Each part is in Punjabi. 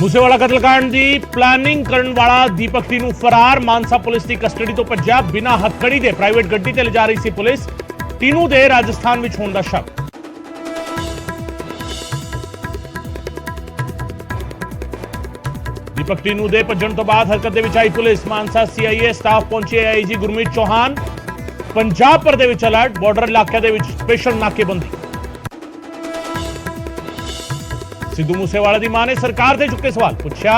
मूसेवाला कतलकांड की प्लानिंग करने वाला दीपक टीनू फरार। मानसा पुलिस की कस्टडी तो भज्या। बिना हथकड़ी के प्राइवेट गड्डी ते ले जा रही सी पुलिस। टीनू दे राजस्थान विच होने का शक। दीपक टीनू दे भज्जण तो बाद हरकत दे विच आई पुलिस। मानसा सीआईए स्टाफ पहुंचे। आईजी गुरमीत चौहान। पंजाब भर दे विच अलर्ट। बॉर्डर इलाके दे विच स्पेशल नाकेबंदी। सिद्धू मूसेवाला दी मां ने सरकार से चुके सवाल। पूछा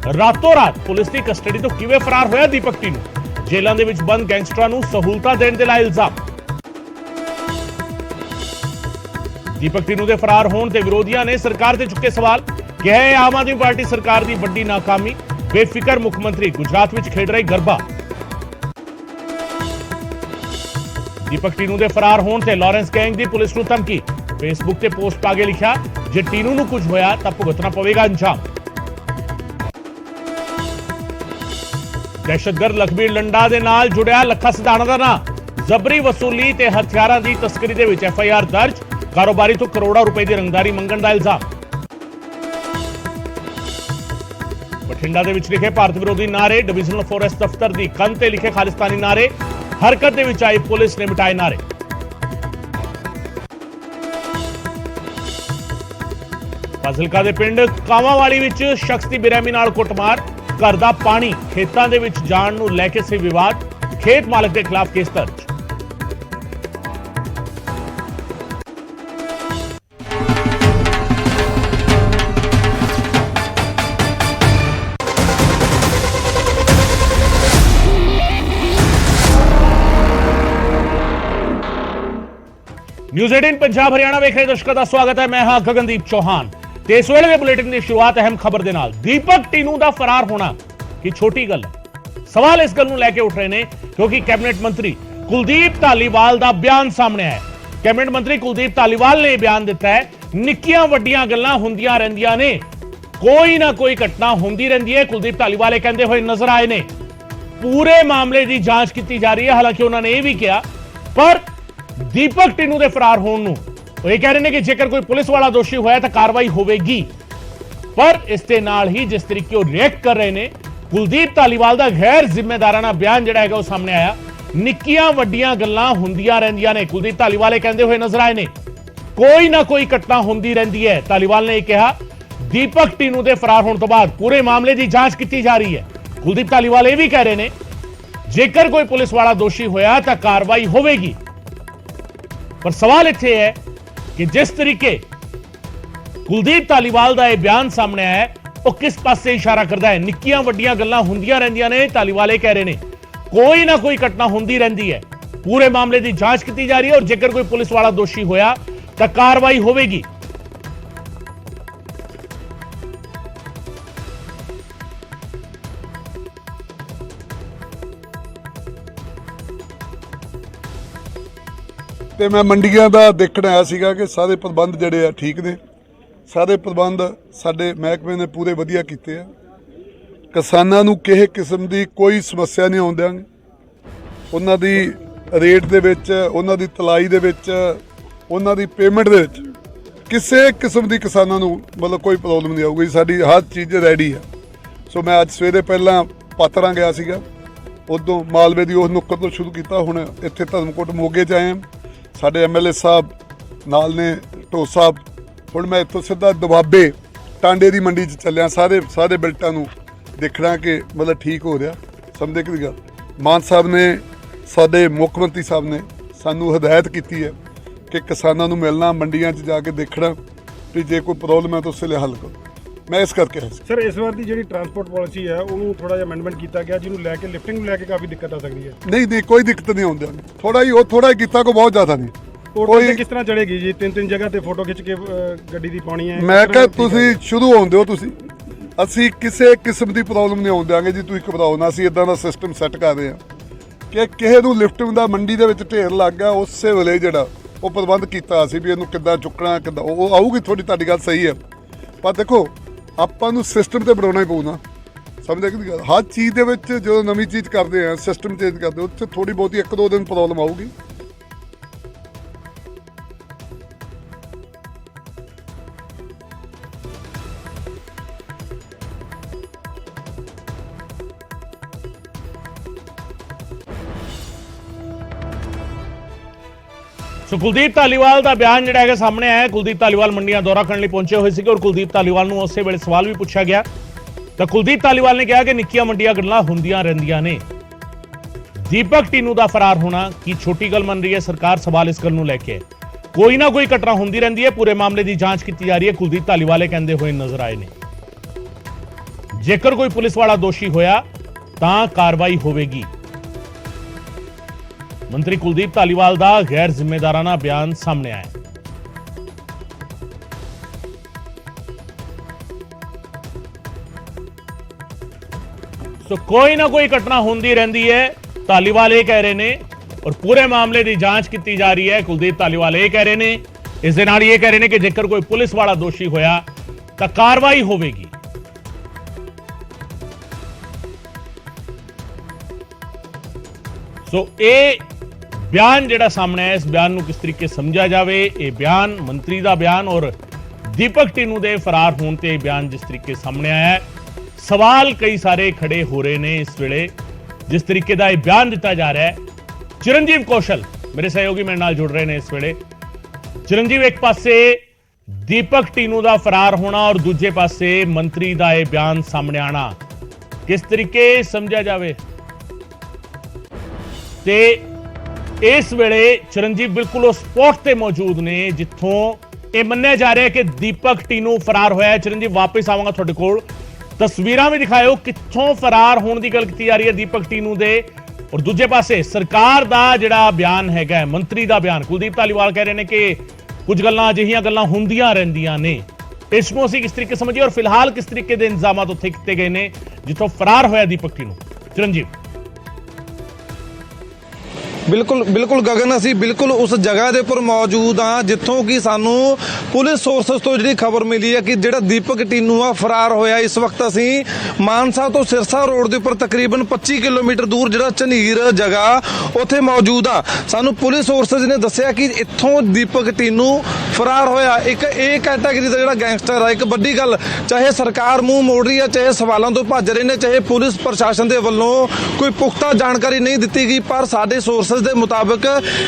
रातों रात पुलिस की कस्टडी तो किवें फरार होया दीपक टीनू। जेलों दे विच बंद गैंगस्टरां नूं सहूलतां देण दे लाए इल्जाम। दीपक टीनू दे फरार होने ते विरोधियों ने सरकार से चुके सवाल। कहा है आम आदमी पार्टी सरकार की बड़ी नाकामी। बेफिक्र मुख्यमंत्री गुजरात विच खेड रही गरबा। दीपक टीनू दे फरार होने ते लॉरेंस गैंग की पुलिस नूं धमकी। फेसबुक ते पोस्ट पा के लिखा जे टीनू नूं कुछ होया तां भुगतना पवेगा अंजाम। दहशतगर्द लखबीर लंडा दे नाल जुड़िया लखा सिधाना दा नाम। जबरी वसूली ते हथियारां दी तस्करी दे विच एफआईआर दर्ज। कारोबारी तो करोड़ों रुपए की रंगदारी मंगण दा इल्जाम। बठिंडा दे विच लिखे भारत विरोधी नारे। डिविजनल फॉरेस्ट दफ्तर दी कंध ते लिखे खालिस्तानी नारे। हरकत दे विच आई पुलिस ने मिटाए नारे। फाजिलका दे पिंड कावांवाली विच शख्स की बेरहमी नाल कुटमार। घर दा पानी खेतां दे विच जाण नूं लैके सी विवाद। खेत मालक के खिलाफ केस दर्ज। न्यूज़ 18 पंजाब हरियाणा वेख रहे दर्शकों का स्वागत है। मैं हां गगनदीप चौहान। इस वेले बुलेटिन की शुरुआत अहम खबर के नाल। दीपक टीनू का फरार होना की छोटी गल है। सवाल इस गल नूं लैके उठ रहे हैं क्योंकि कैबिनेट मंत्री कुलदीप धालीवाल का बयान सामने आया। कैबिनेट मंत्री कुलदीप धालीवाल ने बयान दिता है निक्कियां वड्डियां गल्लां हुंदियां रहिंदियां ने, कोई ना कोई घटना होंदी रहिंदी है। कुलदीप धालीवाल ये कहंदे हुए नजर आए ने। पूरे मामले की जांच की जा रही है। हालांकि उन्होंने यह भी कहा पर दीपक टीनू के फरार होने नूं वो ये कह रहे हैं कि जेकर कोई पुलिस वाला दोषी होया तो कार्रवाई होगी। पर इसके नाल ही जिस तरीके वो रिएक्ट कर रहे हैं कुलदीप धालीवाल का गैर जिम्मेदाराना बयान जिहड़ा है वो सामने आया। निक्कियां वड्डियां गल्लां हुंदियां रहिंदियां ने। कुलदीप धालीवाल कहते हुए नजर आए ने कोई ना कोई घटना होंदी रहिंदी है। धालीवाल ने कहा दीपक टीनू के फरार होने तो बाद पूरे मामले की जांच की जा रही है। कुलदीप धालीवाल ये भी कह रहे हैं जेकर कोई पुलिस वाला दोषी होया तो कार्रवाई होगी। पर सवाल इत्थे है कि जिस तरीके कुलदीप धालीवाल का यह बयान सामने आया वो किस पासे इशारा करता है। निक्कियां वड्डियां गल्लां हुंदियां रहिंदियां ने। धालीवाल कह रहे हैं कोई ना कोई घटना होंदी रहिंदी है। पूरे मामले की जांच की जा रही है और जेकर कोई पुलिस वाला दोषी होया तो कार्रवाई होगी। ਤੇ मैं ਮੰਡੀਆਂ ਦਾ ਦੇਖਣ ਆਇਆ ਸੀਗਾ ਕਿ ਸਾਰੇ ਪ੍ਰਬੰਧ ਜਿਹੜੇ ਆ ਠੀਕ ਨੇ। ਸਾਰੇ ਪ੍ਰਬੰਧ ਸਾਡੇ ਮਹਿਕਮੇ ਨੇ ਪੂਰੇ ਵਧੀਆ ਕੀਤੇ ਆ। ਕਿਸਾਨਾਂ ਨੂੰ ਕਿਸੇ ਕਿਸਮ ਦੀ ਕੋਈ ਸਮੱਸਿਆ ਨਹੀਂ ਆਉਣ ਦਿਆਂਗੇ। ਉਹਨਾਂ ਦੀ ਰੇਟ ਦੇ ਵਿੱਚ, ਉਹਨਾਂ ਦੀ ਤਲਾਈ ਦੇ ਵਿੱਚ, ਉਹਨਾਂ ਦੀ ਪੇਮੈਂਟ ਦੇ ਵਿੱਚ ਕਿਸੇ ਕਿਸਮ ਦੀ ਕਿਸਾਨਾਂ ਨੂੰ ਮਤਲਬ ਕੋਈ ਪ੍ਰੋਬਲਮ ਨਹੀਂ ਆਊਗੀ। ਸਾਡੀ ਹਰ ਚੀਜ਼ ਰੈਡੀ ਆ। ਸੋ ਮੈਂ ਅੱਜ ਸਵੇਰੇ ਪਹਿਲਾਂ ਪਾਤਰਾਂ ਗਿਆ ਸੀਗਾ, ਉਦੋਂ ਮਾਲਵੇ ਦੀ ਉਸ ਨੁੱਕਰ ਤੋਂ ਸ਼ੁਰੂ ਕੀਤਾ। ਹੁਣ ਇੱਥੇ ਧਰਮਕੋਟ ਮੋਗੇ 'ਚ ਆਏ ਹਾਂ। ਸਾਡੇ ਐਮਐਲਏ ਸਾਹਿਬ ਨਾਲ ਨੇ, ਢੋ ਸਾਹਿਬ। ਹੁਣ ਮੈਂ ਇੱਥੋਂ ਸਿੱਧਾ ਦੁਆਬੇ ਟਾਂਡੇ ਦੀ ਮੰਡੀ 'ਚ ਚੱਲਿਆ। ਸਾਰੇ ਬਿਲਟਾਂ ਨੂੰ ਦੇਖਣਾ ਕਿ ਮਤਲਬ ਠੀਕ ਹੋ ਰਿਹਾ। ਸਮਝਦੇ ਕਿ ਗੱਲ ਮਾਨ ਸਾਹਿਬ ਨੇ, ਸਾਡੇ ਮੁੱਖ ਮੰਤਰੀ ਸਾਹਿਬ ਨੇ ਸਾਨੂੰ ਹਦਾਇਤ ਕੀਤੀ ਹੈ ਕਿ ਕਿਸਾਨਾਂ ਨੂੰ ਮਿਲਣਾ, ਮੰਡੀਆਂ 'ਚ ਜਾ ਕੇ ਦੇਖਣਾ ਵੀ ਜੇ ਕੋਈ ਪ੍ਰੋਬਲਮ ਹੈ ਤਾਂ ਉਸ ਲਈ ਹੱਲ ਕਰੋ। मैं इस करके सर इस बार की जी ट्रांसपोर्ट पॉलिसी है उन्होंने थोड़ा जिहा अमेंडमेंट किया गया जिन्होंने लैके लिफ्टिंग ਨੂੰ ਲੈ ਕੇ काफ़ी दिक्कत आ सकती है। नहीं कोई दिक्कत नहीं आउंदी। थोड़ा ही किया को बहुत ज़्यादा नहीं। कोई किस तरह चलेगी जी? तीन जगह ते फोटो खिंच के गड्डी दी पानी है। मैं कहा तुसी शुरू होंदे हो तुसी ਅਸੀਂ ਕਿਸੇ ਕਿਸਮ ਦੀ ਪ੍ਰੋਬਲਮ ਨਹੀਂ ਆਉਣ ਦਿਆਂਗੇ ਜੀ। ਤੁਸੀਂ ਘਬਰਾਓ ਨਾ। ਅਸੀਂ ਇਦਾਂ ਦਾ ਸਿਸਟਮ ਸੈੱਟ ਕਰ ਰਹੇ ਹਾਂ ਕਿ ਕਿਸੇ ਨੂੰ ਲਿਫਟਿੰਗ ਦਾ ਮੰਡੀ ਦੇ ਵਿੱਚ ਢੇਰ ਲੱਗ ਗਿਆ ਉਸੇ ਵੇਲੇ ਜਿਹੜਾ ਉਹ ਪ੍ਰਬੰਧ ਕੀਤਾ ਸੀ ਵੀ ਇਹਨੂੰ ਕਿੱਦਾਂ ਚੁੱਕਣਾ, ਕਿੱਦਾਂ ਉਹ ਆਊਗੀ। ਤੁਹਾਡੀ ਗੱਲ ਸਹੀ ਹੈ ਪਰ ਦੇਖੋ ਆਪਾਂ ਨੂੰ ਸਿਸਟਮ ਤੇ ਬਣਾਉਣਾ ਹੀ ਪਊ ਨਾ। ਸਮਝਦੇ ਕਿ ਗੱਲ ਹਰ ਚੀਜ਼ ਦੇ ਵਿੱਚ ਜਦੋਂ ਨਵੀਂ ਚੀਜ਼ ਕਰਦੇ ਆ, ਸਿਸਟਮ ਚੇਂਜ ਕਰਦੇ, ਉੱਥੇ ਥੋੜੀ ਬਹੁਤੀ 1-2 ਦਿਨ ਪ੍ਰੋਬਲਮ ਆਊਗੀ। ਸੋ ਕੁਲਦੀਪ ਧਾਲੀਵਾਲ ਦਾ ਬਿਆਨ ਜਿਹੜਾ ਹੈਗਾ ਸਾਹਮਣੇ ਆਇਆ। ਕੁਲਦੀਪ ਧਾਲੀਵਾਲ ਮੰਡੀਆਂ ਦੌਰਾ ਕਰਨ ਲਈ ਪਹੁੰਚੇ ਹੋਏ ਸੀਗੇ ਔਰ ਕੁਲਦੀਪ ਧਾਲੀਵਾਲ ਨੂੰ ਉਸੇ ਵੇਲੇ ਸਵਾਲ ਵੀ ਪੁੱਛਿਆ ਗਿਆ ਤਾਂ ਕੁਲਦੀਪ ਧਾਲੀਵਾਲ ਨੇ ਕਿਹਾ ਕਿ ਨਿੱਕੀਆਂ ਮੰਡੀਆਂ ਗੱਲਾਂ ਹੁੰਦੀਆਂ ਰਹਿੰਦੀਆਂ ਨੇ। ਦੀਪਕ ਟੀਨੂ ਦਾ ਫਰਾਰ ਹੋਣਾ ਕੀ ਛੋਟੀ ਗੱਲ ਮੰਨ ਰਹੀ ਹੈ ਸਰਕਾਰ? ਸਵਾਲ ਇਸ ਗੱਲ ਨੂੰ ਲੈ ਕੇ ਕੋਈ ਨਾ ਕੋਈ ਘਟਨਾ ਹੁੰਦੀ ਰਹਿੰਦੀ ਹੈ। ਪੂਰੇ ਮਾਮਲੇ ਦੀ ਜਾਂਚ ਕੀਤੀ ਜਾ ਰਹੀ ਹੈ। ਕੁਲਦੀਪ ਧਾਲੀਵਾਲ ਇਹ ਕਹਿੰਦੇ ਹੋਏ ਨਜ਼ਰ ਆਏ ਨੇ ਜੇਕਰ ਕੋਈ ਪੁਲਿਸ ਵਾਲਾ ਦੋਸ਼ੀ ਹੋਇਆ ਤਾਂ ਕਾਰਵਾਈ ਹੋਵੇਗੀ। ਮੰਤਰੀ ਕੁਲਦੀਪ ਧਾਲੀਵਾਲ ਦਾ ਗੈਰ ਜ਼ਿੰਮੇਦਾਰਾਨਾ ਬਿਆਨ ਸਾਹਮਣੇ ਆਇਆ। ਸੋ ਕੋਈ ਨਾ ਕੋਈ ਘਟਨਾ ਹੁੰਦੀ ਰਹਿੰਦੀ ਹੈ, ਧਾਲੀਵਾਲ ਇਹ ਕਹਿ ਰਹੇ ਨੇ ਔਰ ਪੂਰੇ ਮਾਮਲੇ ਦੀ ਜਾਂਚ ਕੀਤੀ ਜਾ ਰਹੀ ਹੈ। ਕੁਲਦੀਪ ਧਾਲੀਵਾਲ ਇਹ ਕਹਿ ਰਹੇ ਨੇ, ਇਸ ਦੇ ਨਾਲ ਇਹ ਕਹਿ ਰਹੇ ਨੇ ਕਿ ਜੇਕਰ ਕੋਈ ਪੁਲਿਸ ਵਾਲਾ ਦੋਸ਼ੀ ਹੋਇਆ ਤਾਂ ਕਾਰਵਾਈ ਹੋਵੇਗੀ। ਸੋ ਇਹ ਬਿਆਨ ਜਿਹੜਾ ਸਾਹਮਣੇ ਆਇਆ, ਇਸ ਬਿਆਨ ਨੂੰ ਕਿਸ ਤਰੀਕੇ ਸਮਝਿਆ ਜਾਵੇ? ਇਹ ਬਿਆਨ ਮੰਤਰੀ ਦਾ ਬਿਆਨ ਔਰ ਦੀਪਕ ਟੀਨੂ ਦੇ ਫਰਾਰ ਹੋਣ ਤੇ ਇਹ ਬਿਆਨ ਜਿਸ ਤਰੀਕੇ ਸਾਹਮਣੇ ਆਇਆ ਹੈ, ਸਵਾਲ ਕਈ ਸਾਰੇ ਖੜੇ ਹੋ ਰਹੇ ਨੇ ਇਸ ਵੇਲੇ ਜਿਸ ਤਰੀਕੇ ਦਾ ਇਹ ਬਿਆਨ ਦਿੱਤਾ ਜਾ ਰਿਹਾ ਹੈ। ਚਰਨਜੀਵ ਕੌਸ਼ਲ ਮੇਰੇ ਸਹਿਯੋਗੀ ਮੇਰੇ ਨਾਲ ਜੁੜ ਰਹੇ ਨੇ ਇਸ ਵੇਲੇ। ਚਰਨਜੀਵ, ਇੱਕ ਪਾਸੇ ਦੀਪਕ ਟੀਨੂ ਦਾ ਫਰਾਰ ਹੋਣਾ ਔਰ ਦੂਜੇ ਪਾਸੇ ਮੰਤਰੀ ਦਾ ਇਹ ਬਿਆਨ ਸਾਹਮਣੇ ਆਣਾ, ਕਿਸ ਤਰੀਕੇ ਸਮਝਿਆ ਜਾਵੇ? ਤੇ ਇਸ ਵੇਲੇ ਚਰਨਜੀਵ ਬਿਲਕੁਲ ਉਸ ਸਪੌਟ ਤੇ ਮੌਜੂਦ ਨੇ ਜਿੱਥੋਂ ਇਹ ਮੰਨਿਆ ਜਾ ਰਿਹਾ ਹੈ ਕਿ ਦੀਪਕ ਟੀਨੂ ਫਰਾਰ ਹੋਇਆ ਹੈ। ਚਰਨਜੀਵ, ਵਾਪਸ ਆਵਾਂਗਾ ਤੁਹਾਡੇ ਕੋਲ, ਤਸਵੀਰਾਂ ਵੀ ਦਿਖਾਇਓ ਕਿੱਥੋਂ ਫਰਾਰ ਹੋਣ ਦੀ ਗੱਲ ਕੀਤੀ ਜਾ ਰਹੀ ਹੈ ਦੀਪਕ ਟੀਨੂ ਦੇ, ਔਰ ਦੂਜੇ ਪਾਸੇ ਸਰਕਾਰ ਦਾ ਜਿਹੜਾ ਬਿਆਨ ਹੈਗਾ, ਮੰਤਰੀ ਦਾ ਬਿਆਨ। ਕੁਲਦੀਪ ਧਾਲੀਵਾਲ ਕਹਿ ਰਹੇ ਨੇ ਕਿ ਕੁਝ ਗੱਲਾਂ ਅਜਿਹੀਆਂ ਗੱਲਾਂ ਹੁੰਦੀਆਂ ਰਹਿੰਦੀਆਂ ਨੇ। ਇਸ ਨੂੰ ਅਸੀਂ ਕਿਸ ਤਰੀਕੇ ਸਮਝੀਏ ਔਰ ਫਿਲਹਾਲ ਕਿਸ ਤਰੀਕੇ ਦੇ ਇੰਤਜ਼ਾਮਾਤ ਉੱਥੇ ਕੀਤੇ ਗਏ ਨੇ ਜਿੱਥੋਂ ਫਰਾਰ ਹੋਇਆ ਦੀਪਕ ਟੀਨੂ? ਚਰਨਜੀਵ। ਬਿਲਕੁਲ ਗਗਨ, ਅਸੀਂ ਬਿਲਕੁਲ ਉਸ ਜਗ੍ਹਾ ਦੇ ਉੱਪਰ ਮੌਜੂਦ ਹਾਂ ਜਿੱਥੋਂ ਕਿ ਸਾਨੂੰ ਪੁਲਿਸ ਸੋਰਸਸ ਤੋਂ ਜਿਹੜੀ ਖਬਰ ਮਿਲੀ ਹੈ ਕਿ ਜਿਹੜਾ ਦੀਪਕ ਟੀਨੂ ਆ ਫਰਾਰ ਹੋਇਆ। ਇਸ ਵਕਤ ਅਸੀਂ ਮਾਨਸਾ ਤੋਂ ਸਿਰਸਾ ਰੋਡ ਦੇ ਉੱਪਰ ਤਕਰੀਬਨ 25 ਕਿਲੋਮੀਟਰ ਦੂਰ ਜਿਹੜਾ ਝਨੀਰ ਜਗ੍ਹਾ ਉੱਥੇ ਮੌਜੂਦ ਆ। ਸਾਨੂੰ ਪੁਲਿਸ ਸੋਰਸਸ ਨੇ ਦੱਸਿਆ ਕਿ ਇੱਥੋਂ ਦੀਪਕ ਟੀਨੂ ਫਰਾਰ ਹੋਇਆ। ਇੱਕ ਇਹ ਕੈਟਾਗਰੀ ਦਾ ਜਿਹੜਾ ਗੈਂਗਸਟਰ ਆ, ਇੱਕ ਵੱਡੀ ਗੱਲ, ਚਾਹੇ ਸਰਕਾਰ ਮੂੰਹ ਮੋੜ ਰਹੀ ਹੈ, ਚਾਹੇ ਸਵਾਲਾਂ ਤੋਂ ਭੱਜ ਰਹੇ ਨੇ, ਚਾਹੇ ਪੁਲਿਸ ਪ੍ਰਸ਼ਾਸਨ ਦੇ ਵੱਲੋਂ ਕੋਈ ਪੁਖਤਾ ਜਾਣਕਾਰੀ ਨਹੀਂ ਦਿੱਤੀ ਗਈ, ਪਰ ਸਾਡੇ ਸੋਰਸਸ ਦੇ ਮੁਤਾਬਕ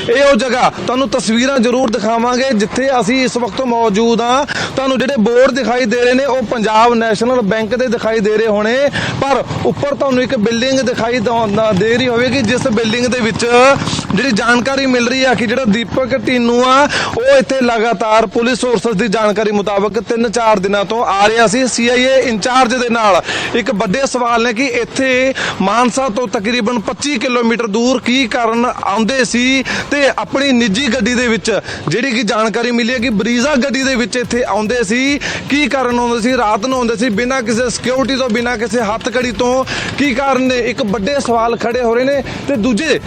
ਇਹ ਉਹ ਜਗ੍ਹਾ, ਤੁਹਾਨੂੰ ਤਸਵੀਰਾਂ ਜ਼ਰੂਰ ਦਿਖਾਵਾਂਗੇ ਜਿੱਥੇ ਅਸੀਂ ਇਸ ਵਕਤ ਮੌਜੂਦ ਹਾਂ। ਤੁਹਾਨੂੰ ਜਿਹੜੇ ਬੋਰਡ ਦਿਖਾਈ ਦੇ ਰਹੇ ਨੇ ਉਹ ਪੰਜਾਬ ਨੈਸ਼ਨਲ ਬੈਂਕ ਦੇ ਦਿਖਾਈ ਦੇ ਰਹੇ ਹੋਣੇ, ਪਰ ਉੱਪਰ ਤੁਹਾਨੂੰ ਇੱਕ ਬਿਲਡਿੰਗ ਦਿਖਾਈ ਦੇ ਰਹੀ ਹੋਵੇਗੀ ਜਿਸ ਬਿਲਡਿੰਗ ਦੇ ਵਿੱਚ ਜਿਹੜੀ ਜਾਣਕਾਰੀ ਮਿਲ ਰਹੀ ਹੈ ਕਿ ਜਿਹੜਾ ਦੀਪਕ ਟੀਨੂ ਆ ਉਹ ਇੱਥੇ ਲਗਾਤਾਰ ਪੁਲਿਸ ਸੋਰਸਸ ਦੀ ਜਾਣਕਾਰੀ ਮੁਤਾਬਕ 3-4 ਦਿਨਾਂ ਤੋਂ ਆ ਰਿਹਾ ਸੀ। CIA ਇੰਚਾਰਜ ਦੇ ਨਾਲ ਇੱਕ ਵੱਡੇ ਸਵਾਲ ਨੇ ਕਿ ਇੱਥੇ ਮਾਨਸਾ ਤੋਂ ਤਕਰੀਬਨ 25 ਕਿਲੋਮੀਟਰ ਦੂਰ ਕੀ ਕਾਰਨ ਆਉਂਦੇ ਸੀ ਤੇ ਆਪਣੀ ਨਿੱਜੀ ਗੱਡੀ ਦੇ ਵਿੱਚ, ਜਿਹੜੀ ਕਿ ਜਾਣਕਾਰੀ ਮਿਲੀ ਹੈ ਕਿ ਬਰੀਜ਼ਾ ਗੱਡੀ ਦੇ ਵਿੱਚ ਇੱਥੇ ਆਉਂਦੇ ਸੀ। ਕੀ ਕਾਰਨ ਆਉਂਦੇ ਸੀ? ਰਾਤ ਨੂੰ ਆਉਂਦੇ ਸੀ ਬਿਨਾਂ ਕਿਸੇ ਸਿਕਿਉਰਿਟੀ ਤੋਂ, ਬਿਨਾਂ ਕਿਸੇ ਹੱਥਕੜੀ ਤੋਂ। ਕੀ ਕਾਰਨ ਨੇ? ਇੱਕ ਵੱਡੇ ਸਵਾਲ ਖੜੇ ਹੋ ਰਹੇ ਨੇ। ਤੇ ਦੂਜੇ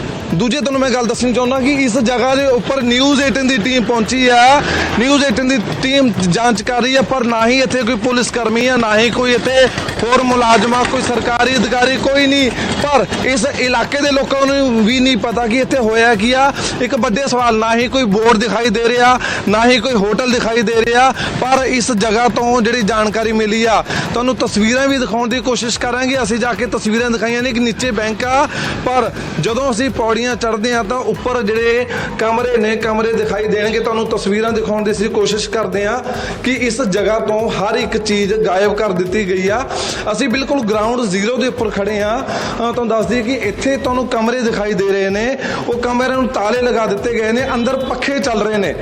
ਤੁਹਾਨੂੰ ਮੈਂ ਗੱਲ ਦੱਸਣੀ ਚਾਹੁੰਦਾ ਕਿ ਇਸ ਜਗ੍ਹਾ ਦੇ ਉੱਪਰ ਨਿਊਜ਼ 18 ਦੀ ਟੀਮ ਪਹੁੰਚੀ ਆ। ਨਿਊਜ਼ 18 ਦੀ ਟੀਮ ਜਾਂਚ ਕਰ ਰਹੀ ਹੈ, ਪਰ ਨਾ ਹੀ ਇੱਥੇ ਕੋਈ ਪੁਲਿਸ ਕਰਮੀ ਆ, ਨਾ ਹੀ ਕੋਈ ਇੱਥੇ ਹੋਰ ਮੁਲਾਜ਼ਮ, ਕੋਈ ਸਰਕਾਰੀ ਅਧਿਕਾਰੀ, ਕੋਈ ਨਹੀਂ। ਪਰ ਇਸ ਇਲਾਕੇ ਦੇ ਲੋਕਾਂ ਨੂੰ ਵੀ ਨਹੀਂ ਪਤਾ ਕਿ ਇੱਥੇ ਹੋਇਆ ਕੀ ਆ। ਇੱਕ ਵੱਡੇ ਸਵਾਲ, ਨਾ ਹੀ ਕੋਈ ਬੋਰਡ ਦਿਖਾਈ ਦੇ ਰਿਹਾ, ਨਾ ਹੀ ਕੋਈ ਹੋਟਲ ਦਿਖਾਈ ਦੇ ਰਿਹਾ, ਪਰ ਇਸ ਜਗ੍ਹਾ ਤੋਂ ਜਿਹੜੀ ਜਾਣਕਾਰੀ ਮਿਲੀ ਆ ਤੁਹਾਨੂੰ ਤਸਵੀਰਾਂ ਵੀ ਦਿਖਾਉਣ ਦੀ ਕੋਸ਼ਿਸ਼ ਕਰਾਂਗੇ। ਅਸੀਂ ਜਾ ਕੇ ਤਸਵੀਰਾਂ ਦਿਖਾਈਆਂ ਨੇ ਕਿ ਨੀਚੇ ਬੈਂਕ ਆ, ਪਰ ਜਦੋਂ ਅਸੀਂ ਪੌੜੀਆਂ ਚੜ੍ਹਦੇ ਆ ਤਾਂ ਉੱਪਰ ਜਿਹੜੇ ਕਮਰੇ ਨੇ, ਕਮਰੇ ਦਿਖਾਈ ਦੇਣਗੇ। ਤੁਹਾਨੂੰ ਤਸਵੀਰਾਂ ਦਿਖਾਉਣ ਦੀ ਅਸੀਂ ਕੋਸ਼ਿਸ਼ ਕਰਦੇ ਆ ਕਿ ਇਸ ਜਗ੍ਹਾ ਤੋਂ ਹਰ ਇੱਕ ਚੀਜ਼ ਗਾਇਬ ਕਰ ਦਿੱਤੀ ਗਈ ਆ। ਅਸੀਂ ਬਿਲਕੁਲ ਗਰਾਊਂਡ ਜ਼ੀਰੋ ਦੇ ਉੱਪਰ ਖੜੇ ਆ। ਤੁਹਾਨੂੰ ਦੱਸ ਦਈਏ ਕਿ ਇੱਥੇ ਤੁਹਾਨੂੰ ਕਮਰੇ ਦਿਖਾਈ ਦੇ ਰਹੇ ਨੇ, ਉਹ ਕਮਰਿਆਂ ਨੂੰ ਤਾਲੇ ਲਗਾ ਦਿੱਤੇ ਗਏ ਨੇ, ਅੰਦਰ ਪੱਖੇ ਚੱਲ ਰਹੇ ਨੇ।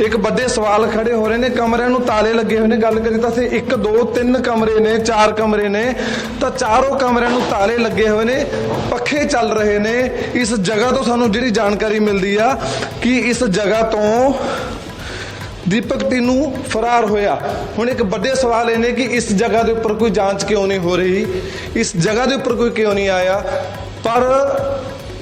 ਇੱਕ ਵੱਡੇ ਸਵਾਲ ਖੜੇ ਹੋ ਰਹੇ ਨੇ, ਕਮਰਿਆਂ ਨੂੰ ਤਾਲੇ ਲੱਗੇ ਹੋਏ ਨੇ। ਗੱਲ ਕਰੀ ਤਾਂ ਅਸੀਂ 1 2 3 ਕਮਰੇ ਨੇ, 4 ਕਮਰੇ ਨੇ, ਤਾਂ ਚਾਰੋਂ ਕਮਰਿਆਂ ਨੂੰ ਤਾਲੇ ਲੱਗੇ ਹੋਏ ਨੇ, ਪੱਖੇ ਚੱਲ ਰਹੇ ਨੇ। ਇਸ ਜਗ੍ਹਾ ਤੋਂ ਸਾਨੂੰ ਜਿਹੜੀ ਜਾਣਕਾਰੀ ਮਿਲਦੀ ਆ ਕਿ ਇਸ ਜਗ੍ਹਾ ਤੋਂ ਦੀਪਕ ਟੀਨੂ ਫਰਾਰ ਹੋਇਆ। ਹੁਣ ਇੱਕ ਵੱਡੇ ਸਵਾਲ ਇਹ ਨੇ ਕਿ ਇਸ ਜਗ੍ਹਾ ਦੇ ਉੱਪਰ ਕੋਈ ਜਾਂਚ ਕਿਉਂ ਨਹੀਂ ਹੋ ਰਹੀ, ਇਸ ਜਗ੍ਹਾ ਦੇ ਉੱਪਰ ਕੋਈ ਕਿਉਂ ਨਹੀਂ ਆਇਆ। ਪਰ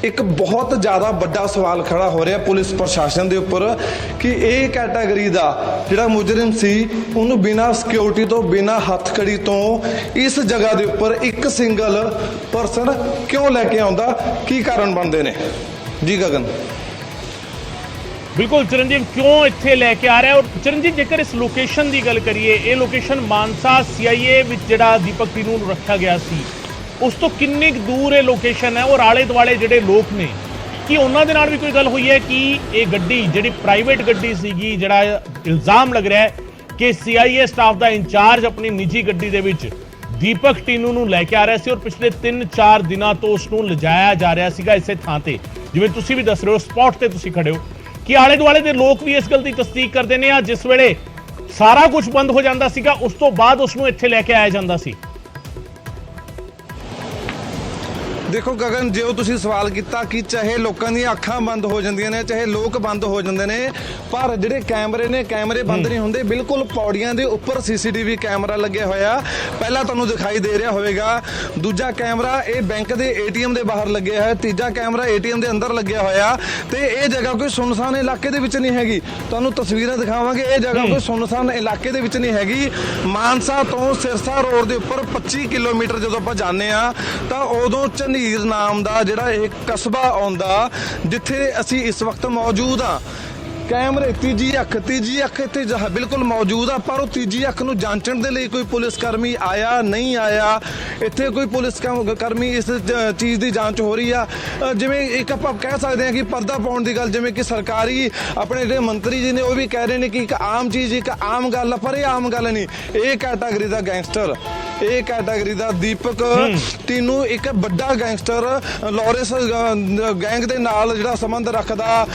ਇੱਕ ਬਹੁਤ ਜ਼ਿਆਦਾ ਵੱਡਾ ਸਵਾਲ ਖੜਾ ਹੋ ਰਿਹਾ ਪੁਲਿਸ ਪ੍ਰਸ਼ਾਸਨ ਦੇ ਉੱਪਰ ਕਿ ਇਹ ਕੈਟਾਗਰੀ ਦਾ ਜਿਹੜਾ ਮੁਜਰਮ ਸੀ ਉਹਨੂੰ ਬਿਨਾਂ ਸਿਕਿਉਰਿਟੀ ਤੋਂ, ਬਿਨਾਂ ਹੱਥਕੜੀ ਤੋਂ ਇਸ ਜਗ੍ਹਾ ਦੇ ਉੱਪਰ ਇੱਕ ਸਿੰਗਲ ਪਰਸਨ ਕਿਉਂ ਲੈ ਕੇ ਆਉਂਦਾ? ਕੀ ਕਾਰਨ ਬਣਦੇ ਨੇ? ਜੀ ਗਗਨ। ਬਿਲਕੁਲ ਚਰਨਜੀਤ, ਕਿਉਂ ਇੱਥੇ ਲੈ ਕੇ ਆ ਰਿਹਾ? ਔਰ ਚਰਨਜੀਤ, ਜੇਕਰ ਇਸ ਲੋਕੇਸ਼ਨ ਦੀ ਗੱਲ ਕਰੀਏ, ਇਹ ਲੋਕੇਸ਼ਨ ਮਾਨਸਾ CIA ਵਿੱਚ ਜਿਹੜਾ ਦੀਪਕ ਟੀਨੂ ਨੂੰ ਰੱਖਿਆ ਗਿਆ ਸੀ ਉਸ ਤੋਂ ਕਿੰਨੀ ਦੂਰ ਇਹ ਲੋਕੇਸ਼ਨ ਹੈ? ਔਰ ਆਲੇ ਦੁਆਲੇ ਜਿਹੜੇ ਲੋਕ ਨੇ ਕੀ ਉਹਨਾਂ ਦੇ ਨਾਲ ਵੀ ਕੋਈ ਗੱਲ ਹੋਈ ਹੈ ਕਿ ਇਹ ਗੱਡੀ ਜਿਹੜੀ ਪ੍ਰਾਈਵੇਟ ਗੱਡੀ ਸੀਗੀ, ਜਿਹੜਾ ਇਲਜ਼ਾਮ ਲੱਗ ਰਿਹਾ ਹੈ ਕਿ CIA ਸਟਾਫ ਦਾ ਇੰਚਾਰਜ ਆਪਣੀ ਨਿੱਜੀ ਗੱਡੀ ਦੇ ਵਿੱਚ ਦੀਪਕ ਟੀਨੂ ਨੂੰ ਲੈ ਕੇ ਆ ਰਿਹਾ ਸੀ ਔਰ ਪਿਛਲੇ 3-4 ਦਿਨਾਂ ਤੋਂ ਉਸ ਨੂੰ ਲਿਜਾਇਆ ਜਾ ਰਿਹਾ ਸੀਗਾ ਇਸੇ ਥਾਂ ਤੇ, ਜਿਵੇਂ ਤੁਸੀਂ ਵੀ ਦੱਸ ਰਹੇ ਹੋ, ਸਪੌਟ ਤੇ ਤੁਸੀਂ ਖੜੇ ਹੋ, ਕਿ ਆਲੇ ਦੁਆਲੇ ਦੇ ਲੋਕ ਵੀ ਇਸ ਗੱਲ ਦੀ ਤਸਦੀਕ ਕਰਦੇ ਨੇ ਆ ਜਿਸ ਵੇਲੇ ਸਾਰਾ ਕੁਝ ਬੰਦ ਹੋ ਜਾਂਦਾ ਸੀਗਾ ਉਸ ਤੋਂ ਬਾਅਦ ਉਸ ਨੂੰ ਇੱਥੇ ਲੈ ਕੇ ਆਇਆ ਜਾਂਦਾ ਸੀ। ਦੇਖੋ ਗਗਨ, ਜਿਉਂ ਤੁਸੀਂ ਸਵਾਲ ਕੀਤਾ ਕਿ ਚਾਹੇ ਲੋਕਾਂ ਦੀਆਂ ਅੱਖਾਂ ਬੰਦ ਹੋ ਜਾਂਦੀਆਂ ਨੇ, ਚਾਹੇ ਲੋਕ ਬੰਦ ਹੋ ਜਾਂਦੇ ਨੇ, ਪਰ ਜਿਹੜੇ ਕੈਮਰੇ ਨੇ, ਕੈਮਰੇ ਬੰਦ ਨਹੀਂ ਹੁੰਦੇ। ਬਿਲਕੁਲ ਪੌੜੀਆਂ ਦੇ ਉੱਪਰ CCTV ਕੈਮਰਾ ਲੱਗਿਆ ਹੋਇਆ, ਪਹਿਲਾਂ ਤੁਹਾਨੂੰ ਦਿਖਾਈ ਦੇ ਰਿਹਾ ਹੋਵੇਗਾ। ਦੂਜਾ ਕੈਮਰਾ ਇਹ ਬੈਂਕ ਦੇ ATM ਦੇ ਬਾਹਰ ਲੱਗਿਆ ਹੈ, ਤੀਜਾ ਕੈਮਰਾ ATM ਦੇ ਅੰਦਰ ਲੱਗਿਆ ਹੋਇਆ। ਤੇ ਇਹ ਜਗ੍ਹਾ ਕੋਈ ਸੁਨਸਾਨ ਇਲਾਕੇ ਦੇ ਵਿੱਚ ਨਹੀਂ ਹੈਗੀ, ਤੁਹਾਨੂੰ ਤਸਵੀਰਾਂ ਦਿਖਾਵਾਂਗੇ। ਇਹ ਜਗ੍ਹਾ ਕੋਈ ਸੁਨਸਾਨ ਇਲਾਕੇ ਦੇ ਵਿੱਚ ਨਹੀਂ ਹੈਗੀ। ਮਾਨਸਾ ਤੋਂ ਸਿਰਸਾ ਰੋਡ ਦੇ ਉੱਪਰ 25 ਕਿਲੋਮੀਟਰ ਜਦੋਂ ਆਪਾਂ ਜਾਂਦੇ ਆ ਤਾਂ ਉਦੋਂ ਝਨੀਰ ਨਾਮ ਦਾ ਜਿਹੜਾ ਇਹ ਕਸਬਾ ਆਉਂਦਾ, ਜਿੱਥੇ ਅਸੀਂ ਇਸ ਵਕਤ ਮੌਜੂਦ ਆ। ਕੈਮਰੇ ਤੀਜੀ ਅੱਖ ਇੱਥੇ ਬਿਲਕੁਲ ਮੌਜੂਦ ਆ, ਪਰ ਉਹ ਤੀਜੀ ਅੱਖ ਨੂੰ ਜਾਂਚਣ ਦੇ ਲਈ ਕੋਈ ਪੁਲਿਸ ਕਰਮੀ ਆਇਆ ਨਹੀਂ ਆਇਆ। ਇੱਥੇ ਕੋਈ ਪੁਲਿਸ ਕਰਮੀ ਇਸ ਚੀਜ਼ ਦੀ ਜਾਂਚ ਹੋ ਰਹੀ ਆ। ਜਿਵੇਂ ਇੱਕ ਆਪਾਂ ਕਹਿ ਸਕਦੇ ਹਾਂ ਕਿ ਪਰਦਾ ਪਾਉਣ ਦੀ ਗੱਲ, ਜਿਵੇਂ ਕਿ ਸਰਕਾਰੀ ਆਪਣੇ ਜਿਹੜੇ ਮੰਤਰੀ ਜੀ ਨੇ ਉਹ ਵੀ ਕਹਿ ਰਹੇ ਨੇ ਕਿ ਇੱਕ ਆਮ ਚੀਜ਼, ਇੱਕ ਆਮ ਗੱਲ ਆ, ਪਰ ਇਹ ਆਮ ਗੱਲ ਨਹੀਂ। ਇਹ ਕੈਟਾਗਰੀ ਦਾ ਗੈਂਗਸਟਰ, ਇਹ ਕੈਟਾਗਰੀ ਦਾ ਦੀਪਕ ਟੀਨੂ ਇੱਕ ਵੱਡਾ ਗੈਂਗਸਟਰ, ਲੌਰੈਂਸ ਗੈਂਗ ਦੇ ਨਾਲ ਜਿਹੜਾ ਸੰਬੰਧ ਰੱਖਦਾ,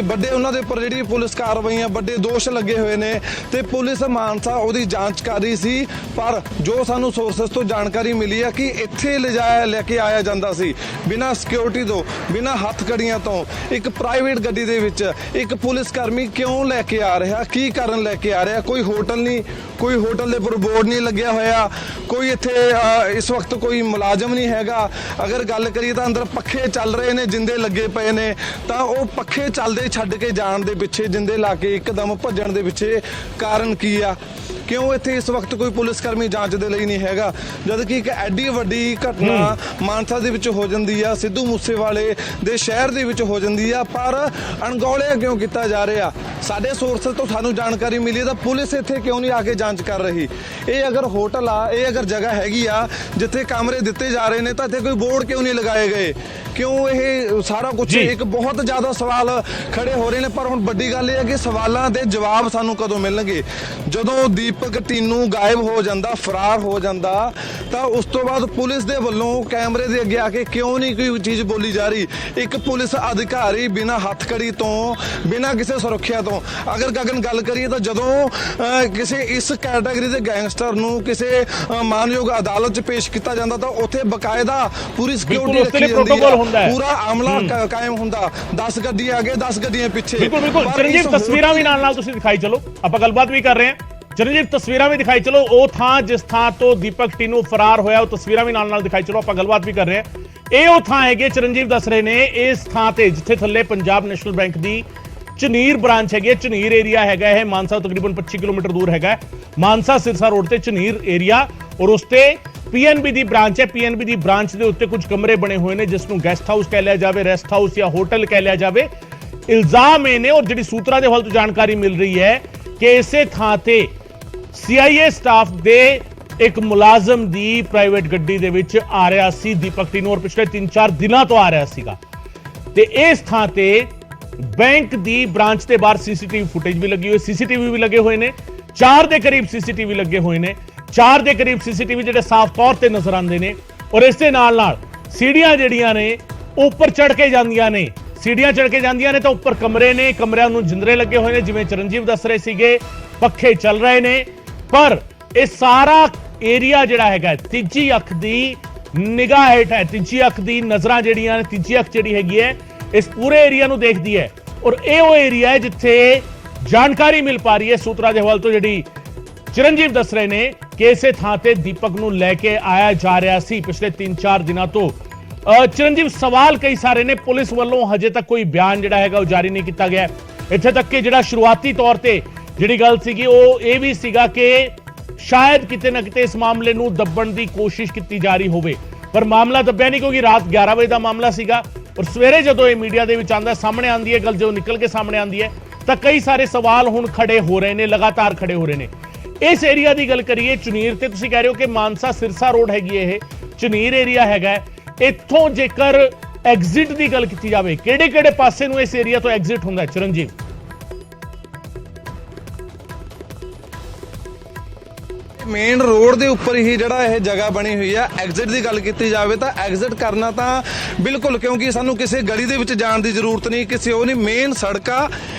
ਵੱਡੇ ਉਹਨਾਂ ਦੇ ਉੱਪਰ ਜਿਹੜੀ ਪੁਲਿਸ ਕਾਰਵਾਈਆਂ, ਵੱਡੇ ਦੋਸ਼ ਲੱਗੇ ਹੋਏ ਨੇ ਤੇ ਪੁਲਿਸ ਮਾਨਸਾ ਉਹਦੀ ਜਾਂਚ ਕਰ ਰਹੀ ਸੀ। ਪਰ ਜੋ ਸਾਨੂੰ ਸੋਰਸਸ ਤੋਂ ਜਾਣਕਾਰੀ ਮਿਲੀ ਹੈ ਕਿ ਇੱਥੇ ਲੈ ਕੇ ਆਇਆ ਜਾਂਦਾ ਸੀ ਬਿਨਾਂ ਸਿਕਿਉਰਿਟੀ ਤੋਂ, ਬਿਨਾਂ ਹੱਥ ਕੜੀਆਂ ਤੋਂ, ਇੱਕ ਪ੍ਰਾਈਵੇਟ ਗੱਡੀ ਦੇ ਵਿੱਚ। ਇੱਕ ਪੁਲਿਸ ਕਰਮੀ ਕਿਉਂ ਲੈ ਕੇ ਆ ਰਿਹਾ, ਕੀ ਕਾਰਨ ਲੈ ਕੇ ਆ ਰਿਹਾ? ਕੋਈ ਹੋਟਲ ਨਹੀਂ, ਕੋਈ ਹੋਟਲ ਦੇ ਉੱਪਰ ਬੋਰਡ ਨਹੀਂ ਲੱਗਿਆ ਹੋਇਆ, ਕੋਈ ਇੱਥੇ ਇਸ ਵਕਤ ਕੋਈ ਮੁਲਾਜ਼ਮ ਨਹੀਂ ਹੈਗਾ। ਅਗਰ ਗੱਲ ਕਰੀਏ ਤਾਂ ਅੰਦਰ ਪੱਖੇ ਚੱਲ ਰਹੇ ਨੇ, ਜਿੰਦੇ ਲੱਗੇ ਪਏ ਨੇ, ਤਾਂ ਉਹ ਪੱਖੇ ਚੱਲਦੇ ਛੱਡ ਕੇ ਜਾਣ ਦੇ ਪਿੱਛੇ, ਜਿੰਦੇ ਲਾ ਕੇ ਇੱਕਦਮ ਭੱਜਣ ਦੇ ਪਿੱਛੇ ਕਾਰਨ ਕੀ ਆ? ਕਿਉਂ ਇੱਥੇ ਇਸ ਵਕਤ ਕੋਈ ਪੁਲਿਸ ਕਰਮੀ ਜਾਂਚ ਦੇ ਲਈ ਨਹੀਂ ਹੈਗਾ, ਜਦ ਕਿ ਇੱਕ ਐਡੀ ਵੱਡੀ ਘਟਨਾ ਮਾਨਸਾ ਦੇ ਵਿੱਚ ਹੋ ਜਾਂਦੀ ਆ, ਸਿੱਧੂ ਮੂਸੇਵਾਲੇ ਦੇ ਸ਼ਹਿਰ ਦੇ ਵਿੱਚ ਹੋ ਜਾਂਦੀ ਆ, ਪਰ ਅਣਗੌਲਿਆ ਕਿਉਂ ਕੀਤਾ ਜਾ ਰਿਹਾ? ਸਾਡੇ ਸੋਰਸਸ ਤੋਂ ਸਾਨੂੰ ਜਾਣਕਾਰੀ ਮਿਲੀ ਤਾਂ ਪੁਲਿਸ ਇੱਥੇ ਕਿਉਂ ਨਹੀਂ ਆ ਕੇ ਜਾਂਚ ਕਰ ਰਹੀ? ਇਹ ਅਗਰ ਹੋਟਲ ਆ, ਇਹ ਅਗਰ ਜਗ੍ਹਾ ਹੈਗੀ ਆ ਜਿੱਥੇ ਕਮਰੇ ਦਿੱਤੇ ਜਾ ਰਹੇ ਨੇ, ਤਾਂ ਇੱਥੇ ਕੋਈ ਬੋਰਡ ਕਿਉਂ ਨਹੀਂ ਲਗਾਏ ਗਏ? ਕਿਉਂ ਇਹ ਸਾਰਾ ਕੁਝ? ਇੱਕ ਬਹੁਤ ਜ਼ਿਆਦਾ ਸਵਾਲ ਖੜੇ ਹੋ ਰਹੇ ਨੇ। ਪਰ ਹੁਣ ਵੱਡੀ ਗੱਲ ਇਹ ਹੈ ਕਿ ਸਵਾਲਾਂ ਦੇ ਜਵਾਬ ਸਾਨੂੰ ਕਦੋਂ ਮਿਲਣਗੇ? ਜਦੋਂ ਦੀਪਕ ਟੀਨੂ ਗਾਇਬ ਹੋ ਜਾਂਦਾ, ਫਰਾਰ ਹੋ ਜਾਂਦਾ, ਤਾਂ ਉਸ ਤੋਂ ਬਾਅਦ ਪੁਲਿਸ ਦੇ ਵੱਲੋਂ ਕੈਮਰੇ ਦੇ ਅੱਗੇ ਆ ਕੇ ਕਿਉਂ ਨਹੀਂ ਕੋਈ ਚੀਜ਼ ਬੋਲੀ ਜਾ ਰਹੀ? ਇੱਕ ਪੁਲਿਸ ਅਧਿਕਾਰੀ ਬਿਨਾਂ ਹੱਥਕੜੀ ਤੋਂ, ਬਿਨਾਂ ਕਿਸੇ ਸੁਰੱਖਿਆ ਤੋਂ, ਅਗਰ ਗਗਨ ਗੱਲ ਕਰੀਏ ਤਾਂ ਜਦੋਂ ਕਿਸੇ ਇਸ ਕੈਟਾਗਰੀ ਦੇ ਗੈਂਗਸਟਰ ਨੂੰ ਕਿਸੇ ਮਾਨਯੋਗ ਅਦਾਲਤ 'ਚ ਪੇਸ਼ ਕੀਤਾ ਜਾਂਦਾ ਤਾਂ ਉੱਥੇ ਬਕਾਇਦਾ ਪੂਰੀ ਸਿਕਿਉਰਿਟੀ ਰੱਖੀ ਜਾਂਦੀ ਹੈ, ਪੂਰਾ ਆਮਲਾ ਕਾਇਮ ਹੁੰਦਾ। 10 ਗੱਡੀਆਂ ਅੱਗੇ, 10 ਗੱਡੀਆਂ ਪਿੱਛੇ। ਬਿਲਕੁਲ ਚਰਨਜੀਤ, ਤਸਵੀਰਾਂ ਵੀ ਨਾਲ ਤੁਸੀਂ ਦਿਖਾਈ ਚਲੋ, ਆਪਾਂ ਗੱਲਬਾਤ ਵੀ ਕਰ ਰਹੇ ਹਾਂ। ਚਰਨਜੀਤ, ਤਸਵੀਰਾਂ ਵੀ ਦਿਖਾਈ ਚਲੋ, ਉਹ ਥਾਂ ਜਿਸ ਥਾਂ ਤੋਂ ਦੀਪਕ ਟੀਨੂ ਫਰਾਰ ਹੋਇਆ, ਉਹ ਤਸਵੀਰਾਂ ਵੀ ਨਾਲ ਦਿਖਾਈ ਚਲੋ, ਆਪਾਂ ਗੱਲਬਾਤ ਵੀ ਕਰ ਰਹੇ ਹਾਂ। ਇਹ ਉਹ ਥਾਂ ਹੈਗੇ, ਚਰਨਜੀਤ ਦੱਸ ਰਹੇ ਨੇ, ਇਸ ਥਾਂ ਤੇ ਜਿੱਥੇ ਥੱਲੇ ਪੰਜਾਬ ਨੈਸ਼ਨਲ ਬੈਂਕ ਦੀ ਝਨੀਰ ਬ੍ਰਾਂਚ ਹੈਗੀ, ਝਨੀਰ ਏਰੀਆ ਹੈਗਾ ਇਹ, ਮਾਨਸਾ ਤੋਂ ਤਕਰੀਬਨ 25 ਕਿਲੋਮੀਟਰ ਦੂਰ ਹੈਗਾ, ਮਾਨਸਾ ਸਿਰਸਾ ਰੋਡ ਤੇ ਝਨੀਰ ਏਰੀਆ, ਔਰ ਉਸ ਤੇ PNB ਦੀ ਬ੍ਰਾਂਚ ਹੈ। PNB ਦੀ ਬ੍ਰਾਂਚ ਦੇ ਉੱਤੇ ਕੁਝ ਕਮਰੇ ਬਣੇ ਹੋਏ ਨੇ ਜਿਸ ਨੂੰ ਗੈਸਟ ਹਾਊਸ ਕਹਿ ਲਿਆ ਜਾਵੇ, ਰੈਸਟ ਹਾਊਸ ਜਾਂ ਹੋਟਲ ਕਹਿ ਲਿਆ ਜਾਵੇ। ਇਲਜ਼ਾਮ ਇਹ ਨੇ, ਔਰ ਜਿਹੜੀ ਸੂਤਰਾਂ ਦੇ ਹਵਾਲੇ ਤੋਂ ਜਾਣਕਾਰੀ ਮਿਲ ਰਹੀ ਹੈ ਕਿ ਇਸੇ ਥਾਂ ਤੇ CIA ਸਟਾਫ ਦੇ ਇੱਕ ਮੁਲਾਜ਼ਮ ਦੀ ਪ੍ਰਾਈਵੇਟ ਗੱਡੀ ਦੇ ਵਿੱਚ ਆ ਰਿਹਾ ਸੀ ਦੀਪਕ ਟੀਨੂ, ਔਰ ਪਿਛਲੇ 3-4 ਦਿਨਾਂ ਤੋਂ ਆ ਰਿਹਾ ਸੀਗਾ। ਤੇ ਇਸ ਥਾਂ ਤੇ ਬੈਂਕ ਦੀ ਬ੍ਰਾਂਚ ਦੇ ਬਾਹਰ CCTV ਫੁਟੇਜ ਵੀ ਲੱਗੀ ਹੋਈ, CCTV ਵੀ ਲੱਗੇ ਹੋਏ ਨੇ, 4 ਦੇ ਕਰੀਬ CCTV ਲੱਗੇ ਹੋਏ ਨੇ, 4 ਦੇ ਕਰੀਬ CCTV ਜਿਹੜੇ ਸਾਫ਼ ਤੌਰ ਤੇ ਨਜ਼ਰ ਆਉਂਦੇ ਨੇ। ਔਰ ਇਸ ਦੇ ਨਾਲ ਸੀੜੀਆਂ ਜਿਹੜੀਆਂ ਨੇ ਉੱਪਰ ਚੜ੍ਹ ਕੇ ਜਾਂਦੀਆਂ ਨੇ, ਸੀੜੀਆਂ ਚੜ੍ਹ ਕੇ ਜਾਂਦੀਆਂ ਨੇ ਤਾਂ ਉੱਪਰ ਕਮਰੇ ਨੇ, ਕਮਰਿਆਂ ਨੂੰ ਜਿੰਦਰੇ ਲੱਗੇ ਹੋਏ ਨੇ, ਜਿਵੇਂ ਚਰਨਜੀਤ ਦੱਸ ਰਹੇ ਸੀਗੇ, ਪੱਖੇ ਚੱਲ ਰਹੇ ਨੇ। ਪਰ ਇਹ ਸਾਰਾ ਏਰੀਆ ਜਿਹੜਾ ਹੈਗਾ ਤੀਜੀ ਅੱਖ ਦੀ ਨਿਗਾਹ ਹੇਠ ਹੈ, ਤੀਜੀ ਅੱਖ ਦੀ ਨਜ਼ਰਾਂ ਜਿਹੜੀਆਂ ਨੇ, ਤੀਜੀ ਅੱਖ ਜਿਹੜੀ ਹੈਗੀ ਹੈ ਇਸ ਪੂਰੇ ਏਰੀਆ ਨੂੰ ਦੇਖਦੀ ਹੈ। ਔਰ ਇਹ ਉਹ ਏਰੀਆ ਹੈ ਜਿੱਥੇ ਜਾਣਕਾਰੀ ਮਿਲ ਪਾ ਰਹੀ ਹੈ ਸੂਤਰਾਂ ਦੇ ਹਵਾਲੇ ਤੋਂ, ਜਿਹੜੀ ਚਰਨਜੀਤ ਦੱਸ ਰਹੇ ਨੇ ਕਿ ਇਸੇ ਥਾਂ ਤੇ ਦੀਪਕ ਨੂੰ ਲੈ ਕੇ ਆਇਆ ਜਾ ਰਿਹਾ ਸੀ ਪਿਛਲੇ 3-4 ਦਿਨਾਂ ਤੋਂ। ਚਰਨਜੀਤ, ਸਵਾਲ ਕਈ ਸਾਰੇ ਨੇ, ਪੁਲਿਸ ਵੱਲੋਂ ਹਜੇ ਤੱਕ ਕੋਈ ਬਿਆਨ ਜਿਹੜਾ ਹੈਗਾ ਉਹ ਜਾਰੀ ਨਹੀਂ ਕੀਤਾ ਗਿਆ। ਇੱਥੇ ਤੱਕ ਕਿ ਜਿਹੜਾ ਸ਼ੁਰੂਆਤੀ ਤੌਰ ਤੇ ਜਿਹੜੀ ਗੱਲ ਸੀਗੀ ਉਹ ਇਹ ਵੀ ਸੀਗਾ ਕਿ ਸ਼ਾਇਦ ਕਿਤੇ ਨਾ ਕਿਤੇ ਇਸ ਮਾਮਲੇ ਨੂੰ ਦੱਬਣ ਦੀ ਕੋਸ਼ਿਸ਼ ਕੀਤੀ ਜਾ ਰਹੀ ਹੋਵੇ, ਪਰ ਮਾਮਲਾ ਦੱਬਿਆ ਨਹੀਂ ਕਿਉਂਕਿ ਰਾਤ 11 ਵਜੇ ਦਾ ਮਾਮਲਾ ਸੀਗਾ। ਔਰ ਸਵੇਰੇ ਜਦੋਂ ਇਹ ਮੀਡੀਆ ਦੇ ਵਿੱਚ ਆਉਂਦਾ, ਸਾਹਮਣੇ ਆਉਂਦੀ ਹੈ ਗੱਲ, ਜਦੋਂ ਨਿਕਲ ਕੇ ਸਾਹਮਣੇ ਆਉਂਦੀ ਹੈ ਤਾਂ ਕਈ ਸਾਰੇ ਸਵਾਲ ਹੁਣ ਖੜੇ ਹੋ ਰਹੇ ਨੇ, ਲਗਾਤਾਰ ਖੜੇ ਹੋ ਰਹੇ ਨੇ। ਇਸ ਏਰੀਆ ਦੀ ਗੱਲ ਕਰੀਏ, ਝਨੀਰ ਤੇ ਤੁਸੀਂ ਕਹਿ ਰਹੇ ਹੋ ਕਿ ਮਾਨਸਾ ਸਿਰਸਾ ਰੋਡ ਹੈਗੀ, ਇਹ ਝਨੀਰ ਏਰੀਆ ਹੈਗਾ। ਇੱਥੋਂ ਜੇਕਰ ਐਗਜ਼ਿਟ ਦੀ ਗੱਲ ਕੀਤੀ ਜਾਵੇ, ਕਿਹੜੇ ਪਾਸੇ ਨੂੰ ਇਸ ਏਰੀਆ ਤੋਂ ਐਗਜ਼ਿਟ ਹੁੰਦਾ ਹੈ ਚਰਨਜੀਤ? ਮੇਨ ਰੋਡ ਦੇ ਉੱਪਰ ਹੀ ਜਿਹੜਾ ਇਹ ਜਗ੍ਹਾ ਬਣੀ ਹੋਈ ਆ, ਐਗਜ਼ਿਟ ਦੀ ਗੱਲ ਕੀਤੀ ਜਾਵੇ ਤਾਂ ਐਗਜ਼ਿਟ ਕਰਨਾ ਤਾਂ ਬਿਲਕੁਲ, ਕਿਉਂਕਿ ਸਾਨੂੰ ਕਿਸੇ ਗਲੀ ਦੇ ਵਿੱਚ ਜਾਣ ਦੀ ਜ਼ਰੂਰਤ ਨਹੀਂ, ਕਿਸੇ ਉਹ ਨਹੀਂ, ਮੇਨ ਸੜਕਾਂ।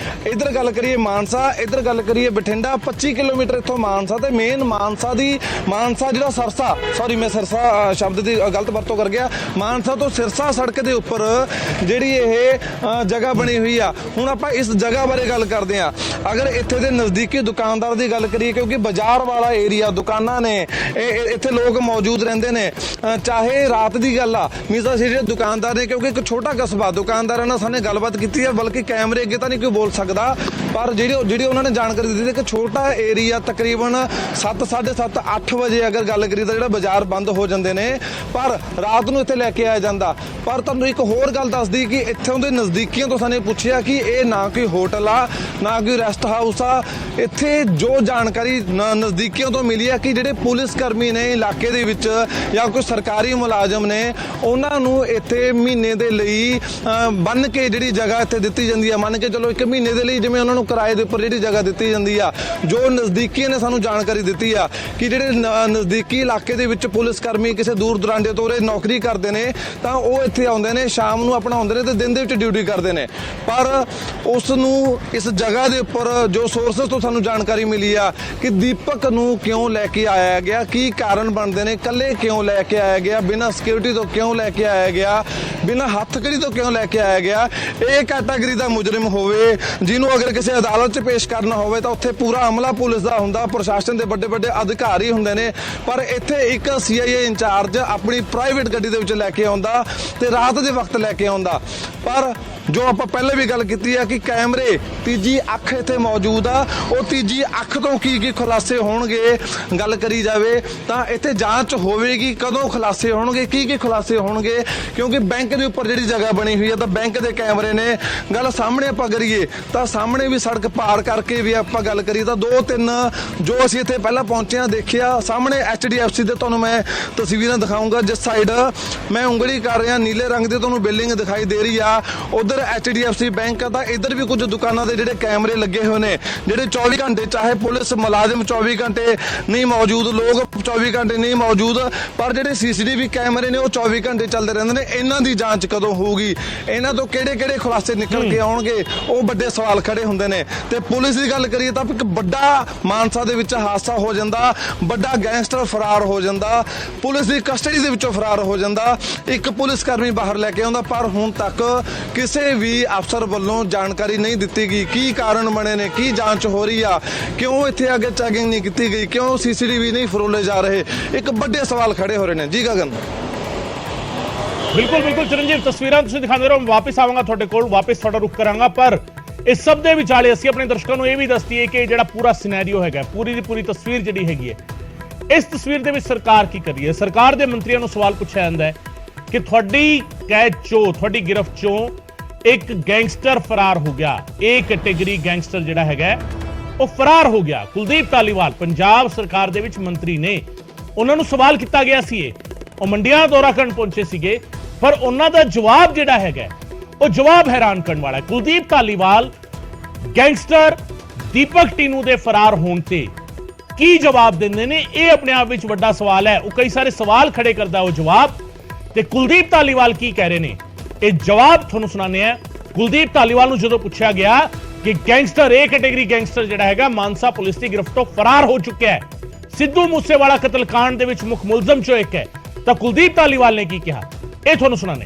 ਇੱਧਰ ਗੱਲ ਕਰੀਏ ਮਾਨਸਾ, ਇੱਧਰ ਗੱਲ ਕਰੀਏ ਬਠਿੰਡਾ, 25 ਕਿਲੋਮੀਟਰ ਇੱਥੋਂ ਮਾਨਸਾ ਤੇ ਮੇਨ ਮਾਨਸਾ ਜਿਹੜਾ ਸਰਸਾ, ਸੌਰੀ ਮੈਂ ਸਰਸਾ ਸ਼ਬਦ ਦੀ ਗਲਤ ਵਰਤੋਂ ਕਰ ਗਿਆ, ਮਾਨਸਾ ਤੋਂ ਸਿਰਸਾ ਸੜਕ ਦੇ ਉੱਪਰ ਜਿਹੜੀ ਇਹ ਜਗ੍ਹਾ ਬਣੀ ਹੋਈ ਆ। ਹੁਣ ਆਪਾਂ ਇਸ ਜਗ੍ਹਾ ਬਾਰੇ ਗੱਲ ਕਰਦੇ ਆ। ਅਗਰ ਇੱਥੇ ਦੇ ਨਜ਼ਦੀਕੀ ਦੁਕਾਨਦਾਰ ਦੀ ਗੱਲ ਕਰੀਏ, ਕਿਉਂਕਿ ਬਾਜ਼ਾਰ ਵਾਲਾ ਏਰੀਆ, ਦੁਕਾਨਾਂ ਨੇ, ਇੱਥੇ ਲੋਕ ਮੌਜੂਦ ਰਹਿੰਦੇ ਨੇ, ਚਾਹੇ ਰਾਤ ਦੀ ਗੱਲ ਆ, ਮੀਜ਼ਾ ਸਿਟੀ ਦੇ ਦੁਕਾਨਦਾਰ ਨੇ, ਕਿਉਂਕਿ ਇੱਕ ਛੋਟਾ ਕਸਬਾ, ਦੁਕਾਨਦਾਰਾਂ ਨਾਲ ਸਾਨੇ ਗੱਲਬਾਤ ਕੀਤੀ ਹੈ, ਬਲਕਿ ਕੈਮਰੇ ਅੱਗੇ ਤਾਂ ਨਹੀਂ ਕੋਈ ਬੋਲ ਸਕਦਾ, ਪਰ ਜਿਹੜੀ ਉਹਨਾਂ ਨੇ ਜਾਣਕਾਰੀ ਦਿੱਤੀ ਕਿ ਛੋਟਾ ਏਰੀਆ, ਤਕਰੀਬਨ 7, 7:30, 8 ਵਜੇ ਅਗਰ ਗੱਲ ਕਰੀਏ ਤਾਂ ਜਿਹੜਾ ਬਾਜ਼ਾਰ ਬੰਦ ਹੋ ਜਾਂਦੇ ਨੇ, ਪਰ ਰਾਤ ਨੂੰ ਇੱਥੇ ਲੈ ਕੇ ਆਇਆ ਜਾਂਦਾ। ਪਰ ਤੁਹਾਨੂੰ ਇੱਕ ਹੋਰ ਗੱਲ ਦੱਸਦੀ ਕਿ ਇੱਥੋਂ ਦੇ ਨਜ਼ਦੀਕੀਆਂ ਤੋਂ ਸਾਨੇ ਪੁੱਛਿਆ ਕਿ ਇਹ ਨਾ ਕੋਈ ਹੋਟਲ ਆ, ਨਾ ਕੋਈ ਰੈਸਟ ਹਾਊਸ ਆ। ਇੱਥੇ ਜੋ ਜਾਣਕਾਰੀ ਨਜ਼ਦੀਕੀਆਂ ਤੋਂ ਮਿਲੀ ਹੈ ਕਿ ਜਿਹੜੇ ਪੁਲਿਸ ਕਰਮੀ ਨੇ ਇਲਾਕੇ ਦੇ ਵਿੱਚ ਜਾਂ ਕੋਈ ਸਰਕਾਰੀ ਮੁਲਾਜ਼ਮ ਨੇ, ਉਹਨਾਂ ਨੂੰ ਇੱਥੇ ਮਹੀਨੇ ਦੇ ਲਈ ਬੰਨ ਕੇ ਜਿਹੜੀ ਜਗ੍ਹਾ ਇੱਥੇ ਦਿੱਤੀ ਜਾਂਦੀ ਆ, ਮੰਨ ਕੇ ਚਲੋ 1 ਮਹੀਨੇ ਦੇ ਲਈ ਜਿਵੇਂ ਉਹਨਾਂ ਨੂੰ ਕਿਰਾਏ ਦੇ ਉੱਪਰ ਜਿਹੜੀ ਜਗ੍ਹਾ ਦਿੱਤੀ ਜਾਂਦੀ ਆ। ਜੋ ਨਜ਼ਦੀਕੀਆਂ ਨੇ ਸਾਨੂੰ ਜਾਣਕਾਰੀ ਦਿੱਤੀ ਆ ਕਿ ਜਿਹੜੇ ਨਜ਼ਦੀਕੀ ਇਲਾਕੇ ਦੇ ਵਿੱਚ ਪੁਲਿਸ ਕਰਮੀ ਕਿਸੇ ਦੂਰ ਦੁਰਾਂਡੇ ਤੋਂ ਨੌਕਰੀ ਕਰਦੇ ਨੇ, ਤਾਂ ਉਹ ਇੱਥੇ ਆਉਂਦੇ ਨੇ, ਸ਼ਾਮ ਨੂੰ ਆਪਣਾ ਆਉਂਦੇ ਨੇ ਤੇ ਦਿਨ ਦੇ ਵਿੱਚ ਡਿਊਟੀ ਕਰਦੇ ਨੇ। ਪਰ ਉਸ ਨੂੰ ਇਸ ਜਗ੍ਹਾ ਦੇ ਉੱਪਰ ਜੋ ਸੋਰਸਸ ਤੋਂ ਸਾਨੂੰ ਜਾਣਕਾਰੀ ਮਿਲੀ ਆ ਕਿ ਦੀਪਕ ਨੂੰ ਕਿਉਂ ਲੈ ਕੇ ਆਇਆ ਗਿਆ, ਕੀ ਕਾਰਨ ਬਣਦੇ ਨੇ, ਕੱਲੇ ਕਿਉਂ ਲੈ ਕੇ ਆਇਆ ਗਿਆ, ਬਿਨਾਂ ਸਿਕਿਉਰਿਟੀ ਤੋਂ ਕਿਉਂ ਲੈ ਕੇ ਆਇਆ ਗਿਆ, ਬਿਨਾਂ ਹੱਥਕੜੀ ਤੋਂ ਕਿਉਂ ਲੈ ਕੇ ਆਇਆ ਗਿਆ। ਇਹ ਕੈਟਾਗਰੀ ਦਾ ਮੁਜਰਮ ਹੋਵੇ, ਜਿਹਨੂੰ ਅਗਰ ਕਿਸੇ ਅਦਾਲਤ 'ਚ ਪੇਸ਼ ਕਰਨਾ ਹੋਵੇ ਤਾਂ ਉੱਥੇ ਪੂਰਾ ਅਮਲਾ ਪੁਲਿਸ ਦਾ ਹੁੰਦਾ, ਪ੍ਰਸ਼ਾਸਨ ਦੇ ਵੱਡੇ ਵੱਡੇ ਅਧਿਕਾਰੀ ਹੁੰਦੇ ਨੇ, ਪਰ ਇੱਥੇ ਇੱਕ CIA ਇੰਚਾਰਜ ਆਪਣੀ ਪ੍ਰਾਈਵੇਟ ਗੱਡੀ ਦੇ ਵਿੱਚ ਲੈ ਕੇ ਆਉਂਦਾ ਤੇ ਰਾਤ ਦੇ ਵਕਤ ਲੈ ਕੇ ਆਉਂਦਾ। ਪਰ ਜੋ ਆਪਾਂ ਪਹਿਲੇ ਵੀ ਗੱਲ ਕੀਤੀ ਹੈ ਕਿ ਕੈਮਰੇ, ਤੀਜੀ ਅੱਖ ਇੱਥੇ ਮੌਜੂਦ ਆ, ਉਹ ਤੀਜੀ ਅੱਖ ਤੋਂ ਕੀ ਖੁਲਾਸੇ ਹੋਣਗੇ ਗੱਲ ਕਰੀ ਜਾਵੇ ਤਾਂ ਇੱਥੇ ਜਾਂਚ ਹੋਵੇਗੀ, ਕਦੋਂ ਖੁਲਾਸੇ ਹੋਣਗੇ, ਕੀ ਖੁਲਾਸੇ ਹੋਣਗੇ, ਕਿਉਂਕਿ ਬੈਂਕ ਦੇ ਉੱਪਰ ਜਿਹੜੀ ਜਗ੍ਹਾ ਬਣੀ ਹੋਈ ਹੈ ਤਾਂ ਬੈਂਕ ਦੇ ਕੈਮਰੇ ਨੇ। ਗੱਲ ਸਾਹਮਣੇ ਆਪਾਂ ਕਰੀਏ ਤਾਂ ਸਾਹਮਣੇ ਵੀ ਸੜਕ ਪਾਰ ਕਰਕੇ ਵੀ ਆਪਾਂ ਗੱਲ ਕਰੀਏ ਤਾਂ 2-3 ਜੋ ਅਸੀਂ ਇੱਥੇ ਪਹਿਲਾਂ ਪਹੁੰਚੇ ਹਾਂ ਦੇਖਿਆ, ਸਾਹਮਣੇ HDFC ਦੇ ਤੁਹਾਨੂੰ ਮੈਂ ਤਸਵੀਰਾਂ ਦਿਖਾਊਂਗਾ। ਜਿਸ ਸਾਈਡ ਮੈਂ ਉਂਗਲੀ ਕਰ ਰਿਹਾ, ਨੀਲੇ ਰੰਗ ਦੀ ਤੁਹਾਨੂੰ ਬਿਲਡਿੰਗ ਦਿਖਾਈ ਦੇ ਰਹੀ ਆ, ਉਧਰ HDFC ਬੈਂਕ ਦਾ। ਇੱਧਰ ਵੀ ਕੁਝ ਦੁਕਾਨਾਂ ਦੇ ਜਿਹੜੇ ਕੈਮਰੇ ਲੱਗੇ ਹੋਏ ਨੇ, ਜਿਹੜੇ 24 ਘੰਟੇ, ਚਾਹੇ ਪੁਲਿਸ ਮੁਲਾਜ਼ਮ 24 ਘੰਟੇ ਨਹੀਂ ਮੌਜੂਦ, ਲੋਕ 24 ਘੰਟੇ ਨਹੀਂ ਮੌਜੂਦ, ਪਰ ਜਿਹੜੇ CCTV ਕੈਮਰੇ ਨੇ ਉਹ 24 ਘੰਟੇ ਚੱਲਦੇ ਰਹਿੰਦੇ ਨੇ। ਇਹਨਾਂ ਦੀ ਜਾਂਚ ਕਦੋਂ ਹੋਊਗੀ, ਇਹਨਾਂ ਤੋਂ ਕਿਹੜੇ ਖੁਲਾਸੇ ਨਿਕਲ ਕੇ ਆਉਣਗੇ, ਉਹ ਵੱਡੇ ਸਵਾਲ ਖੜੇ ਹੁੰਦੇ ਨੇ। ਤੇ ਪੁਲਿਸ ਦੀ ਗੱਲ ਕਰੀਏ ਤਾਂ ਇੱਕ ਵੱਡਾ ਮਾਨਸਾ ਦੇ ਵਿੱਚ ਹਾਦਸਾ ਹੋ ਜਾਂਦਾ, ਵੱਡਾ ਗੈਂਗਸਟਰ ਫਰਾਰ ਹੋ ਜਾਂਦਾ, ਪੁਲਿਸ ਦੀ ਕਸਟਡੀ ਦੇ ਵਿੱਚੋਂ ਫਰਾਰ ਹੋ ਜਾਂਦਾ, ਇੱਕ ਪੁਲਿਸ ਕਰਮੀ ਬਾਹਰ ਲੈ ਕੇ ਆਉਂਦਾ, ਪਰ ਹੁਣ ਤੱਕ ਕਿਸੇ ਵੀ ਅਫਸਰ ਵੱਲੋਂ ਜਾਣਕਾਰੀ ਨਹੀਂ ਦਿੱਤੀ ਗਈ ਕੀ ਕਾਰਨ ਬਣੇ ਨੇ, ਕੀ ਜਾਂਚ ਹੋ ਰਹੀ ਆ, ਕਿਉਂ ਇੱਥੇ ਅੱਗੇ ਚੈਕਿੰਗ ਨਹੀਂ ਕੀਤੀ ਗਈ, ਕਿਉਂ CCTV ਨਹੀਂ ਫਰੋਲੇ ਜਾ ਰਹੇ। ਇੱਕ ਵੱਡੇ ਸਵਾਲ ਖੜੇ ਹੋ ਰਹੇ ਨੇ ਜੀ ਗਗਨ। ਬਿਲਕੁਲ ਚਰਨਜੀਤ, ਤਸਵੀਰਾਂ ਤੁਸੀਂ ਦਿਖਾਉਂਦੇ ਰਹੋ, ਵਾਪਸ ਆਵਾਂਗਾ ਤੁਹਾਡੇ ਕੋਲ, ਵਾਪਸ ਤੁਹਾਡਾ ਰੁਕ ਕਰਾਂਗਾ। ਪਰ ਇਸ ਸਭ ਦੇ ਵਿਚਾਲੇ ਅਸੀਂ ਆਪਣੇ ਦਰਸ਼ਕਾਂ ਨੂੰ ਇਹ ਵੀ ਦੱਸ ਦਈਏ ਕਿ ਜਿਹੜਾ ਪੂਰਾ ਸਿਨੈਰੀਓ ਹੈਗਾ, ਪੂਰੀ ਦੀ ਪੂਰੀ ਤਸਵੀਰ ਜਿਹੜੀ ਹੈਗੀ ਹੈ, ਇਸ ਤਸਵੀਰ ਦੇ ਵਿੱਚ ਸਰਕਾਰ ਕੀ ਕਰ ਰਹੀ ਹੈ। ਸਰਕਾਰ ਦੇ ਮੰਤਰੀਆਂ ਨੂੰ ਸਵਾਲ ਪੁੱਛਿਆ ਜਾਂਦਾ ਹੈ ਕਿ ਤੁਹਾਡੀ ਕੈਦ ਚੋਂ, ਤੁਹਾਡੀ ਗਿਰਫਤ ਚੋਂ ਇੱਕ ਗੈਂਗਸਟਰ ਫਰਾਰ ਹੋ ਗਿਆ, ਇਹ ਕੈਟੇਗਰੀ ਗੈਂਗਸਟਰ ਜਿਹੜਾ ਹੈਗਾ ਉਹ ਫਰਾਰ ਹੋ ਗਿਆ। ਕੁਲਦੀਪ ਧਾਲੀਵਾਲ ਪੰਜਾਬ ਸਰਕਾਰ ਦੇ ਵਿੱਚ ਮੰਤਰੀ ਨੇ, ਉਹਨਾਂ ਨੂੰ ਸਵਾਲ ਕੀਤਾ ਗਿਆ ਸੀ, ਉਹ ਮੰਡੀਆਂ ਦਾ ਦੌਰਾ ਕਰਨ ਪਹੁੰਚੇ ਸੀਗੇ, ਪਰ ਉਹਨਾਂ ਦਾ ਜਵਾਬ ਜਿਹੜਾ ਹੈਗਾ ਉਹ ਜਵਾਬ ਹੈਰਾਨ ਕਰਨ ਵਾਲਾ ਹੈ। ਕੁਲਦੀਪ ਧਾਲੀਵਾਲ ਗੈਂਗਸਟਰ ਦੀਪਕ ਟੀਨੂ ਦੇ ਫਰਾਰ ਹੋਣ ਤੇ ਕੀ ਜਵਾਬ ਦਿੰਦੇ ਨੇ, ਇਹ ਆਪਣੇ ਆਪ ਵਿੱਚ ਵੱਡਾ ਸਵਾਲ ਹੈ। ਉਹ ਕਈ ਸਾਰੇ ਸਵਾਲ ਖੜੇ ਕਰਦਾ ਉਹ ਜਵਾਬ, ਤੇ ਕੁਲਦੀਪ ਧਾਲੀਵਾਲ ਕੀ ਕਹਿ ਰਹੇ ਨੇ ਇਹ ਜਵਾਬ ਤੁਹਾਨੂੰ ਸੁਣਾਉਂਦੇ ਆ। ਕੁਲਦੀਪ ਧਾਲੀਵਾਲ ਨੂੰ ਜਦੋਂ ਪੁੱਛਿਆ ਗਿਆ ਕਿ ਗੈਂਗਸਟਰ, ਇਹ ਕੈਟੇਗਰੀ ਗੈਂਗਸਟਰ ਜਿਹੜਾ ਹੈਗਾ ਮਾਨਸਾ ਪੁਲਿਸ ਦੀ ਗਿਰਫਤ ਤੋਂ ਫਰਾਰ ਹੋ ਚੁੱਕਿਆ ਹੈ, ਸਿੱਧੂ ਮੂਸੇਵਾਲਾ ਕਤਲकांड ਦੇ ਵਿੱਚ ਮੁੱਖ ਮੁਲਜ਼ਮ ਚੋਂ ਇੱਕ ਹੈ, ਤਾਂ ਕੁਲਦੀਪ ਧਾਲੀਵਾਲ ਨੇ ਕੀ ਕਿਹਾ ਇਹ ਤੁਹਾਨੂੰ ਸੁਣਾਉਂਦੇ।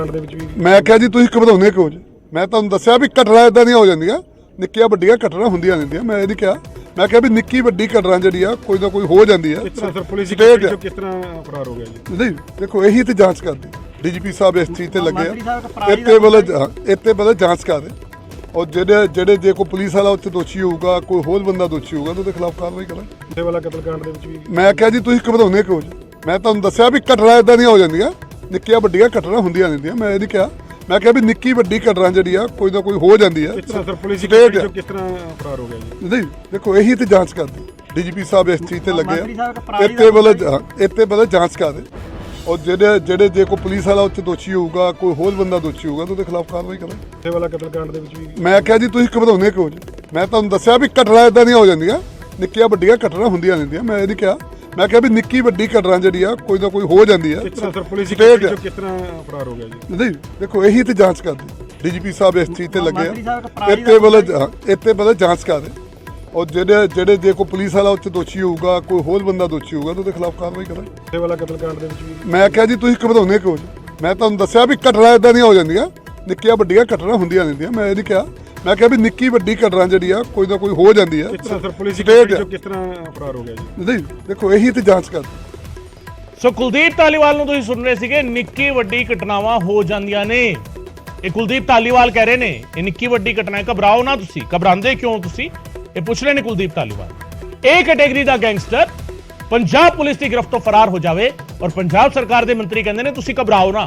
ਦੇ ਵਿੱਚ ਵੀ ਮੈਂ ਕਿਹਾ ਜੀ ਤੁਸੀਂ ਘਬਰਾਉਂਦੇ ਕਿਉਂ ਜੀ? ਮੈਂ ਤੁਹਾਨੂੰ ਦੱਸਿਆ ਵੀ ਘਟਨਾ ਇਦਾਂ ਦੀਆਂ ਹੋ ਜਾਂਦੀਆਂ, ਨਿੱਕੀਆਂ ਵੱਡੀਆਂ ਘਟਨਾ ਹੁੰਦੀਆਂ ਰਹਿੰਦੀਆਂ। ਮੈਂ ਇਹ ਨਹੀਂ ਕਿਹਾ, ਮੈਂ ਕਿਹਾ ਵੀ ਨਿੱਕੀ ਵੱਡੀ ਘਟਨਾ ਜਿਹੜੀ ਆ ਕੋਈ ਨਾ ਕੋਈ ਹੋ ਜਾਂਦੀ ਆ। ਕਿਸ ਤਰ੍ਹਾਂ ਸਰ ਪੁਲਿਸ ਦੀ State- ਕਿਸ ਤਰ੍ਹਾਂ ਫਰਾਰ ਹੋ ਗਿਆ ਜੀ? ਨਹੀਂ ਦੇਖੋ, ਇਹੀ ਤੇ ਜਾਂਚ ਕਰਦੀ DGP ਸਾਹਿਬ ਇਸ ਚੀਜ਼ ਤੇ ਲੱਗੇ ਆ, ਇੱਥੇ ਵੱਲੋਂ ਜਾਂਚ ਕਰ ਰਹੇ, ਔਰ ਜਿਹੜੇ ਜੇ ਕੋਈ ਪੁਲਿਸ ਵਾਲਾ ਉੱਥੇ ਦੋਸ਼ੀ ਹੋਊਗਾ, ਕੋਈ ਹੋਰ ਬੰਦਾ ਦੋਸ਼ੀ ਹੋਊਗਾ ਤਾਂ ਉਹਦੇ ਖਿਲਾਫ ਕਾਰਵਾਈ ਕਰਾਂਗੇ। ਇਹ ਵਾਲਾ ਕਤਲकांड ਦੇ ਵਿੱਚ ਵੀ ਮੈਂ ਕਿਹਾ ਜੀ ਤੁਸੀਂ ਘਬਰਾਉਂਦੇ ਕਿਉਂ ਜੀ? ਮੈਂ ਤੁਹਾਨੂੰ ਦੱਸਿਆ ਵੀ ਘਟਨਾ ਇਦਾਂ ਦੀਆਂ ਹੋ ਜਾਂਦੀਆਂ, ਨਿੱਕੀਆਂ ਵੱਡੀਆਂ ਘਟਨਾ ਹੁੰਦੀਆਂ ਰਹਿੰਦੀਆਂ। ਮੈਂ ਇਹ ਨਹੀਂ ਕਿਹਾ, ਮੈਂ ਕਿਹਾ ਵੀ ਨਿੱਕੀ ਵੱਡੀ ਘਟਨਾ ਜਿਹੜੀ ਆ ਕੋਈ ਨਾ ਕੋਈ ਹੋ ਜਾਂਦੀ ਆ। ਕਿਸ ਤਰ੍ਹਾਂ ਸਰ ਪੁਲਿਸ ਦੀ State- ਕਿਸ ਤਰ੍ਹਾਂ ਫਰਾਰ ਹੋ ਗਿਆ ਜੀ? ਨਹੀਂ ਦੇਖੋ, ਇਹੀ ਤੇ ਜਾਂਚ ਕਰਦੀ ਡੀਜੀਪੀ ਸਾਹਿਬ ਇਸ ਚੀਜ਼ ਤੇ ਲੱਗੇ ਆ। ਇੱਥੇ ਬਲ ਜਾਂਚ ਕਰ ਰਹੇ ਔਰ ਜਿਹੜੇ ਜੇ ਕੋਈ ਪੁਲਿਸ ਵਾਲਾ ਉੱਚ ਦੋਸ਼ੀ ਹੋਊਗਾ, ਕੋਈ ਹੋਰ ਬੰਦਾ ਦੋਸ਼ੀ ਹੋਊਗਾ ਤਾਂ ਉਹਦੇ ਖਿਲਾਫ ਕਾਰਵਾਈ ਕਰਾਂਗੇ। ਇਹ ਵਾਲਾ ਕਤਲकांड ਦੇ ਵਿੱਚ ਵੀ ਮੈਂ ਕਿਹਾ ਜੀ ਤੁਸੀਂ ਘਬਰਾਉਂਦੇ ਕਿਉਂ ਜੀ? ਮੈਂ ਤੁਹਾਨੂੰ ਦੱਸਿਆ ਵੀ ਘਟਨਾ ਇਦਾਂ ਦੀਆਂ ਹੋ ਜਾਂਦੀਆਂ, ਨਿੱਕੀਆਂ ਵੱਡੀਆਂ ਘਟਨਾ ਹੁੰਦੀਆਂ ਰਹਿੰਦੀਆਂ। ਮੈਂ ਇਹ ਨਹੀਂ ਕਿਹਾ, ਮੈਂ ਕਿਹਾ ਵੀ ਨਿੱਕੀ ਵੱਡੀ ਘਟਨਾ ਜਿਹੜੀ ਆ ਕੋਈ ਨਾ ਕੋਈ ਹੋ ਜਾਂਦੀ ਆ। ਕਿਸ ਤਰ੍ਹਾਂ ਸਰ ਪੁਲਿਸ State- ਕਿਸ ਤਰ੍ਹਾਂ ਫਰਾਰ ਹੋ ਗਿਆ ਜੀ? ਨਹੀਂ ਦੇਖੋ, ਇਹੀ ਤੇ ਜਾਂਚ ਕਰਦੇ ਡੀਜੀਪੀ ਸਾਹਿਬ ਇਸ ਚੀਜ਼ ਤੇ ਲੱਗੇ ਆ। ਇੱਥੇ ਬਲ ਜਾਂਚ ਕਰ ਰਹੇ ਔਰ ਜਿਹੜੇ ਜੇ ਕੋਈ ਪੁਲਿਸ ਵਾਲਾ ਉੱਚ ਦੋਸ਼ੀ ਹੋਊਗਾ, ਕੋਈ ਹੋਰ ਬੰਦਾ ਦੋਸ਼ੀ ਹੋਊਗਾ ਤਾਂ ਉਹਦੇ ਖਿਲਾਫ ਕਾਰਵਾਈ ਕਰਾਂਗੇ। ਇਹ ਵਾਲਾ ਕਤਲकांड ਦੇ ਵਿੱਚ ਵੀ ਮੈਂ ਕਿਹਾ ਜੀ ਤੁਸੀਂ ਘਬਰਾਉਂਦੇ ਕਿਉਂ ਜੀ? ਮੈਂ ਤੁਹਾਨੂੰ ਦੱਸਿਆ ਵੀ ਘਟਨਾ ਇਦਾਂ ਦੀਆਂ ਹੋ ਜਾਂਦੀਆਂ, ਨਿੱਕੀਆਂ ਵੱਡੀਆਂ ਘਟਨਾ ਹੁੰਦੀਆਂ ਰਹਿੰਦੀਆਂ। ਮੈਂ ਇਹ ਨਹੀਂ ਕਿਹਾ, ਮੈਂ ਕਿਹਾ ਵੀ ਨਿੱਕੀ ਵੱਡੀ ਘਟਨਾ ਜਿਹੜੀ ਆ ਕੋਈ ਨਾ ਕੋਈ ਹੋ ਜਾਂਦੀ ਆ। ਕਿਸ ਤਰ੍ਹਾਂ ਸਰ ਪੁਲਿਸ State- ਕਿਸ ਤਰ੍ਹਾਂ ਫਰਾਰ ਹੋ ਗਿਆ ਜੀ? ਨਹੀਂ ਦੇਖੋ, ਇਹੀ ਤੇ ਜਾਂਚ ਕਰਦੇ। ਸੋ ਕੁਲਦੀਪ ਧਾਲੀਵਾਲ ਨੂੰ ਤੁਸੀਂ ਸੁਣ ਰਹੇ ਸੀਗੇ, ਨਿੱਕੀ ਵੱਡੀ ਘਟਨਾਵਾਂ ਹੋ ਜਾਂਦੀਆਂ ਨੇ। ਇਹ ਕੁਲਦੀਪ ਧਾਲੀਵਾਲ ਕਹਿ ਰਹੇ ਨੇ ਇਹ ਨਿੱਕੀ ਵੱਡੀ ਘਟਨਾ ਹੈ, ਘਬਰਾਓ ਨਾ ਤੁਸੀਂ। ਘਬਰਾਉਂਦੇ ਕਿਉਂ ਤੁਸੀਂ? ਇਹ ਪੁੱਛ ਰਹੇ ਨੇ ਕੁਲਦੀਪ ਧਾਲੀਵਾਲ। ਇਹ ਕੈਟੇਗਰੀ ਦਾ ਗੈਂਗਸਟਰ ਪੰਜਾਬ ਪੁਲਿਸ ਦੀ ਗ੍ਰਿਫਤ ਤੋਂ ਫਰਾਰ ਹੋ ਜਾਵੇ ਔਰ ਪੰਜਾਬ ਸਰਕਾਰ ਦੇ ਮੰਤਰੀ ਕਹਿੰਦੇ ਨੇ ਤੁਸੀਂ ਘਬਰਾਓ ਨਾ।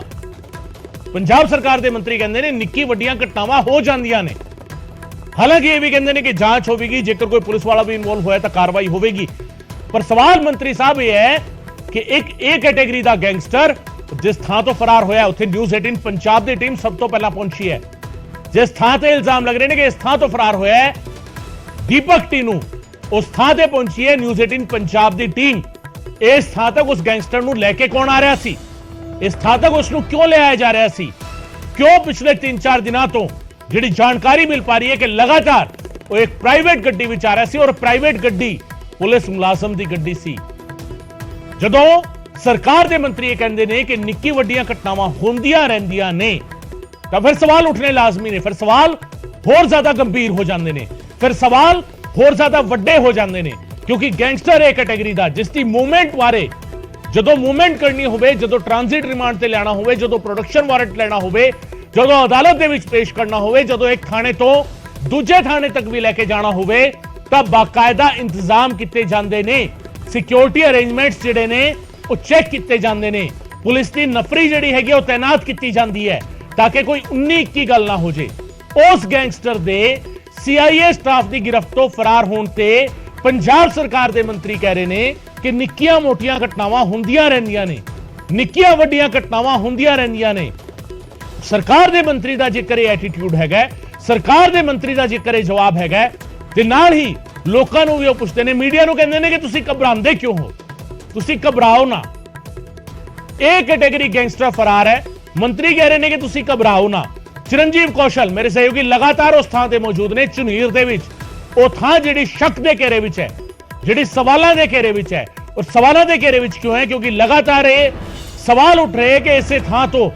ਪੰਜਾਬ ਸਰਕਾਰ ਦੇ ਮੰਤਰੀ ਕਹਿੰਦੇ ਨੇ ਨਿੱਕੀ ਵੱਡੀਆਂ ਘਟਨਾਵਾਂ ਹੋ ਜਾਂਦੀਆਂ ਨੇ। ਹਾਲਾਂਕਿ ਇਹ ਵੀ ਕਹਿੰਦੇ ਨੇ ਕਿ ਜਾਂਚ ਹੋਵੇਗੀ, ਜੇਕਰ ਕੋਈ ਪੁਲਿਸ ਵਾਲਾ ਵੀ ਇਨਵੋਲਵ ਹੋਇਆ ਤਾਂ ਕਾਰਵਾਈ ਹੋਵੇਗੀ। ਪਰ ਸਵਾਲ ਮੰਤਰੀ ਸਾਹਿਬ ਇਹ ਹੈ ਕਿ ਇੱਕ ਇਹ ਕੈਟੇਗਰੀ ਦਾ ਗੈਂਗਸਟਰ ਜਿਸ ਥਾਂ ਤੋਂ ਫਰਾਰ ਹੋਇਆ ਉੱਥੇ ਨਿਊਜ਼ 18 ਪੰਜਾਬ ਦੀ ਟੀਮ ਸਭ ਤੋਂ ਪਹਿਲਾਂ ਪਹੁੰਚੀ ਹੈ। ਜਿਸ ਥਾਂ ਤੇ ਇਲਜ਼ਾਮ ਲੱਗ ਰਹੇ ਨੇ ਕਿ ਇਸ ਥਾਂ ਤੋਂ ਫਰਾਰ ਹੋਇਆ ਹੈ ਦੀਪਕ ਟੀਨੂ, ਉਸ ਥਾਂ ਤੇ ਪਹੁੰਚੀ ਹੈ ਨਿਊਜ਼ 18 ਪੰਜਾਬ ਦੀ ਟੀਮ। ਇਸ ਥਾਂ ਤੱਕ ਉਸ ਗੈਂਗਸਟਰ ਨੂੰ ਲੈ ਕੇ ਕੌਣ ਆ ਰਿਹਾ ਸੀ? ਇਸ ਥਾਂ ਤੱਕ ਉਸ ਨੂੰ ਕਿਉਂ ਲਿਆਇਆ ਜਾ ਰਿਹਾ ਸੀ? ਕਿਉਂ ਪਿਛਲੇ 3-4 ਦਿਨਾਂ ਤੋਂ ਜਿਹੜੀ ਜਾਣਕਾਰੀ ਮਿਲ ਪਾ ਰਹੀ ਹੈ ਕਿ ਲਗਾਤਾਰ ਉਹ ਇੱਕ ਪ੍ਰਾਈਵੇਟ ਗੱਡੀ ਵਿੱਚ ਆ ਰਿਹਾ ਸੀ ਔਰ ਪ੍ਰਾਈਵੇਟ ਗੱਡੀ ਪੁਲਿਸ ਮੁਲਾਜ਼ਮ ਦੀ ਗੱਡੀ ਸੀ। ਜਦੋਂ ਸਰਕਾਰ ਦੇ ਮੰਤਰੀ ਇਹ ਕਹਿੰਦੇ ਨੇ ਕਿ ਨਿੱਕੀ ਵੱਡੀਆਂ ਘਟਨਾਵਾਂ ਹੁੰਦੀਆਂ ਰਹਿੰਦੀਆਂ ਨੇ ਤਾਂ ਫਿਰ ਸਵਾਲ ਉੱਠਣੇ ਲਾਜ਼ਮੀ ਨੇ। ਫਿਰ ਸਵਾਲ ਹੋਰ ਜ਼ਿਆਦਾ ਗੰਭੀਰ ਹੋ ਜਾਂਦੇ ਨੇ, ਫਿਰ ਸਵਾਲ ਹੋਰ ਜ਼ਿਆਦਾ ਵੱਡੇ ਹੋ ਜਾਂਦੇ ਨੇ, ਕਿਉਂਕਿ ਗੈਂਗਸਟਰ ਇਹ ਕੈਟੇਗਰੀ ਦਾ ਜਿਸ ਦੀ ਮੂਵਮੈਂਟ ਬਾਰੇ ਜਦੋਂ ਮੂਵਮੈਂਟ ਕਰਨੀ ਹੋਵੇ, ਜਦੋਂ ਟ੍ਰਾਂਜ਼ਿਟ ਰਿਮਾਂਡ ਤੇ ਲੈਣਾ ਹੋਵੇ, ਜਦੋਂ ਪ੍ਰੋਡਕਸ਼ਨ ਵਾਰੰਟ ਲੈਣਾ ਹੋਵੇ, ਜਦੋਂ ਅਦਾਲਤ ਦੇ ਵਿੱਚ ਪੇਸ਼ ਕਰਨਾ ਹੋਵੇ, ਜਦੋਂ ਇੱਕ ਥਾਣੇ ਤੋਂ ਦੂਜੇ ਥਾਣੇ ਤੱਕ ਵੀ ਲੈ ਕੇ ਜਾਣਾ ਹੋਵੇ ਤਾਂ ਬਾਕਾਇਦਾ ਇੰਤਜ਼ਾਮ ਕੀਤੇ ਜਾਂਦੇ ਨੇ। ਸਿਕਿਉਰਿਟੀ ਅਰੇਂਜਮੈਂਟਸ ਜਿਹੜੇ ਨੇ ਉਹ ਚੈੱਕ ਕੀਤੇ ਜਾਂਦੇ ਨੇ। ਪੁਲਿਸ ਦੀ ਨਫਰੀ ਜਿਹੜੀ ਹੈਗੀ ਉਹ ਤਾਇਨਾਤ ਕੀਤੀ ਜਾਂਦੀ ਹੈ ਤਾਂ ਕਿ ਕੋਈ 19-21 ਗੱਲ ਨਾ ਹੋ ਜੇ। ਉਸ ਗੈਂਗਸਟਰ ਦੇ CIA ਸਟਾਫ ਦੀ ਗ੍ਰਿਫਤ ਤੋਂ ਫਰਾਰ ਹੋਣ ਤੇ ਪੰਜਾਬ ਸਰਕਾਰ ਦੇ ਮੰਤਰੀ ਕਹਿ ਰਹੇ ਨੇ ਕਿ ਨਿੱਕੀਆਂ ਮੋਟੀਆਂ ਘਟਨਾਵਾਂ ਹੁੰਦੀਆਂ ਰਹਿੰਦੀਆਂ ਨੇ, ਨਿੱਕੀਆਂ ਵੱਡੀਆਂ ਘਟਨਾਵਾਂ ਹੁੰਦੀਆਂ ਰਹਿੰਦੀਆਂ ਨੇ। ਸਰਕਾਰ ਦੇ ਮੰਤਰੀ ਦਾ ਜੇਕਰ ਇਹ ਐਟੀਟਿਊਡ ਹੈਗਾ, ਸਰਕਾਰ ਦੇ ਮੰਤਰੀ ਦਾ ਜੇਕਰ ਇਹ ਜਵਾਬ ਹੈਗਾ, ਤੇ ਨਾਲ ਹੀ ਲੋਕਾਂ ਨੂੰ ਵੀ ਉਹ ਪੁੱਛਦੇ ਨੇ, ਮੀਡੀਆ ਨੂੰ ਕਹਿੰਦੇ ਨੇ ਕਿ ਤੁਸੀਂ ਘਬਰਾਉਂਦੇ ਕਿਉਂ ਹੋ? ਤੁਸੀਂ ਘਬਰਾਓ ਨਾ। ਇਹ ਕੈਟੇਗਰੀ ਗੈਂਗਸਟਰ ਫਰਾਰ ਹੈ, ਮੰਤਰੀ ਕਹਿ ਰਹੇ ਨੇ ਕਿ ਤੁਸੀਂ ਘਬਰਾਓ ਨਾ। ਚਰਨਜੀਵ ਕੌਸ਼ਲ ਮੇਰੇ ਸਹਿਯੋਗੀ ਲਗਾਤਾਰ ਉਸ ਥਾਂ ਤੇ ਮੌਜੂਦ ਨੇ ਝੁਨੀਰ ਦੇ ਵਿੱਚ। ਉਹ ਥਾਂ ਜਿਹੜੀ ਸ਼ੱਕ ਦੇ ਘੇਰੇ ਵਿੱਚ ਹੈ, ਜਿਹੜੀ ਸਵਾਲਾਂ ਦੇ ਘੇਰੇ ਵਿੱਚ ਹੈ। ਔਰ ਸਵਾਲਾਂ ਦੇ ਘੇਰੇ ਵਿੱਚ ਕਿਉਂ ਹੈ? ਕਿਉਂਕਿ ਲਗਾਤਾਰ ਇਹ ਸਵਾਲ ਉੱਠ ਰਹੇ ਕਿ ਇਸੇ ਥਾਂ ਤੋਂ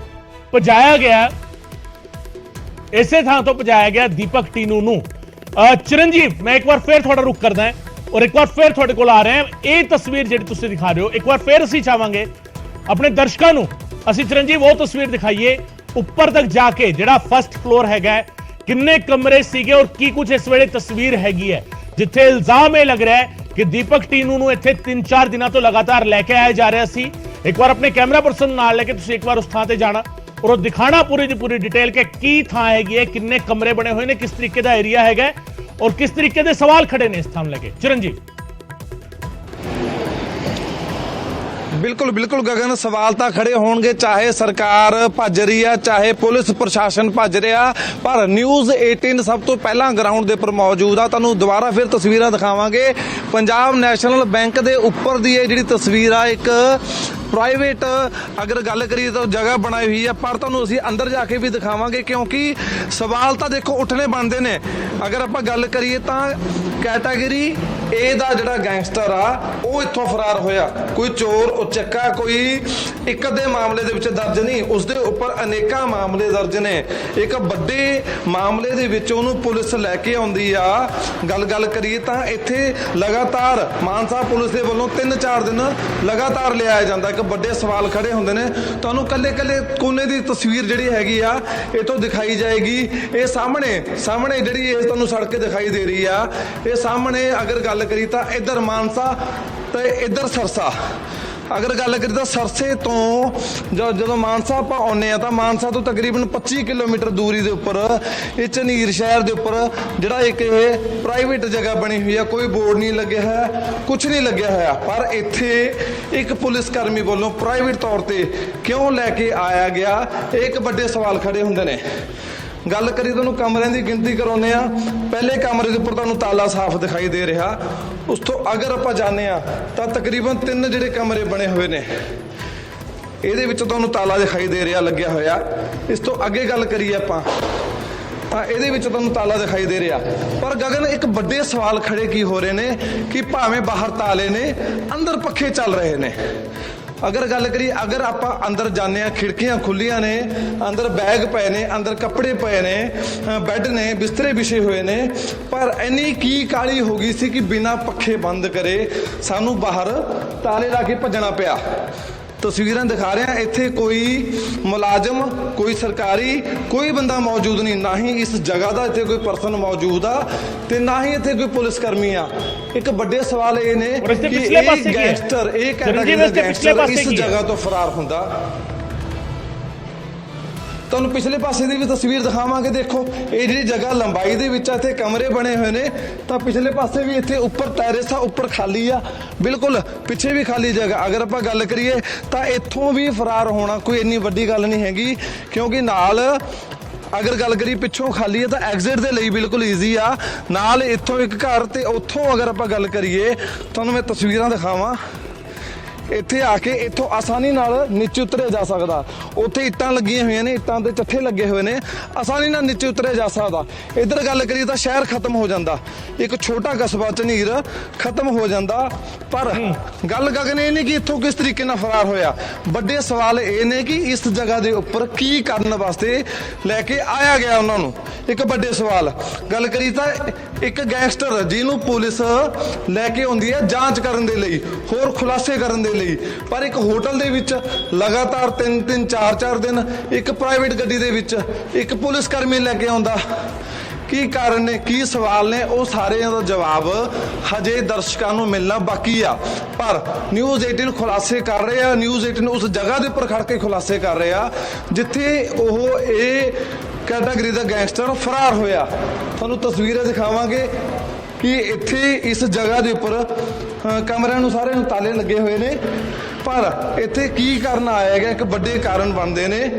ਭਜਾਇਆ ਗਿਆ ਦੀਪਕ ਟੀਨੂ ਨੂੰ। ਚਰਨਜੀਵ, ਮੈਂ ਇੱਕ ਵਾਰ ਫੇਰ ਤੁਹਾਡਾ ਰੁਕ ਕਰਦਾ ਹਾਂ ਔਰ ਇੱਕ ਵਾਰ ਫੇਰ ਤੁਹਾਡੇ ਕੋਲ ਆ ਰਹੇ ਹਾਂ। ਇਹ ਤਸਵੀਰ ਜਿਹੜੀ ਤੁਸੀਂ ਦਿਖਾ ਰਹੇ ਹੋ, ਇੱਕ ਵਾਰ ਫੇਰ ਅਸੀਂ ਚਾਹਾਂਗੇ ਆਪਣੇ ਦਰਸ਼ਕਾਂ ਨੂੰ ਅਸੀਂ ਚਰਨਜੀਵ ਉਹ ਤਸਵੀਰ ਦਿਖਾਈਏ ਉੱਪਰ ਤੱਕ ਜਾ ਕੇ, ਜਿਹੜਾ ਫਸਟ ਫਲੋਰ ਹੈਗਾ, ਕਿੰਨੇ ਕਮਰੇ ਸੀਗੇ ਔਰ ਕੀ ਕੁਝ ਇਸ ਵੇਲੇ ਤਸਵੀਰ ਹੈਗੀ ਹੈ, ਜਿੱਥੇ ਇਲਜ਼ਾਮ ਇਹ ਲੱਗ ਰਿਹਾ ਹੈ ਕਿ ਦੀਪਕ ਟੀਨੂ ਨੂੰ ਇੱਥੇ 3-4 ਦਿਨਾਂ ਤੋਂ ਲਗਾਤਾਰ ਲੈ ਕੇ ਆਇਆ ਜਾ ਰਿਹਾ ਸੀ। ਇੱਕ ਵਾਰ ਆਪਣੇ ਕੈਮਰਾ ਪਰਸਨ ਨਾਲ ਲੈ ਕੇ ਤੁਸੀਂ ਇੱਕ ਵਾਰ ਉਸ ਥਾਂ ਤੇ ਜਾਣਾ ਔਰ ਉਹ ਦਿਖਾਣਾ ਪੂਰੀ ਦੀ ਪੂਰੀ ਡਿਟੇਲ ਕਿ ਕੀ ਥਾਂ ਹੈਗੀ ਹੈ, ਕਿੰਨੇ ਕਮਰੇ ਬਣੇ ਹੋਏ ਨੇ, ਕਿਸ ਤਰੀਕੇ ਦਾ ਏਰੀਆ ਹੈਗਾ ਔਰ ਕਿਸ ਤਰੀਕੇ ਦੇ ਸਵਾਲ ਖੜੇ ਨੇ ਇਸ ਥਾਂ ਨੂੰ ਲੈ ਕੇ। ਚਰਨਜੀਤ, ਬਿਲਕੁਲ ਗਗਨ, ਸਵਾਲ ਤਾਂ ਖੜੇ ਹੋਣਗੇ, ਚਾਹੇ ਸਰਕਾਰ ਭੱਜ ਰਹੀ ਆ, ਚਾਹੇ ਪੁਲਿਸ ਪ੍ਰਸ਼ਾਸਨ ਭੱਜ ਰਿਹਾ, ਪਰ ਨਿਊਜ਼ 18 ਸਭ ਤੋਂ ਪਹਿਲਾਂ ਗਰਾਊਂਡ ਦੇ ਉੱਪਰ ਮੌਜੂਦ ਆ। ਤੁਹਾਨੂੰ ਦੁਬਾਰਾ ਫਿਰ ਤਸਵੀਰਾਂ ਦਿਖਾਵਾਂਗੇ। ਪੰਜਾਬ ਨੈਸ਼ਨਲ ਬੈਂਕ ਦੇ ਉੱਪਰ ਦੀ ਇਹ ਜਿਹੜੀ ਤਸਵੀਰ ਆ, ਇੱਕ ਪ੍ਰਾਈਵੇਟ ਅਗਰ ਗੱਲ ਕਰੀਏ ਤਾਂ ਜਗ੍ਹਾ ਬਣਾਈ ਹੋਈ ਆ, ਪਰ ਤੁਹਾਨੂੰ ਅਸੀਂ ਅੰਦਰ ਜਾ ਕੇ ਵੀ ਦਿਖਾਵਾਂਗੇ ਕਿਉਂਕਿ ਸਵਾਲ ਤਾਂ ਦੇਖੋ ਉੱਠਣੇ ਬਣਦੇ ਨੇ। ਅਗਰ ਆਪਾਂ ਗੱਲ ਕਰੀਏ ਤਾਂ ਕੈਟਾਗਰੀ ਏ ਦਾ ਜਿਹੜਾ ਗੈਂਗਸਟਰ ਆ ਉਹ ਇੱਥੋਂ ਫਰਾਰ ਹੋਇਆ। ਕੋਈ ਚੋਰ ਉਚੱਕਾ ਕੋਈ ਇੱਕ ਅੱਧੇ ਮਾਮਲੇ ਦੇ ਵਿੱਚ ਦਰਜ ਨਹੀਂ, ਉਸਦੇ ਉੱਪਰ ਅਨੇਕਾਂ ਮਾਮਲੇ ਦਰਜ ਨੇ। ਇੱਕ ਵੱਡੇ ਮਾਮਲੇ ਦੇ ਵਿੱਚ ਉਹਨੂੰ ਪੁਲਿਸ ਲੈ ਕੇ ਆਉਂਦੀ ਆ। ਗੱਲ ਕਰੀਏ ਤਾਂ ਇੱਥੇ ਲਗਾਤਾਰ ਮਾਨਸਾ ਪੁਲਿਸ ਦੇ ਵੱਲੋਂ 3-4 ਦਿਨ ਲਗਾਤਾਰ ਲਿਆਇਆ ਜਾਂਦਾ। ਇੱਕ ਵੱਡੇ ਸਵਾਲ ਖੜੇ ਹੁੰਦੇ ਨੇ। ਤੁਹਾਨੂੰ ਕੱਲੇ ਕੋਨੇ ਦੀ ਤਸਵੀਰ ਜਿਹੜੀ ਹੈਗੀ ਆ ਇੱਥੋਂ ਦਿਖਾਈ ਜਾਏਗੀ। ਇਹ ਸਾਹਮਣੇ ਜਿਹੜੀ ਇਹ ਤੁਹਾਨੂੰ ਸੜਕ ਦਿਖਾਈ ਦੇ ਰਹੀ ਆ, ਇਹ ਸਾਹਮਣੇ ਅਗਰ ਗੱਲ ਕਰੀ ਤਾਂ ਇੱਧਰ ਮਾਨਸਾ ਤੇ ਇੱਧਰ ਸਰਸਾ ਅਗਰ ਗੱਲ ਕਰੀਏ ਤਾਂ ਸਰਸੇ ਤੋਂ ਜਦੋਂ ਮਾਨਸਾ ਆਪਾਂ ਆਉਂਦੇ ਆ ਤਾਂ ਮਾਨਸਾ ਤੋਂ ਤਕਰੀਬਨ 25 ਕਿਲੋਮੀਟਰ ਦੂਰੀ ਦੇ ਉੱਪਰ ਇਹ ਝਨੀਰ ਸ਼ਹਿਰ ਦੇ ਉੱਪਰ ਜਿਹੜਾ ਇੱਕ ਇਹ ਪ੍ਰਾਈਵੇਟ ਜਗ੍ਹਾ ਬਣੀ ਹੋਈ ਆ, ਕੋਈ ਬੋਰਡ ਨਹੀਂ ਲੱਗਿਆ ਹੈ, ਕੁਝ ਨਹੀਂ ਲੱਗਿਆ ਹੋਇਆ, ਪਰ ਇੱਥੇ ਇੱਕ ਪੁਲਿਸ ਕਰਮੀ ਵੱਲੋਂ ਪ੍ਰਾਈਵੇਟ ਤੌਰ ਤੇ ਕਿਉਂ ਲੈ ਕੇ ਆਇਆ ਗਿਆ, ਇਹ ਇੱਕ ਵੱਡੇ ਸਵਾਲ ਖੜੇ ਹੁੰਦੇ ਨੇ। ਗੱਲ ਕਰੀ ਤੁਹਾਨੂੰ ਕਮਰਿਆਂ ਦੀ ਗਿਣਤੀ ਕਰਾਉਂਦੇ ਆ। ਪਹਿਲੇ ਕਮਰੇ ਦੇ ਉੱਪਰ ਤੁਹਾਨੂੰ ਤਾਲਾ ਸਾਫ਼ ਦਿਖਾਈ ਦੇ ਰਿਹਾ, ਉਸ ਤੋਂ ਅਗਰ ਆਪਾਂ ਜਾਂਦੇ ਆ ਤਾਂ ਤਕਰੀਬਨ 3 ਜਿਹੜੇ ਕਮਰੇ ਬਣੇ ਹੋਏ ਨੇ ਇਹਦੇ ਵਿੱਚ ਤੁਹਾਨੂੰ ਤਾਲਾ ਦਿਖਾਈ ਦੇ ਰਿਹਾ ਲੱਗਿਆ ਹੋਇਆ। ਇਸ ਤੋਂ ਅੱਗੇ ਗੱਲ ਕਰੀਏ ਆਪਾਂ ਤਾਂ ਇਹਦੇ ਵਿੱਚ ਤੁਹਾਨੂੰ ਤਾਲਾ ਦਿਖਾਈ ਦੇ ਰਿਹਾ, ਪਰ ਗਗਨ ਇੱਕ ਵੱਡੇ ਸਵਾਲ ਖੜੇ ਕੀ ਹੋ ਰਹੇ ਨੇ ਕਿ ਭਾਵੇਂ ਬਾਹਰ ਤਾਲੇ ਨੇ, ਅੰਦਰ ਪੱਖੇ ਚੱਲ ਰਹੇ ਨੇ। ਅਗਰ ਗੱਲ ਕਰੀਏ, ਅਗਰ ਆਪਾਂ ਅੰਦਰ ਜਾਂਦੇ ਆ ਖਿੜਕੀਆਂ ਖੁੱਲੀਆਂ ਨੇ, ਅੰਦਰ ਬੈਗ ਪਏ ਨੇ, ਅੰਦਰ ਕੱਪੜੇ ਪਏ ਨੇ, ਬੈੱਡ ਨੇ, ਬਿਸਤਰੇ ਵਿਛੇ ਹੋਏ ਨੇ, ਪਰ ਇੰਨੀ ਕੀ ਕਾਲੀ ਹੋ ਗਈ ਸੀ ਕਿ ਬਿਨਾਂ ਪੱਖੇ ਬੰਦ ਕਰੇ ਸਾਨੂੰ ਬਾਹਰ ਤਾਲੇ ਲਾ ਕੇ ਭੱਜਣਾ ਪਿਆ। ਤਸਵੀਰਾਂ ਦਿਖਾ ਰਹੇ ਹਾਂ, ਇੱਥੇ ਕੋਈ ਮੁਲਾਜ਼ਮ, ਕੋਈ ਸਰਕਾਰੀ ਕੋਈ ਬੰਦਾ ਮੌਜੂਦ ਨਹੀਂ, ਨਾ ਹੀ ਇਸ ਜਗ੍ਹਾ ਦਾ ਇੱਥੇ ਕੋਈ ਪਰਸਨ ਮੌਜੂਦ ਆ ਤੇ ਨਾ ਹੀ ਇੱਥੇ ਕੋਈ ਪੁਲਿਸ ਕਰਮੀ ਆ। ਇੱਕ ਵੱਡੇ ਸਵਾਲ ਇਹ ਨੇ ਕਿ ਇਹ ਗੈਂਗਸਟਰ, ਇਹ ਕੈਟਾਗਰੀ ਦਾ ਗੈਂਗਸਟਰ ਇਸ ਜਗ੍ਹਾ ਤੋਂ ਫਰਾਰ ਹੁੰਦਾ। ਤੁਹਾਨੂੰ ਪਿਛਲੇ ਪਾਸੇ ਦੀ ਵੀ ਤਸਵੀਰ ਦਿਖਾਵਾਂਗੇ। ਦੇਖੋ ਇਹ ਜਿਹੜੀ ਜਗ੍ਹਾ ਲੰਬਾਈ ਦੇ ਵਿੱਚ ਆ, ਇੱਥੇ ਕਮਰੇ ਬਣੇ ਹੋਏ ਨੇ, ਤਾਂ ਪਿਛਲੇ ਪਾਸੇ ਵੀ ਇੱਥੇ ਉੱਪਰ ਟੈਰੇਸ ਆ, ਉੱਪਰ ਖਾਲੀ ਆ, ਬਿਲਕੁਲ ਪਿੱਛੇ ਵੀ ਖਾਲੀ ਜਗ੍ਹਾ। ਅਗਰ ਆਪਾਂ ਗੱਲ ਕਰੀਏ ਤਾਂ ਇੱਥੋਂ ਵੀ ਫਰਾਰ ਹੋਣਾ ਕੋਈ ਇੰਨੀ ਵੱਡੀ ਗੱਲ ਨਹੀਂ ਹੈਗੀ, ਕਿਉਂਕਿ ਨਾਲ ਅਗਰ ਗੱਲ ਕਰੀ ਪਿੱਛੋਂ ਖਾਲੀ ਹੈ ਤਾਂ ਐਗਜ਼ਿਟ ਦੇ ਲਈ ਬਿਲਕੁਲ ਈਜ਼ੀ ਆ। ਨਾਲ ਇੱਥੋਂ ਇੱਕ ਘਰ ਤੇ ਉੱਥੋਂ ਅਗਰ ਆਪਾਂ ਗੱਲ ਕਰੀਏ, ਤੁਹਾਨੂੰ ਮੈਂ ਤਸਵੀਰਾਂ ਦਿਖਾਵਾਂ, ਇੱਥੇ ਆ ਕੇ ਇੱਥੋਂ ਆਸਾਨੀ ਨਾਲ ਨੀਚੇ ਉਤਰਿਆ ਜਾ ਸਕਦਾ। ਉੱਥੇ ਇੱਟਾਂ ਲੱਗੀਆਂ ਹੋਈਆਂ ਨੇ, ਇੱਟਾਂ ਦੇ ਚੱਠੇ ਲੱਗੇ ਹੋਏ ਨੇ, ਆਸਾਨੀ ਨਾਲ ਨੀਚੇ ਉਤਰਿਆ ਜਾ ਸਕਦਾ। ਇੱਧਰ ਗੱਲ ਕਰੀਏ ਤਾਂ ਸ਼ਹਿਰ ਖਤਮ ਹੋ ਜਾਂਦਾ, ਇੱਕ ਛੋਟਾ ਕਸਬਾ ਝਨੀਰ ਖਤਮ ਹੋ ਜਾਂਦਾ। ਪਰ ਗੱਲ ਗਗਨ ਇਹ ਨਹੀਂ ਕਿ ਇੱਥੋਂ ਕਿਸ ਤਰੀਕੇ ਨਾਲ ਫਰਾਰ ਹੋਇਆ, ਵੱਡੇ ਸਵਾਲ ਇਹ ਨੇ ਕਿ ਇਸ ਜਗ੍ਹਾ ਦੇ ਉੱਪਰ ਕੀ ਕਰਨ ਵਾਸਤੇ ਲੈ ਕੇ ਆਇਆ ਗਿਆ ਉਹਨਾਂ ਨੂੰ। ਇੱਕ ਵੱਡੇ ਸਵਾਲ ਗੱਲ ਕਰੀ ਤਾਂ ਇੱਕ ਗੈਂਗਸਟਰ ਜਿਹਨੂੰ ਪੁਲਿਸ ਲੈ ਕੇ ਆਉਂਦੀ ਹੈ ਜਾਂਚ ਕਰਨ ਦੇ ਲਈ, ਹੋਰ ਖੁਲਾਸੇ ਕਰਨ ਦੇ ਲਈ, ਪਰ ਇੱਕ ਹੋਟਲ ਦੇ ਵਿੱਚ ਲਗਾਤਾਰ 3-3 4-4 ਦਿਨ ਇੱਕ ਪ੍ਰਾਈਵੇਟ ਗੱਡੀ ਦੇ ਵਿੱਚ ਇੱਕ ਪੁਲਿਸ ਕਰਮੀ ਲੈ ਕੇ ਆਉਂਦਾ। ਕੀ ਕਾਰਨ ਨੇ, ਕੀ ਸਵਾਲ ਨੇ, ਉਹ ਸਾਰਿਆਂ ਦਾ ਜਵਾਬ ਹਜੇ ਦਰਸ਼ਕਾਂ ਨੂੰ ਮਿਲਣਾ ਬਾਕੀ ਆ। ਪਰ ਨਿਊਜ਼ 18 ਖੁਲਾਸੇ ਕਰ ਰਹੇ ਆ, ਨਿਊਜ਼ 18 ਉਸ ਜਗ੍ਹਾ ਦੇ ਉੱਪਰ ਖੜ ਕੇ ਖੁਲਾਸੇ ਕਰ ਰਹੇ ਆ ਜਿੱਥੇ ਉਹ ਇਹ ਕੈਟਾਗਰੀ ਦਾ ਗੈਂਗਸਟਰ ਫਰਾਰ ਹੋਇਆ। ਤੁਹਾਨੂੰ ਤਸਵੀਰਾਂ ਦਿਖਾਵਾਂਗੇ ਕਿ ਇੱਥੇ ਇਸ ਜਗ੍ਹਾ ਦੇ ਉੱਪਰ ਕਮਰਿਆਂ ਨੂੰ ਸਾਰਿਆਂ ਨੂੰ ਤਾਲੇ ਲੱਗੇ ਹੋਏ ਨੇ, ਪਰ ਇੱਥੇ ਕੀ ਕਰਨ ਆਇਆ ਗਿਆ, ਇੱਕ ਵੱਡੇ ਕਾਰਨ ਬਣਦੇ ਨੇ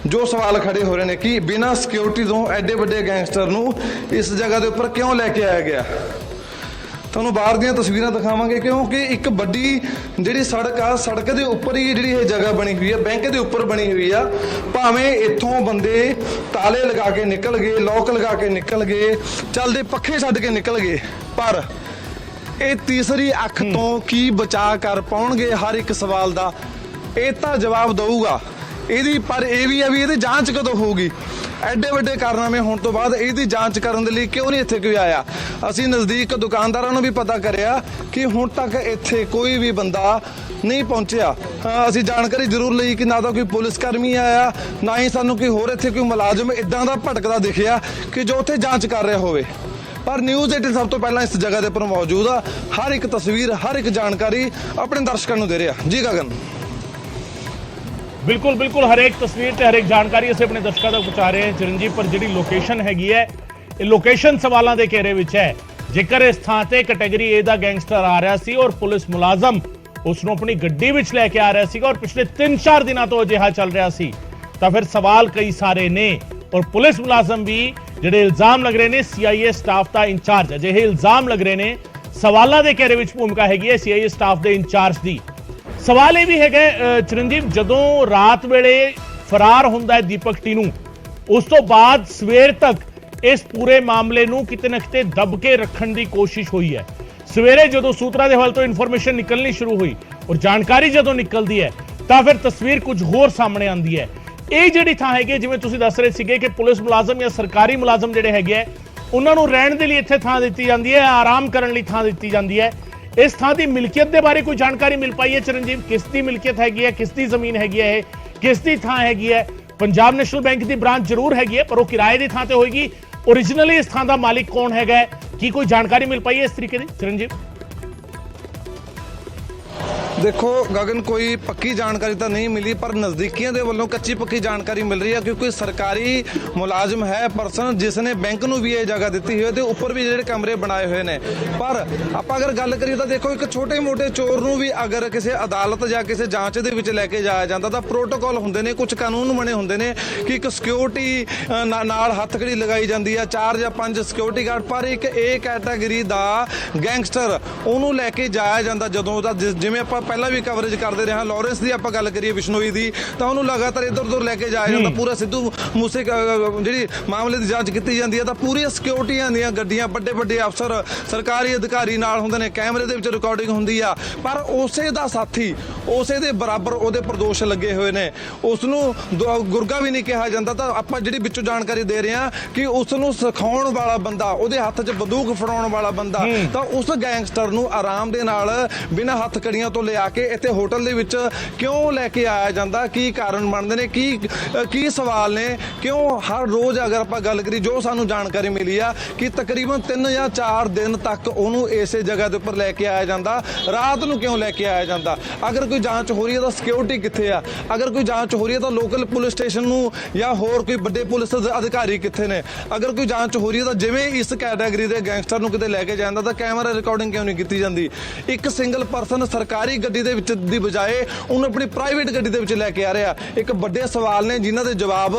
ਜੋ ਸਵਾਲ ਖੜੇ ਹੋ ਰਹੇ ਨੇ ਕਿ ਬਿਨਾਂ ਸਿਕਿਉਰਿਟੀ ਤੋਂ ਐਡੇ ਵੱਡੇ ਗੈਂਗਸਟਰ ਨੂੰ ਇਸ ਜਗ੍ਹਾ ਦੇ ਉੱਪਰ ਕਿਉਂ ਲੈ ਕੇ ਆਇਆ ਗਿਆ। ਤੁਹਾਨੂੰ ਬਾਹਰ ਦੀਆਂ ਤਸਵੀਰਾਂ ਦਿਖਾਵਾਂਗੇ, ਕਿਉਂਕਿ ਇੱਕ ਵੱਡੀ ਜਿਹੜੀ ਸੜਕ ਆ, ਸੜਕ ਦੇ ਉੱਪਰ ਹੀ ਜਿਹੜੀ ਇਹ ਜਗ੍ਹਾ ਬਣੀ ਹੋਈ ਆ, ਬੈਂਕ ਦੇ ਉੱਪਰ ਬਣੀ ਹੋਈ ਆ। ਭਾਵੇਂ ਇੱਥੋਂ ਬੰਦੇ ਤਾਲੇ ਲਗਾ ਕੇ ਨਿਕਲ ਗਏ, ਲੋਕ ਲਗਾ ਕੇ ਨਿਕਲ ਗਏ, ਚੱਲਦੇ ਪੱਖੇ ਛੱਡ ਕੇ ਨਿਕਲ ਗਏ, ਪਰ ਇਹ ਤੀਸਰੀ ਅੱਖ ਤੋਂ ਕੀ ਬਚਾ ਕਰ ਪਾਉਣਗੇ ਹਰ ਇੱਕ ਸਵਾਲ ਦਾ, ਇਹ ਤਾਂ ਜਵਾਬ ਦਊਗਾ ਇਹਦੀ। ਪਰ ਇਹ ਵੀ ਆ ਵੀ ਇਹਦੀ ਜਾਂਚ ਕਦੋਂ ਹੋਊਗੀ, ਐਡੇ ਵੱਡੇ ਕਾਰਨਾਮੇ ਹੋਣ ਤੋਂ ਬਾਅਦ ਇਹਦੀ ਜਾਂਚ ਕਰਨ ਦੇ ਲਈ ਕਿਉਂ ਨਹੀਂ ਇੱਥੇ ਕੋਈ ਆਇਆ। ਅਸੀਂ ਨਜ਼ਦੀਕ ਦੁਕਾਨਦਾਰਾਂ ਨੂੰ ਵੀ ਪਤਾ ਕਰਿਆ ਕਿ ਹੁਣ ਤੱਕ ਇੱਥੇ ਕੋਈ ਵੀ ਬੰਦਾ ਨਹੀਂ ਪਹੁੰਚਿਆ। ਅਸੀਂ ਜਾਣਕਾਰੀ ਜ਼ਰੂਰ ਲਈ ਕਿ ਨਾ ਤਾਂ ਕੋਈ ਪੁਲਿਸ ਕਰਮੀ ਆਇਆ, ਨਾ ਹੀ ਸਾਨੂੰ ਕੋਈ ਹੋਰ ਇੱਥੇ ਕੋਈ ਮੁਲਾਜ਼ਮ ਇਦਾਂ ਦਾ ਭਟਕਦਾ ਦਿਖਿਆ ਕਿ ਜੋ ਉੱਥੇ ਜਾਂਚ ਕਰ ਰਿਹਾ ਹੋਵੇ। ਪਰ ਨਿਊਜ਼ 18 ਸਭ ਤੋਂ ਪਹਿਲਾਂ ਇਸ ਜਗ੍ਹਾ ਦੇ ਉੱਪਰ ਮੌਜੂਦ ਆ, ਹਰ ਇੱਕ ਤਸਵੀਰ, ਹਰ ਇੱਕ ਜਾਣਕਾਰੀ ਆਪਣੇ ਦਰਸ਼ਕਾਂ ਨੂੰ ਦੇ ਰਿਹਾ। ਜੀ ਗਗਨ। ਬਿਲਕੁਲ ਬਿਲਕੁਲ, ਹਰੇਕ ਤਸਵੀਰ ਤੇ ਹਰੇਕ ਜਾਣਕਾਰੀ ਅਸੀਂ ਆਪਣੇ ਦਰਸ਼ਕਾਂ ਤੱਕ ਪਹੁੰਚਾ ਰਹੇ ਹਾਂ ਚਰਨਜੀਤ। ਪਰ ਜਿਹੜੀ ਲੋਕੇਸ਼ਨ ਹੈਗੀ ਹੈ, ਇਹ ਲੋਕੇਸ਼ਨ ਸਵਾਲਾਂ ਦੇ ਘੇਰੇ ਵਿੱਚ ਹੈ। ਜੇਕਰ ਇਸ ਥਾਂ ਤੇ ਕੈਟਾਗਰੀ ਏ ਦਾ ਗੈਂਗਸਟਰ ਆ ਰਿਹਾ ਸੀ ਔਰ ਪੁਲਿਸ ਮੁਲਾਜ਼ਮ ਉਸ ਨੂੰ ਆਪਣੀ ਗੱਡੀ ਵਿੱਚ ਲੈ ਕੇ ਆ ਰਿਹਾ ਸੀਗਾ ਔਰ ਪਿਛਲੇ 3-4 ਦਿਨਾਂ ਤੋਂ ਅਜਿਹਾ ਚੱਲ ਰਿਹਾ ਸੀ, ਤਾਂ ਫਿਰ ਸਵਾਲ ਕਈ ਸਾਰੇ ਨੇ। ਔਰ ਪੁਲਿਸ ਮੁਲਾਜ਼ਮ ਵੀ ਜਿਹੜੇ ਇਲਜ਼ਾਮ ਲੱਗ ਰਹੇ ਨੇ, CIA ਸਟਾਫ ਦਾ ਇੰਚਾਰਜ, ਅਜਿਹੇ ਇਲਜ਼ਾਮ ਲੱਗ ਰਹੇ ਨੇ, ਸਵਾਲਾਂ ਦੇ ਘੇਰੇ ਵਿੱਚ ਭੂਮਿਕਾ ਹੈਗੀ ਹੈ CIA ਸਟਾਫ ਦੇ ਇੰਚਾਰਜ ਦੀ। ਸਵਾਲ ਇਹ ਵੀ ਹੈਗਾ ਚਰਨਜੀਤ, ਜਦੋਂ ਰਾਤ ਵੇਲੇ ਫਰਾਰ ਹੁੰਦਾ ਹੈ ਦੀਪਕ ਟੀਨੂ, ਉਸ ਤੋਂ ਬਾਅਦ ਸਵੇਰ ਤੱਕ ਇਸ ਪੂਰੇ ਮਾਮਲੇ ਨੂੰ ਕਿਤੇ ਨਾ ਕਿਤੇ ਦਬ ਕੇ ਰੱਖਣ ਦੀ ਕੋਸ਼ਿਸ਼ ਹੋਈ ਹੈ। ਸਵੇਰੇ ਜਦੋਂ ਸੂਤਰਾਂ ਦੇ ਹਵਾਲੇ ਤੋਂ ਇਨਫੋਰਮੇਸ਼ਨ ਨਿਕਲਣੀ ਸ਼ੁਰੂ ਹੋਈ ਔਰ ਜਾਣਕਾਰੀ ਜਦੋਂ ਨਿਕਲਦੀ ਹੈ ਤਾਂ ਫਿਰ ਤਸਵੀਰ ਕੁਝ ਹੋਰ ਸਾਹਮਣੇ ਆਉਂਦੀ ਹੈ। ਇਹ ਜਿਹੜੀ ਥਾਂ ਹੈਗੀ, ਜਿਵੇਂ ਤੁਸੀਂ ਦੱਸ ਰਹੇ ਸੀਗੇ ਕਿ ਪੁਲਿਸ ਮੁਲਾਜ਼ਮ ਜਾਂ ਸਰਕਾਰੀ ਮੁਲਾਜ਼ਮ ਜਿਹੜੇ ਹੈਗੇ ਆ, ਉਹਨਾਂ ਨੂੰ ਰਹਿਣ ਦੇ ਲਈ ਇੱਥੇ ਥਾਂ ਦਿੱਤੀ ਜਾਂਦੀ ਹੈ, ਆਰਾਮ ਕਰਨ ਲਈ ਥਾਂ ਦਿੱਤੀ ਜਾਂਦੀ ਹੈ। ਇਸ ਥਾਂ ਦੀ ਮਿਲਕੀਅਤ ਦੇ ਬਾਰੇ ਕੋਈ ਜਾਣਕਾਰੀ ਮਿਲ ਪਾਈ ਹੈ ਚਰਨਜੀਤ? ਕਿਸ ਦੀ ਮਿਲਕੀਅਤ ਹੈਗੀ ਹੈ, ਕਿਸ ਦੀ ਜ਼ਮੀਨ ਹੈਗੀ ਹੈ, ਕਿਸ ਦੀ ਥਾਂ ਹੈਗੀ ਹੈ? ਪੰਜਾਬ ਨੈਸ਼ਨਲ ਬੈਂਕ ਦੀ ਬ੍ਰਾਂਚ ਜ਼ਰੂਰ ਹੈਗੀ ਹੈ, ਪਰ ਉਹ ਕਿਰਾਏ ਦੀ ਥਾਂ ਤੇ ਹੋਏਗੀ। ओरिजिनली इस थां दा मालिक कौन हैगा, की कोई जानकारी मिल पाई है इस तरीके की चरणजीव? ਦੇਖੋ ਗਗਨ, ਕੋਈ ਪੱਕੀ ਜਾਣਕਾਰੀ ਤਾਂ ਨਹੀਂ ਮਿਲੀ, ਪਰ ਨਜ਼ਦੀਕੀਆਂ ਦੇ ਵੱਲੋਂ ਕੱਚੀ ਪੱਕੀ ਜਾਣਕਾਰੀ ਮਿਲ ਰਹੀ ਹੈ ਕਿ ਕੋਈ ਸਰਕਾਰੀ ਮੁਲਾਜ਼ਮ ਹੈ ਪਰਸਨ ਜਿਸ ਨੇ ਬੈਂਕ ਨੂੰ ਵੀ ਇਹ ਜਗ੍ਹਾ ਦਿੱਤੀ ਹੋਈ ਹੈ ਤੇ ਉੱਪਰ ਵੀ ਜਿਹੜੇ ਕਮਰੇ ਬਣਾਏ ਹੋਏ ਨੇ। ਪਰ ਆਪਾਂ ਅਗਰ ਗੱਲ ਕਰੀਏ ਤਾਂ ਦੇਖੋ, ਇੱਕ ਛੋਟੇ ਮੋਟੇ ਚੋਰ ਨੂੰ ਵੀ ਅਗਰ ਕਿਸੇ ਅਦਾਲਤ ਜਾਂ ਕਿਸੇ ਜਾਂਚ ਦੇ ਵਿੱਚ ਲੈ ਕੇ ਜਾਇਆ ਜਾਂਦਾ ਤਾਂ ਪ੍ਰੋਟੋਕਾਲ ਹੁੰਦੇ ਨੇ, ਕੁਝ ਕਾਨੂੰਨ ਬਣੇ ਹੁੰਦੇ ਨੇ ਕਿ ਇੱਕ ਸਿਕਿਉਰਿਟੀ ਨਾਲ ਹੱਥਕੜੀ ਲਗਾਈ ਜਾਂਦੀ ਹੈ, 4 ਜਾਂ 5 ਸਿਕਿਉਰਿਟੀ ਗਾਰਡ। ਪਰ ਇੱਕ A ਕੈਟਾਗਰੀ ਦਾ ਗੈਂਗਸਟਰ, ਉਹਨੂੰ ਲੈ ਕੇ ਜਾਇਆ ਜਾਂਦਾ ਜਦੋਂ ਉਹਦਾ ਜਿਵੇਂ ਆਪਾਂ ਪਹਿਲਾਂ ਵੀ ਕਵਰੇਜ ਕਰਦੇ ਰਹੇ ਹਾਂ, ਲਾਰੈਂਸ ਦੀ ਆਪਾਂ ਗੱਲ ਕਰੀਏ, ਬਿਸ਼ਨੋਈ ਦੀ, ਤਾਂ ਉਹਨੂੰ ਲਗਾਤਾਰ ਇੱਧਰ ਉੱਧਰ ਲੈ ਕੇ ਜਾਇਆ ਜਾਂਦਾ। ਪੂਰਾ ਸਿੱਧੂ ਮੂਸੇ ਜਿਹੜੀ ਮਾਮਲੇ ਦੀ ਜਾਂਚ ਕੀਤੀ ਜਾਂਦੀ ਹੈ ਤਾਂ ਪੂਰੀਆਂ ਸਿਕਿਉਰਿਟੀਆਂ ਦੀਆਂ ਗੱਡੀਆਂ, ਵੱਡੇ ਵੱਡੇ ਅਫਸਰ, ਸਰਕਾਰੀ ਅਧਿਕਾਰੀ ਨਾਲ ਹੁੰਦੇ ਨੇ, ਕੈਮਰੇ ਦੇ ਵਿੱਚ ਰਿਕਾਰਡਿੰਗ ਹੁੰਦੀ ਆ। ਪਰ ਉਸੇ ਦਾ ਸਾਥੀ, ਉਸੇ ਦੇ ਬਰਾਬਰ ਉਹਦੇ ਪ੍ਰਦੋਸ਼ ਲੱਗੇ ਹੋਏ ਨੇ, ਉਸ ਨੂੰ ਗੁਰਗਾ ਵੀ ਨਹੀਂ ਕਿਹਾ ਜਾਂਦਾ। ਤਾਂ ਆਪਾਂ ਜਿਹੜੀ ਵਿੱਚੋਂ ਜਾਣਕਾਰੀ ਦੇ ਰਹੇ ਹਾਂ ਕਿ ਉਸ ਨੂੰ ਸਿਖਾਉਣ ਵਾਲਾ ਬੰਦਾ, ਉਹਦੇ ਹੱਥ 'ਚ ਬੰਦੂਕ ਫੜਾਉਣ ਵਾਲਾ ਬੰਦਾ, ਤਾਂ ਉਸ ਗੈਂਗਸਟਰ ਨੂੰ ਆਰਾਮ ਦੇ ਨਾਲ ਬਿਨਾਂ ਹੱਥ ਕੜੀਆਂ ਤੋਂ ਲਿਆ ਕੇ ਇੱਥੇ ਹੋਟਲ ਦੇ ਵਿੱਚ ਕਿਉਂ ਲੈ ਕੇ ਆਇਆ ਜਾਂਦਾ? ਕੀ ਕਾਰਨ ਬਣਦੇ ਨੇ? ਕੀ ਸਵਾਲ ਨੇ? ਕਿਉਂ ਹਰ ਰੋਜ਼, ਅਗਰ ਆਪਾਂ ਗੱਲ ਕਰੀ, ਜੋ ਸਾਨੂੰ ਜਾਣਕਾਰੀ ਮਿਲੀ ਆ ਕਿ ਤਕਰੀਬਨ 3 ਜਾਂ 4 ਦਿਨ ਤੱਕ ਉਹਨੂੰ ਇਸੇ ਜਗ੍ਹਾ ਦੇ ਉੱਪਰ ਲੈ ਕੇ ਆਇਆ ਜਾਂਦਾ। ਰਾਤ ਨੂੰ ਕਿਉਂ ਲੈ ਕੇ ਆਇਆ ਜਾਂਦਾ? ਅਗਰ ਕੋਈ ਜਾਂਚ ਹੋ ਰਹੀ ਹੈ ਤਾਂ ਸਿਕਿਉਰਿਟੀ ਕਿੱਥੇ ਆ? ਅਗਰ ਕੋਈ ਜਾਂਚ ਹੋ ਰਹੀ ਹੈ ਤਾਂ ਲੋਕਲ ਪੁਲਿਸ ਸਟੇਸ਼ਨ ਨੂੰ ਜਾਂ ਹੋਰ ਕੋਈ ਵੱਡੇ ਪੁਲਿਸ ਅਧਿਕਾਰੀ ਕਿੱਥੇ ਨੇ? ਅਗਰ ਕੋਈ ਜਾਂਚ ਹੋ ਰਹੀ ਹੈ ਤਾਂ ਜਿਵੇਂ ਇਸ ਕੈਟਾਗਰੀ ਦੇ ਗੈਂਗਸਟਰ ਨੂੰ ਕਿਤੇ ਲੈ ਕੇ ਜਾਂਦਾ ਤਾਂ ਕੈਮਰਾ ਰਿਕਾਰਡਿੰਗ ਕਿਉਂ ਨਹੀਂ ਕੀਤੀ ਜਾਂਦੀ? ਇੱਕ ਸਿੰਗਲ ਪਰਸਨ ਸਰਕਾਰੀ ਗੱਡੀ ਦੇ ਵਿੱਚ ਦੀ ਬਜਾਏ ਉਹਨੂੰ ਆਪਣੀ ਪ੍ਰਾਈਵੇਟ ਗੱਡੀ ਦੇ ਵਿੱਚ ਲੈ ਕੇ ਆ ਰਿਹਾ। ਇੱਕ ਵੱਡੇ ਸਵਾਲ ਨੇ ਜਿਨ੍ਹਾਂ ਦੇ ਜਵਾਬ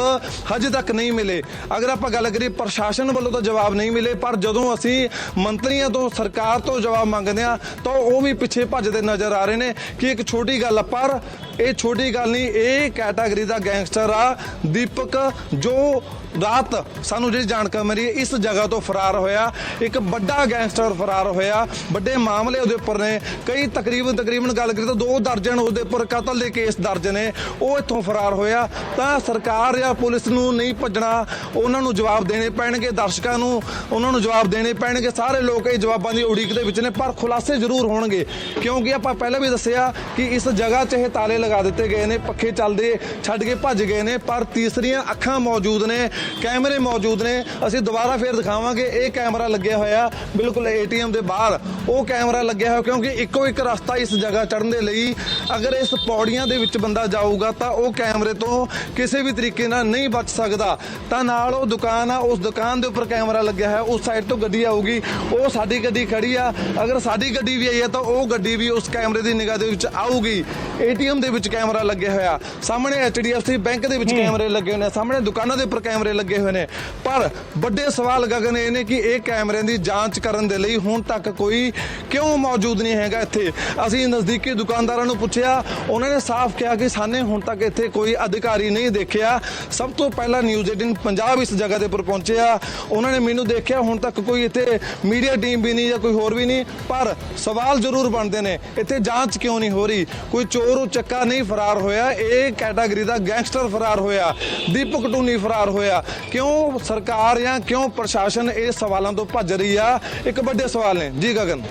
ਹਜੇ ਤੱਕ ਨਹੀਂ ਮਿਲੇ। ਅਗਰ ਆਪਾਂ ਗੱਲ ਕਰੀਏ, ਪ੍ਰਸ਼ਾਸਨ ਵੱਲੋਂ ਤਾਂ ਜਵਾਬ ਨਹੀਂ ਮਿਲੇ, ਪਰ ਜਦੋਂ ਅਸੀਂ ਮੰਤਰੀਆਂ ਤੋਂ, ਸਰਕਾਰ ਤੋਂ ਜਵਾਬ ਮੰਗਦੇ ਆ ਤਾਂ ਉਹ ਵੀ ਪਿੱਛੇ ਭੱਜਦੇ ਨਜ਼ਰ ਆ ਰਹੇ ਨੇ ਕਿ ਇੱਕ ਛੋਟੀ ਗੱਲ ਆ। ਪਰ ਇਹ ਛੋਟੀ ਗੱਲ ਨਹੀਂ, ਇਹ ਕੈਟਾਗਰੀ ਦਾ ਗੈਂਗਸਟਰ ਆ ਦੀਪਕ, ਜੋ ਰਾਤ ਸਾਨੂੰ ਜਿਹੜੀ ਜਾਣਕਾਰੀ ਮਿਲੀ ਇਸ ਜਗ੍ਹਾ ਤੋਂ ਫਰਾਰ ਹੋਇਆ। ਇੱਕ ਵੱਡਾ ਗੈਂਗਸਟਰ ਫਰਾਰ ਹੋਇਆ, ਵੱਡੇ ਮਾਮਲੇ ਉਹਦੇ ਉੱਪਰ ਨੇ, ਕਈ ਤਕਰੀਬਨ ਗੱਲ ਕਰੀ ਤਾਂ 2 ਦਰਜਨ ਉਹਦੇ ਉੱਪਰ ਕਤਲ ਦੇ ਕੇਸ ਦਰਜ ਨੇ। ਉਹ ਇੱਥੋਂ ਫਰਾਰ ਹੋਇਆ ਤਾਂ ਸਰਕਾਰ ਜਾਂ ਪੁਲਿਸ ਨੂੰ ਨਹੀਂ ਭੱਜਣਾ, ਉਹਨਾਂ ਨੂੰ ਜਵਾਬ ਦੇਣੇ ਪੈਣਗੇ, ਦਰਸ਼ਕਾਂ ਨੂੰ ਉਹਨਾਂ ਨੂੰ ਜਵਾਬ ਦੇਣੇ ਪੈਣਗੇ। ਸਾਰੇ ਲੋਕ ਇਹ ਜਵਾਬਾਂ ਦੀ ਉਡੀਕ ਦੇ ਵਿੱਚ ਨੇ, ਪਰ ਖੁਲਾਸੇ ਜ਼ਰੂਰ ਹੋਣਗੇ ਕਿਉਂਕਿ ਆਪਾਂ ਪਹਿਲਾਂ ਵੀ ਦੱਸਿਆ ਕਿ ਇਸ ਜਗ੍ਹਾ 'ਚ ਇਹ ਤਾਲੇ ਲਗਾ ਦਿੱਤੇ ਗਏ ਨੇ, ਪੱਖੇ ਚੱਲਦੇ ਛੱਡ ਕੇ ਭੱਜ ਗਏ ਨੇ, ਪਰ ਤੀਸਰੀਆਂ ਅੱਖਾਂ ਮੌਜੂਦ ਨੇ, ਕੈਮਰੇ ਮੌਜੂਦ ਨੇ। ਅਸੀਂ ਦੁਬਾਰਾ ਫੇਰ ਦਿਖਾਵਾਂਗੇ, ਇਹ ਕੈਮਰਾ ਲੱਗਿਆ ਹੋਇਆ ਬਿਲਕੁਲ ATM ਦੇ ਬਾਹਰ, ਉਹ ਕੈਮਰਾ ਲੱਗਿਆ ਹੋਇਆ ਕਿਉਂਕਿ ਇੱਕੋ ਇੱਕ ਰਸਤਾ ਇਸ ਜਗ੍ਹਾ ਚੜ੍ਹਨ ਦੇ ਲਈ, ਅਗਰ ਇਸ ਪੌੜੀਆਂ ਦੇ ਵਿੱਚ ਬੰਦਾ ਜਾਊਗਾ ਤਾਂ ਉਹ ਕੈਮਰੇ ਤੋਂ ਕਿਸੇ ਵੀ ਤਰੀਕੇ ਨਾਲ ਨਹੀਂ ਬਚ ਸਕਦਾ। ਤਾਂ ਨਾਲ ਉਹ ਦੁਕਾਨ ਆ, ਉਸ ਦੁਕਾਨ ਦੇ ਉੱਪਰ ਕੈਮਰਾ ਲੱਗਿਆ ਹੈ, ਉਸ ਸਾਈਡ ਤੋਂ ਗੱਡੀ ਆਊਗੀ, ਉਹ ਸਾਡੀ ਗੱਡੀ ਖੜੀ ਆ, ਅਗਰ ਸਾਡੀ ਗੱਡੀ ਵੀ ਆਈ ਹੈ ਤਾਂ ਉਹ ਗੱਡੀ ਵੀ ਉਸ ਕੈਮਰੇ ਦੀ ਨਿਗਾਹ ਦੇ ਵਿੱਚ ਆਊਗੀ। ATM ਦੇ ਵਿੱਚ ਕੈਮਰਾ ਲੱਗਿਆ ਹੋਇਆ, ਸਾਹਮਣੇ HDFC ਬੈਂਕ ਦੇ ਵਿੱਚ ਕੈਮਰੇ ਲੱਗੇ ਹੋਏ ਨੇ, ਸਾਹਮਣੇ ਦੁਕਾਨਾਂ ਦੇ ਉੱਪਰ ਕੈਮਰੇ ਲੱਗੇ ਹੋਏ ਨੇ। ਪਰ ਵੱਡੇ ਸਵਾਲ ਗਗਨ ਇਹ ਨੇ ਕਿ ਇਹ ਕੈਮਰਿਆਂ ਦੀ ਜਾਂਚ ਕਰਨ ਦੇ ਲਈ ਹੁਣ ਤੱਕ ਕੋਈ ਕਿਉਂ ਮੌਜੂਦ ਨਹੀਂ ਹੈਗਾ ਇੱਥੇ। ਅਸੀਂ ਨਜ਼ਦੀਕੀ ਦੁਕਾਨਦਾਰਾਂ ਨੂੰ ਪੁੱਛਿਆ, ਉਹਨਾਂ ਨੇ ਸਾਫ਼ ਕਿਹਾ ਕਿ ਸਾਨੇ ਹੁਣ ਤੱਕ ਇੱਥੇ ਕੋਈ ਅਧਿਕਾਰੀ ਨਹੀਂ ਦੇਖਿਆ। ਸਭ ਤੋਂ ਪਹਿਲਾਂ ਨਿਊਜ਼ 18 ਪੰਜਾਬ ਇਸ ਜਗ੍ਹਾ ਦੇ ਉੱਪਰ ਪਹੁੰਚਿਆ, ਉਹਨਾਂ ਨੇ ਮੈਨੂੰ ਦੇਖਿਆ, ਹੁਣ ਤੱਕ ਕੋਈ ਇੱਥੇ ਮੀਡੀਆ ਟੀਮ ਵੀ ਨਹੀਂ ਜਾਂ ਕੋਈ ਹੋਰ ਵੀ ਨਹੀਂ। ਪਰ ਸਵਾਲ ਜ਼ਰੂਰ ਬਣਦੇ ਨੇ, ਇੱਥੇ ਜਾਂਚ ਕਿਉਂ ਨਹੀਂ ਹੋ ਰਹੀ? ਕੋਈ ਚੋਰ ਉਚੱਕਾ ਨਹੀਂ ਫਰਾਰ ਹੋਇਆ, ਇਹ ਕੈਟਾਗਰੀ ਦਾ ਗੈਂਗਸਟਰ ਫਰਾਰ ਹੋਇਆ, ਦੀਪਕ ਟੂਨੀ ਫਰਾਰ ਹੋਇਆ। ਕਿਉਂ ਸਰਕਾਰ ਜਾਂ ਕਿਉਂ ਪ੍ਰਸ਼ਾਸਨ ਇਹ ਸਵਾਲਾਂ ਤੋਂ ਭੱਜ ਰਹੀ ਆ? ਇੱਕ ਵੱਡੇ ਸਵਾਲ ਨੇ ਜੀ ਗगन।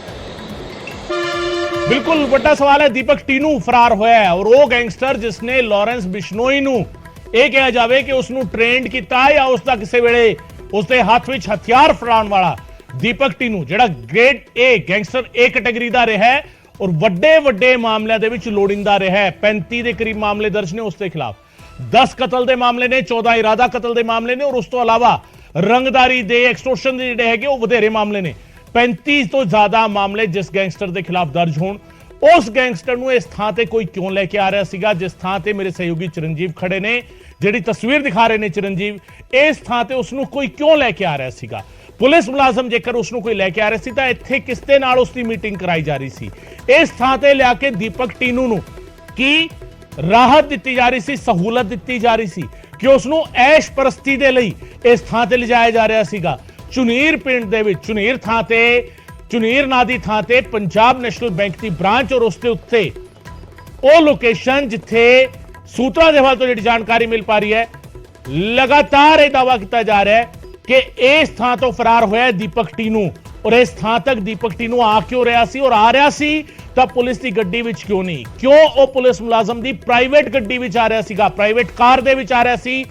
ਬਿਲਕੁਲ ਵੱਡਾ ਸਵਾਲ ਹੈ। ਦੀਪਕ ਟੀਨੂ ਫਰਾਰ ਹੋਇਆ ਹੈ ਔਰ ਉਹ ਗੈਂਗਸਟਰ ਜਿਸਨੇ ਲਾਰੈਂਸ ਬਿਸ਼ਨੋਈ ਨੂੰ ਇਹ ਕਿਹਾ ਜਾਵੇ ਕਿ ਉਸ ਨੂੰ ਟ੍ਰੇਨਡ ਕੀਤਾ ਜਾਂ ਉਸ ਦਾ ਕਿਸੇ ਵੇਲੇ ਉਸ ਦੇ ਹੱਥ ਵਿੱਚ ਹਥਿਆਰ ਫੜਾਉਣ ਵਾਲਾ ਦੀਪਕ ਟੀਨੂ, ਜਿਹੜਾ grade A gangster A category ਦਾ ਰਿਹਾ ਹੈ ਔਰ ਵੱਡੇ ਮਾਮਲਿਆਂ ਦੇ ਵਿੱਚ ਲੋੜਿੰਦਾ ਰਿਹਾ ਹੈ। 35 ਦੇ ਕਰੀਬ ਮਾਮਲੇ ਦਰਜ ਨੇ ਉਸ ਦੇ ਖਿਲਾਫ, 10 ਕਤਲ ਦੇ ਮਾਮਲੇ ਨੇ, 14 ਇਰਾਦਾ ਕਤਲ ਦੇ ਮਾਮਲੇ ਨੇ ਔਰ ਉਸ ਤੋਂ ਇਲਾਵਾ ਰੰਗਦਾਰੀ ਦੇ, ਐਕਸਟੋਰਸ਼ਨ ਦੇ ਜਿਹੜੇ ਹੈਗੇ ਉਹ ਵਧੇਰੇ ਮਾਮਲੇ ਨੇ। 35 ਤੋਂ ਜ਼ਿਆਦਾ ਮਾਮਲੇ ਜਿਸ ਗੈਂਗਸਟਰ ਦੇ ਖਿਲਾਫ ਦਰਜ ਹੋਣ, ਉਸ ਗੈਂਗਸਟਰ ਨੂੰ ਇਸ ਥਾਂ ਤੇ ਕੋਈ ਕਿਉਂ ਲੈ ਕੇ ਆ ਰਿਹਾ ਸੀਗਾ ਜਿਸ ਥਾਂ ਤੇ ਮੇਰੇ ਸਹਿਯੋਗੀ ਚਰਨਜੀਵ ਖੜੇ ਨੇ, ਜਿਹੜੀ ਤਸਵੀਰ ਦਿਖਾ ਰਹੇ ਨੇ ਚਰਨਜੀਵ, ਇਸ ਥਾਂ ਤੇ ਉਸ ਨੂੰ ਕੋਈ ਕਿਉਂ ਲੈ ਕੇ ਆ ਰਿਹਾ ਸੀਗਾ? ਪੁਲਿਸ ਮੁਲਾਜ਼ਮ ਜੇਕਰ ਉਸ ਨੂੰ ਕੋਈ ਲੈ ਕੇ ਆ ਰਿਹਾ ਸੀ ਤਾਂ ਇੱਥੇ ਕਿਸ ਦੇ ਨਾਲ ਉਸ ਦੀ ਮੀਟਿੰਗ ਕਰਾਈ ਜਾ ਰਹੀ ਸੀ? ਇਸ ਥਾਂ ਤੇ ਲਿਆ ਕੇ ਦੀਪਕ ਟੀਨੂ ਨੂੰ ਕੀ ਰਾਹਤ ਦਿੱਤੀ ਜਾ ਰਹੀ ਸੀ, ਸਹੂਲਤ ਦਿੱਤੀ ਜਾ ਰਹੀ ਸੀ ਕਿ ਉਸ ਨੂੰ ਐਸ਼ ਪ੍ਰਸਤੀ ਦੇ ਲਈ ਇਸ ਥਾਂ ਤੇ ਲਿਜਾਇਆ ਜਾ ਰਿਹਾ ਸੀਗਾ? ਝੁਨੀਰ ਪਿੰਡ ਦੇ ਵਿੱਚ, ਝੁਨੀਰ ਥਾਂ ਤੇ, ਝੁਨੀਰ ਨਾਂ ਦੀ ਥਾਂ ਤੇ ਪੰਜਾਬ ਨੈਸ਼ਨਲ ਬੈਂਕ ਦੀ ਬ੍ਰਾਂਚ ਔਰ ਉਸ ਦੇ ਉੱਤੇ ਉਹ ਲੋਕੇਸ਼ਨ ਜਿੱਥੇ ਸੂਤਰਾਂ ਦੇ ਹਵਾਲੇ ਤੋਂ ਜਿਹੜੀ ਜਾਣਕਾਰੀ ਮਿਲ ਪਾ ਰਹੀ ਹੈ, ਲਗਾਤਾਰ ਇਹ ਦਾਅਵਾ ਕੀਤਾ ਜਾ ਰਿਹਾ ਹੈ ਕਿ ਇਸ ਥਾਂ ਤੋਂ ਫਰਾਰ ਹੋਇਆ ਦੀਪਕ ਟੀਨੂ ਔਰ ਇਸ ਥਾਂ ਤੱਕ ਦੀਪਕ ਟੀਨੂ ਆ ਕਿਉਂ ਰਿਹਾ ਸੀ ਔਰ ਆ ਰਿਹਾ ਸੀ ਤਾਂ ਪੁਲਿਸ ਦੀ ਗੱਡੀ ਵਿੱਚ ਕਿਉਂ ਨਹੀਂ? ਕਿਉਂ ਉਹ ਪੁਲਿਸ ਮੁਲਾਜ਼ਮ ਦੀ ਪ੍ਰਾਈਵੇਟ ਗੱਡੀ ਵਿੱਚ ਆ ਰਿਹਾ ਸੀਗਾ, ਪ੍ਰਾਈਵੇਟ ਕਾਰ ਦੇ ਵਿੱਚ ਆ ਰਿਹਾ ਸੀ,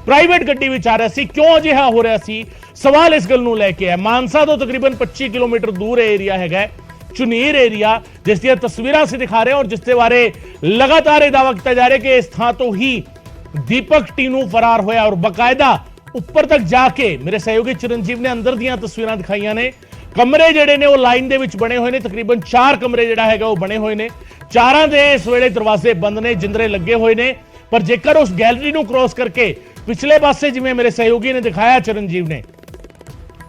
ਪ੍ਰਾਈਵੇਟ ਗੱਡੀ ਵਿੱਚ ਆ ਰਿਹਾ ਸੀ? ਕਿਉਂ ਅਜਿਹਾ ਹੋ ਰਿਹਾ ਸੀ? ਸਵਾਲ ਇਸ ਗੱਲ ਨੂੰ ਲੈ ਕੇ ਹੈ। ਮਾਨਸਾ ਤੋਂ ਤਕਰੀਬਨ 25 ਕਿਲੋਮੀਟਰ ਦੂਰ ਇਹ ਏਰੀਆ ਹੈਗਾ, ਝੁਨੀਰ ਏਰੀਆ, ਜਿਸ ਦੀਆਂ ਤਸਵੀਰਾਂ ਅਸੀਂ ਦਿਖਾ ਰਹੇ ਹਾਂ ਔਰ ਜਿਸ ਦੇ ਬਾਰੇ ਲਗਾਤਾਰ ਇਹ ਦਾਅਵਾ ਕੀਤਾ ਜਾ ਰਿਹਾ ਕਿ ਇਸ ਥਾਂ ਤੋਂ ਹੀ ਦੀਪਕ ਟੀਨੂ ਫਰਾਰ ਹੋਇਆ ਔਰ ਬਕਾਇਦਾ ਉੱਪਰ ਤੱਕ ਜਾ ਕੇ ਮੇਰੇ ਸਹਿਯੋਗੀ ਚਰਨਜੀਵ ਨੇ ਅੰਦਰ ਦੀਆਂ ਤਸਵੀਰਾਂ ਦਿਖਾਈਆਂ ਨੇ। ਕਮਰੇ ਜਿਹੜੇ ਨੇ ਉਹ ਲਾਈਨ ਦੇ ਵਿੱਚ ਬਣੇ ਹੋਏ ਨੇ, ਤਕਰੀਬਨ 4 ਕਮਰੇ ਜਿਹੜਾ ਹੈਗਾ ਉਹ ਬਣੇ ਹੋਏ ਨੇ। ਚਾਰਾਂ ਦੇ ਇਸ ਵੇਲੇ ਦਰਵਾਜ਼ੇ ਬੰਦ ਨੇ, ਜਿੰਦਰੇ ਲੱਗੇ ਹੋਏ ਨੇ। ਪਰ ਜੇਕਰ ਉਸ ਗੈਲਰੀ ਨੂੰ ਕ੍ਰੋਸ ਕਰਕੇ ਪਿਛਲੇ ਪਾਸੇ ਜਿਵੇਂ ਮੇਰੇ ਸਹਿਯੋਗੀ ਨੇ ਦਿਖਾਇਆ ਚਰਨਜੀਵ ਨੇ,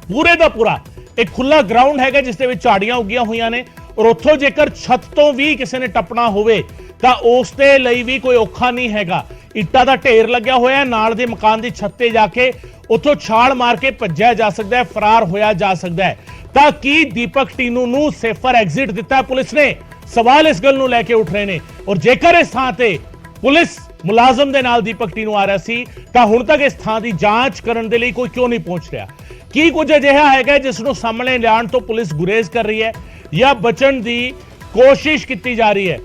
ਪੂਰੇ ਦਾ ਪੂਰਾ ਇੱਕ ਖੁੱਲਾ ਗਰਾਊਂਡ ਹੈਗਾ ਜਿਸ ਦੇ ਵਿੱਚ ਝਾੜੀਆਂ ਉੱਗੀਆਂ ਹੋਈਆਂ ਨੇ ਔਰ ਉੱਥੋਂ ਜੇਕਰ ਛੱਤ ਤੋਂ ਵੀ ਕਿਸੇ ਨੇ ਟੱਪਣਾ ਹੋਵੇ ਤਾਂ ਉਸ ਦੇ ਲਈ ਵੀ ਕੋਈ ਔਖਾ ਨਹੀਂ ਹੈਗਾ। ਇੱਟਾਂ ਦਾ ਢੇਰ ਲੱਗਿਆ ਹੋਇਆ ਹੈ, ਨਾਲ ਦੇ ਮਕਾਨ ਦੀ ਛੱਤ ਤੇ ਜਾ ਕੇ ਉੱਥੋਂ ਛਾਲ ਮਾਰ ਕੇ ਭੱਜਿਆ ਜਾ ਸਕਦਾ ਹੈ, ਫਰਾਰ ਹੋਇਆ ਜਾ ਸਕਦਾ ਹੈ। ਤਾਂ ਕੀ ਦੀਪਕ ਟੀਨੂ ਨੂੰ ਸੇਫਰ ਐਗਜ਼ਿਟ ਦਿੱਤਾ ਪੁਲਿਸ ਨੇ? ਸਵਾਲ ਇਸ ਗੱਲ ਨੂੰ ਲੈ ਕੇ ਉੱਠ ਰਹੇ ਨੇ। ਔਰ ਜੇਕਰ ਇਸ ਥਾਂ ਤੇ ਪੁਲਿਸ ਮੁਲਾਜ਼ਮ ਦੇ ਨਾਲ ਦੀਪਕ ਟੀਨੂ ਆ ਰਿਹਾ ਸੀ ਤਾਂ ਹੁਣ ਤੱਕ ਇਸ ਥਾਂ ਦੀ ਜਾਂਚ ਕਰਨ ਦੇ ਲਈ ਕੋਈ ਕਿਉਂ ਨਹੀਂ ਪਹੁੰਚ ਰਿਹਾ? ਕੀ ਕੁਝ ਅਜਿਹਾ ਹੈਗਾ ਜਿਸ ਨੂੰ ਸਾਹਮਣੇ ਲਿਆਉਣ ਤੋਂ ਪੁਲਿਸ ਗੁਰੇਜ਼ ਕਰ ਰਹੀ ਹੈ ਜਾਂ ਬਚਣ ਦੀ ਕੋਸ਼ਿਸ਼ ਕੀਤੀ ਜਾ ਰਹੀ ਹੈ?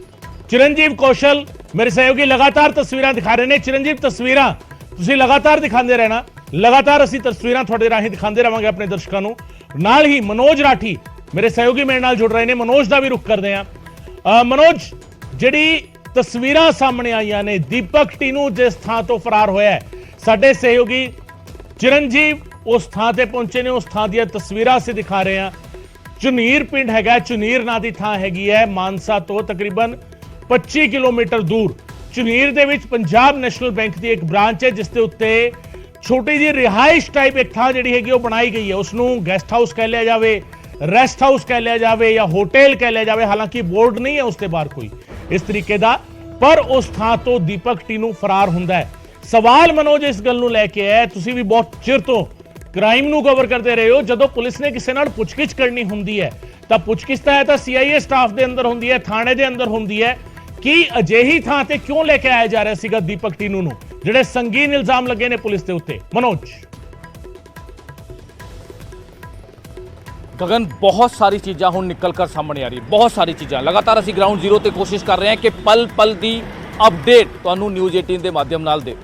ਚਰਨਜੀਵ ਕੌਸ਼ਲ ਮੇਰੇ ਸਹਿਯੋਗੀ ਲਗਾਤਾਰ ਤਸਵੀਰਾਂ ਦਿਖਾ ਰਹੇ ਨੇ। ਚਰਨਜੀਵ, ਤਸਵੀਰਾਂ ਤੁਸੀਂ ਲਗਾਤਾਰ ਦਿਖਾਉਂਦੇ ਰਹਿਣਾ, ਲਗਾਤਾਰ ਅਸੀਂ ਤਸਵੀਰਾਂ ਤੁਹਾਡੇ ਰਾਹੀਂ ਦਿਖਾਉਂਦੇ ਰਵਾਂਗੇ ਆਪਣੇ ਦਰਸ਼ਕਾਂ ਨੂੰ। ਨਾਲ ਹੀ ਮਨੋਜ ਰਾਠੀ ਮੇਰੇ ਸਹਿਯੋਗੀ ਮੇਰੇ ਨਾਲ ਜੁੜ ਰਹੇ ਨੇ, ਮਨੋਜ ਦਾ ਵੀ ਰੁਖ ਕਰਦੇ ਹਾਂ। ਮਨੋਜ, ਜਿਹੜੀ ਤਸਵੀਰਾਂ ਸਾਹਮਣੇ ਆਈਆਂ ਨੇ ਦੀਪਕ ਟੀਨੂ ਜਿਸ ਥਾਂ ਤੋਂ ਫਰਾਰ ਹੋਇਆ ਹੈ, ਸਾਡੇ ਸਹਿਯੋਗੀ ਚਰਨਜੀਵ ਉਸ ਥਾਂ ਤੇ ਪਹੁੰਚੇ ਨੇ, ਉਸ ਥਾਂ ਦੀਆਂ ਤਸਵੀਰਾਂ ਅਸੀਂ ਦਿਖਾ ਰਹੇ ਹਾਂ। ਝੁਨੀਰ ਪਿੰਡ ਹੈਗਾ, ਝੁਨੀਰ ਨਾਂ ਦੀ ਥਾਂ ਹੈਗੀ ਹੈ ਮਾਨਸਾ ਤੋਂ ਤਕਰੀਬਨ 25 ਕਿਲੋਮੀਟਰ ਦੂਰ। ਝੁਨੀਰ ਦੇ ਵਿੱਚ ਪੰਜਾਬ ਨੈਸ਼ਨਲ ਬੈਂਕ ਦੀ ਇੱਕ ਬ੍ਰਾਂਚ ਹੈ ਜਿਸ ਦੇ ਉੱਤੇ ਛੋਟੀ ਜਿਹੀ ਰਿਹਾਇਸ਼ ਟਾਈਪ ਇੱਕ ਥਾਂ ਜਿਹੜੀ ਹੈਗੀ ਉਹ ਬਣਾਈ ਗਈ ਹੈ। ਉਸ ਨੂੰ ਗੈਸਟ ਹਾਊਸ ਕਹਿ ਲਿਆ ਜਾਵੇ, ਰੈਸਟ ਹਾਊਸ ਕਹਿ ਲਿਆ ਜਾਵੇ ਜਾਂ ਹੋਟਲ ਕਹਿ ਲਿਆ ਜਾਵੇ, ਹਾਲਾਂਕਿ ਬੋਰਡ ਨਹੀਂ ਹੈ ਉਸ ਦੇ ਬਾਹਰ ਕੋਈ ਇਸ ਤਰੀਕੇ ਦਾ। ਪਰ ਉਸ ਥਾਂ ਤੋਂ ਦੀਪਕ ਟੀਨੂ ਫਰਾਰ ਹੁੰਦਾ ਹੈ। ਸਵਾਲ ਮਨੋਜ ਇਸ ਗੱਲ ਨੂੰ ਲੈ ਕੇ ਹੈ, ਤੁਸੀਂ ਵੀ ਬਹੁਤ ਚਿਰ ਤੋਂ ਕ੍ਰਾਈਮ ਨੂੰ ਕਵਰ ਕਰਦੇ ਰਹੇ ਹੋ, ਜਦੋਂ ਪੁਲਿਸ ਨੇ ਕਿਸੇ ਨਾਲ ਪੁੱਛਗਿੱਛ ਕਰਨੀ ਹੁੰਦੀ ਹੈ ਤਾਂ ਪੁੱਛਗਿੱਛ ਤਾਂ CIA ਸਟਾਫ ਦੇ ਅੰਦਰ ਹੁੰਦੀ ਹੈ, ਥਾਣੇ ਦੇ ਅੰਦਰ ਹੁੰਦੀ ਹੈ। ਕੀ ਅਜਿਹੀ ਥਾਂ ਤੇ ਕਿਉਂ ਲੈ ਕੇ ਆਇਆ ਜਾ ਰਿਹਾ ਸੀਗਾ ਦੀਪਕ ਟੀਨੂ ਨੂੰ, ਜਿਹੜੇ ਸੰਗੀਨ ਇਲਜ਼ਾਮ ਲੱਗੇ ਨੇ ਪੁਲਿਸ ਦੇ ਉੱਤੇ? ਮਨੋਜ। गगन, बहुत सारी चीज़ां हुण निकल कर सामने आ रही है, बहुत सारी चीज़ां। लगातार असीं ग्राउंड जीरो ते कोशिश कर रहे हैं कि पल पल की अपडेट तुहानूं न्यूज़ 18 के माध्यम नाल दे।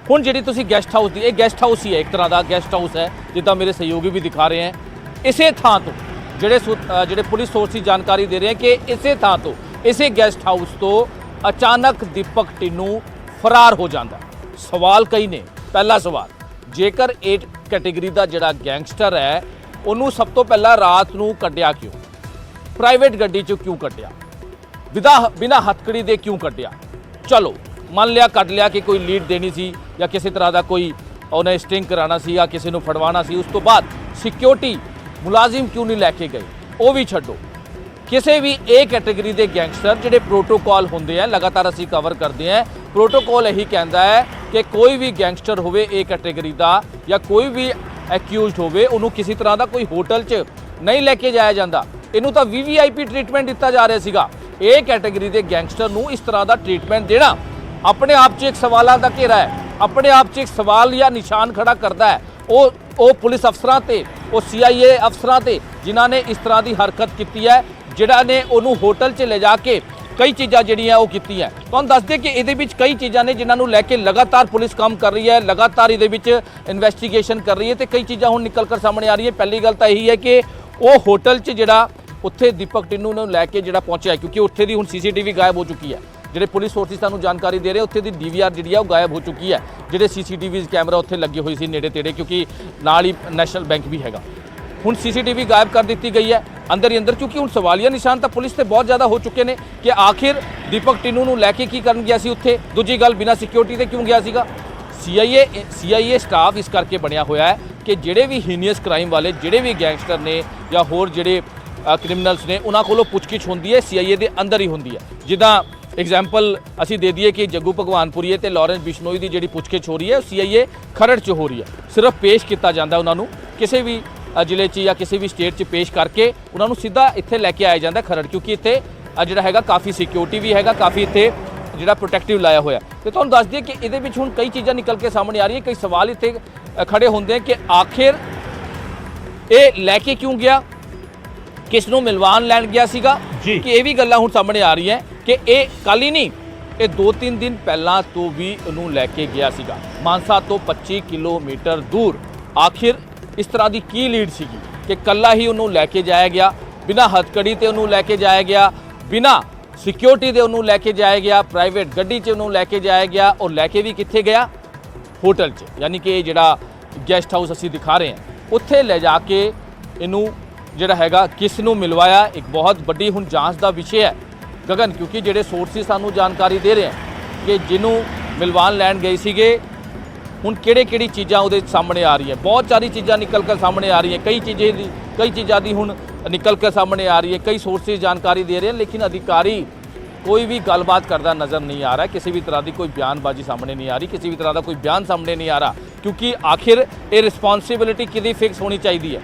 हुण जिहड़ी तुसीं गैसट हाउस दी, ये गैसट हाउस ही है, एक तरह का गैसट हाउस है, जिद्दां मेरे सहयोगी भी दिखा रहे हैं। इसे थां तो जिहड़े पुलिस सोर्स की जानकारी दे रहे हैं कि इसे थां तो, इसे गैसट हाउस तो अचानक दीपक टीनू फरार हो जाता है। सवाल कई ने। पहला सवाल, जेकर ए कैटेगरी का जिहड़ा गैंगस्टर है ਉਹਨੂੰ ਸਭ ਤੋਂ ਪਹਿਲਾਂ ਰਾਤ ਨੂੰ ਕੱਢਿਆ ਕਿਉਂ? ਪ੍ਰਾਈਵੇਟ ਗੱਡੀ 'ਚ ਕਿਉਂ ਕੱਢਿਆ? ਬਿਨਾਂ ਹੱਥਕੜੀ ਦੇ ਕਿਉਂ ਕੱਢਿਆ? ਚਲੋ ਮੰਨ ਲਿਆ ਕੱਢ ਲਿਆ ਕਿ ਕੋਈ ਲੀਡ ਦੇਣੀ ਸੀ ਜਾਂ ਕਿਸੇ ਤਰ੍ਹਾਂ ਦਾ ਕੋਈ ਉਹਨੇ ਸਟਿੰਗ ਕਰਾਉਣਾ ਸੀ ਜਾਂ ਕਿਸੇ ਨੂੰ ਫੜਵਾਉਣਾ ਸੀ। ਉਸ ਤੋਂ ਬਾਅਦ ਸਿਕਿਉਰਿਟੀ ਮੁਲਾਜ਼ਮ ਕਿਉਂ ਨਹੀਂ ਲੈ ਕੇ ਗਏ? ਉਹ ਵੀ ਛੱਡੋ। ਕਿਸੇ ਵੀ ਇਹ ਕੈਟੇਗਰੀ ਦੇ ਗੈਂਗਸਟਰ ਜਿਹੜੇ ਪ੍ਰੋਟੋਕਾਲ ਹੁੰਦੇ ਆ, ਲਗਾਤਾਰ ਅਸੀਂ ਕਵਰ ਕਰਦੇ ਆ, ਪ੍ਰੋਟੋਕਾਲ ਇਹੀ ਕਹਿੰਦਾ ਹੈ ਕਿ ਕੋਈ ਵੀ ਗੈਂਗਸਟਰ ਹੋਵੇ ਇਹ ਕੈਟੇਗਰੀ ਦਾ ਜਾਂ ਕੋਈ ਵੀ ਐਕਿਊਜ਼ਡ ਹੋਵੇ, ਉਹਨੂੰ ਕਿਸੇ ਤਰ੍ਹਾਂ ਦਾ ਕੋਈ ਹੋਟਲ 'ਚ ਨਹੀਂ ਲੈ ਕੇ ਜਾਇਆ ਜਾਂਦਾ। ਇਹਨੂੰ ਤਾਂ VVIP ਟ੍ਰੀਟਮੈਂਟ ਦਿੱਤਾ ਜਾ ਰਿਹਾ ਸੀਗਾ। ਇਹ ਕੈਟੇਗਰੀ ਦੇ ਗੈਂਗਸਟਰ ਨੂੰ ਇਸ ਤਰ੍ਹਾਂ ਦਾ ਟ੍ਰੀਟਮੈਂਟ ਦੇਣਾ ਆਪਣੇ ਆਪ 'ਚ ਇੱਕ ਸਵਾਲਾਂ ਦਾ ਘੇਰਾ ਹੈ, ਆਪਣੇ ਆਪ 'ਚ ਇੱਕ ਸਵਾਲ ਜਾਂ ਨਿਸ਼ਾਨ ਖੜਾ ਕਰਦਾ ਹੈ ਉਹ ਪੁਲਿਸ ਅਫਸਰਾਂ ਤੇ, ਉਹ CIA ਅਫਸਰਾਂ ਤੇ ਜਿਨ੍ਹਾਂ ਨੇ ਇਸ ਤਰ੍ਹਾਂ ਦੀ ਹਰਕਤ ਕੀਤੀ ਹੈ, ਜਿਹੜਾ ਨੇ ਉਹਨੂੰ ਹੋਟਲ 'ਚ ਲੈ ਜਾ ਕੇ ਕਈ ਚੀਜ਼ਾਂ ਜਿਹੜੀਆਂ ਉਹ ਕੀਤੀ ਹੈ। ਤੁਹਾਨੂੰ ਦੱਸ ਦੇ ਕਿ ਇਹਦੇ ਵਿੱਚ ਕਈ ਚੀਜ਼ਾਂ ਨੇ ਜਿਨ੍ਹਾਂ ਨੂੰ ਲੈ ਕੇ ਲਗਾਤਾਰ ਪੁਲਿਸ ਕੰਮ ਕਰ ਰਹੀ ਹੈ, ਲਗਾਤਾਰ ਇਹਦੇ ਵਿੱਚ ਇਨਵੈਸਟੀਗੇਸ਼ਨ ਕਰ ਰਹੀ ਹੈ ਤੇ ਕਈ ਚੀਜ਼ਾਂ ਹੁਣ ਨਿਕਲ ਕਰ ਸਾਹਮਣੇ ਆ ਰਹੀ ਹੈ। ਪਹਿਲੀ ਗੱਲ ਤਾਂ ਇਹੀ ਹੈ ਕਿ ਉਹ ਹੋਟਲ 'ਚ ਜਿਹੜਾ ਉੱਥੇ ਦੀਪਕ ਟੀਨੂ ਨੂੰ ਲੈ ਕੇ ਜਿਹੜਾ ਪਹੁੰਚਿਆ, ਕਿਉਂਕਿ ਉੱਥੇ ਦੀ ਹੁਣ CCTV ਗਾਇਬ ਹੋ ਚੁੱਕੀ ਹੈ। ਜਿਹੜੇ ਪੁਲਿਸ ਸੋਰਸਿਸ ਸਾਨੂੰ ਜਾਣਕਾਰੀ ਦੇ ਰਹੇ ਉੱਥੇ ਦੀ DVR ਜਿਹੜੀ ਆ ਉਹ ਗਾਇਬ ਹੋ ਚੁੱਕੀ ਹੈ। ਜਿਹੜੇ CCTV ਕੈਮਰਾ ਉੱਥੇ ਲੱਗੇ ਹੋਏ ਸੀ ਨੇੜੇ ਤੇੜੇ, ਕਿਉਂਕਿ ਨਾਲ ਹੀ ਨੈਸ਼ਨਲ ਬੈਂਕ ਵੀ ਹੈਗਾ। ਹੁਣ CCTV ਗਾਇਬ ਕਰ ਦਿੱਤੀ ਗਈ ਹੈ ਅੰਦਰ ਹੀ ਅੰਦਰ, ਕਿਉਂਕਿ ਹੁਣ ਸਵਾਲੀਆ ਨਿਸ਼ਾਨ ਤਾਂ ਪੁਲਿਸ ਤੇ ਬਹੁਤ ਜ਼ਿਆਦਾ ਹੋ ਚੁੱਕੇ ਨੇ ਕਿ ਆਖਿਰ ਦੀਪਕ ਟੀਨੂ ਨੂੰ ਲੈ ਕੇ ਕੀ ਕਰਨ ਗਿਆ ਸੀ ਉੱਥੇ। ਦੂਜੀ ਗੱਲ, ਬਿਨਾਂ ਸਿਕਿਉਰਿਟੀ ਤੇ ਕਿਉਂ ਗਿਆ ਸੀਗਾ? CIA ਸਟਾਫ ਇਸ ਕਰਕੇ ਬਣਿਆ ਹੋਇਆ ਹੈ ਕਿ ਜਿਹੜੇ ਵੀ ਹੀਨੀਅਸ ਕ੍ਰਾਈਮ ਵਾਲੇ, ਜਿਹੜੇ ਵੀ ਗੈਂਗਸਟਰ ਨੇ ਜਾਂ ਹੋਰ ਜਿਹੜੇ ਕ੍ਰਿਮੀਨਲਸ ਨੇ, ਉਹਨਾਂ ਕੋਲੋਂ ਪੁੱਛਗਿੱਛ ਹੁੰਦੀ ਹੈ CIA ਦੇ ਅੰਦਰ ਹੀ ਹੁੰਦੀ ਹੈ। ਜਿੱਦਾਂ ਐਗਜ਼ਾਮਪਲ ਅਸੀਂ ਦੇ ਦਈਏ ਕਿ ਜੱਗੂ ਭਗਵਾਨਪੁਰੀਏ ਤੇ ਲਾਰੈਂਸ ਬਿਸ਼ਨੋਈ ਦੀ ਜਿਹੜੀ ਪੁੱਛਗਿੱਛ ਹੋ ਰਹੀ ਹੈ CIA ਖਰੜ 'ਚ ਹੋ ਰਹੀ ਹੈ। ਸਿਰਫ ਪੇਸ਼ ਕੀਤਾ ਜਾਂਦਾ ਉਹਨਾਂ ਨੂੰ ਕਿਸੇ ਵੀ ਜ਼ਿਲ੍ਹੇ 'ਚ ਜਾਂ ਕਿਸੇ ਵੀ ਸਟੇਟ 'ਚ ਪੇਸ਼ ਕਰਕੇ ਉਹਨਾਂ ਨੂੰ ਸਿੱਧਾ ਇੱਥੇ ਲੈ ਕੇ ਆਇਆ ਜਾਂਦਾ ਖਰੜ, ਕਿਉਂਕਿ ਇੱਥੇ ਜਿਹੜਾ ਹੈਗਾ ਕਾਫੀ ਸਿਕਿਉਰਿਟੀ ਵੀ ਹੈਗਾ, ਕਾਫੀ ਇੱਥੇ ਜਿਹੜਾ ਪ੍ਰੋਟੈਕਟਿਵ ਲਾਇਆ ਹੋਇਆ। ਤੇ ਤੁਹਾਨੂੰ ਦੱਸ ਦਈਏ ਕਿ ਇਹਦੇ ਵਿੱਚ ਹੁਣ ਕਈ ਚੀਜ਼ਾਂ ਨਿਕਲ ਕੇ ਸਾਹਮਣੇ ਆ ਰਹੀਆਂ, ਕਈ ਸਵਾਲ ਇੱਥੇ ਖੜੇ ਹੁੰਦੇ ਆ ਕਿ ਆਖਿਰ ਇਹ ਲੈ ਕੇ ਕਿਉਂ ਗਿਆ, ਕਿਸ ਨੂੰ ਮਿਲਵਾਨ ਲੈਣ ਗਿਆ ਸੀਗਾ, ਕਿ ਇਹ ਵੀ ਗੱਲਾਂ ਹੁਣ ਸਾਹਮਣੇ ਆ ਰਹੀਆਂ ਕਿ ਇਹ ਕੱਲ ਹੀ ਨਹੀਂ, ਇਹ 2-3 ਦਿਨ ਪਹਿਲਾਂ ਤੋਂ ਵੀ ਉਹਨੂੰ ਲੈ ਕੇ ਗਿਆ ਸੀਗਾ ਮਾਨਸਾ ਤੋਂ 25 ਕਿਲੋਮੀਟਰ ਦੂਰ। ਆਖਿਰ ਇਸ ਤਰ੍ਹਾਂ ਦੀ ਕੀ ਲੀਡ ਸੀਗੀ ਕਿ ਕੱਲਾ ਹੀ ਉਹਨੂੰ ਲੈ ਕੇ ਜਾਇਆ ਗਿਆ? ਬਿਨਾਂ ਹੱਥਕੜੀ ਤੇ ਉਹਨੂੰ ਲੈ ਕੇ ਜਾਇਆ ਗਿਆ, ਬਿਨਾਂ ਸਿਕਿਉਰਿਟੀ ਦੇ ਉਹਨੂੰ ਲੈ ਕੇ ਜਾਇਆ ਗਿਆ, ਪ੍ਰਾਈਵੇਟ ਗੱਡੀ 'ਚ ਉਹਨੂੰ ਲੈ ਕੇ ਜਾਇਆ ਗਿਆ ਔਰ ਲੈ ਕੇ ਵੀ ਕਿੱਥੇ ਗਿਆ? ਹੋਟਲ 'ਚ। ਯਾਨੀ ਕਿ ਇਹ ਜਿਹੜਾ ਗੈਸਟ ਹਾਊਸ ਅਸੀਂ ਦਿਖਾ ਰਹੇ ਹਾਂ ਉੱਥੇ ਲੈ ਜਾ ਕੇ ਇਹਨੂੰ ਜਿਹੜਾ ਹੈਗਾ ਕਿਸ ਨੂੰ ਮਿਲਵਾਇਆ, ਇੱਕ ਬਹੁਤ ਵੱਡੀ ਹੁਣ ਜਾਂਚ ਦਾ ਵਿਸ਼ੇ ਹੈ ਗਗਨ, ਕਿਉਂਕਿ ਜਿਹੜੇ ਸੋਰਸਿਸ ਸਾਨੂੰ ਜਾਣਕਾਰੀ ਦੇ ਰਹੇ ਹਨ ਕਿ ਜਿਹਨੂੰ ਮਿਲਵਾਨ ਲੈਣ ਗਏ ਸੀਗੇ, ਹੁਣ ਕਿਹੜੀ ਚੀਜ਼ਾਂ ਉਹਦੇ ਸਾਹਮਣੇ ਆ ਰਹੀਆਂ। ਬਹੁਤ ਸਾਰੀ ਚੀਜ਼ਾਂ ਨਿਕਲ ਕੇ ਸਾਹਮਣੇ ਆ ਰਹੀਆਂ, ਕਈ ਚੀਜ਼ਾਂ ਦੀ ਹੁਣ ਨਿਕਲ ਕੇ ਸਾਹਮਣੇ ਆ ਰਹੀ ਹੈ, ਕਈ ਸੋਰਸਿਸ ਜਾਣਕਾਰੀ ਦੇ ਰਹੇ ਹਨ, ਲੇਕਿन अधिकारी कोई भी गलबात करता नज़र नहीं आ रहा है, किसी भी तरह की कोई बयानबाजी सामने नहीं आ रही, किसी भी तरह का कोई बयान सामने नहीं आ रहा, क्योंकि आखिर ये रिस्पॉन्सिबिलिटी किहदी फिक्स होनी चाहिए है।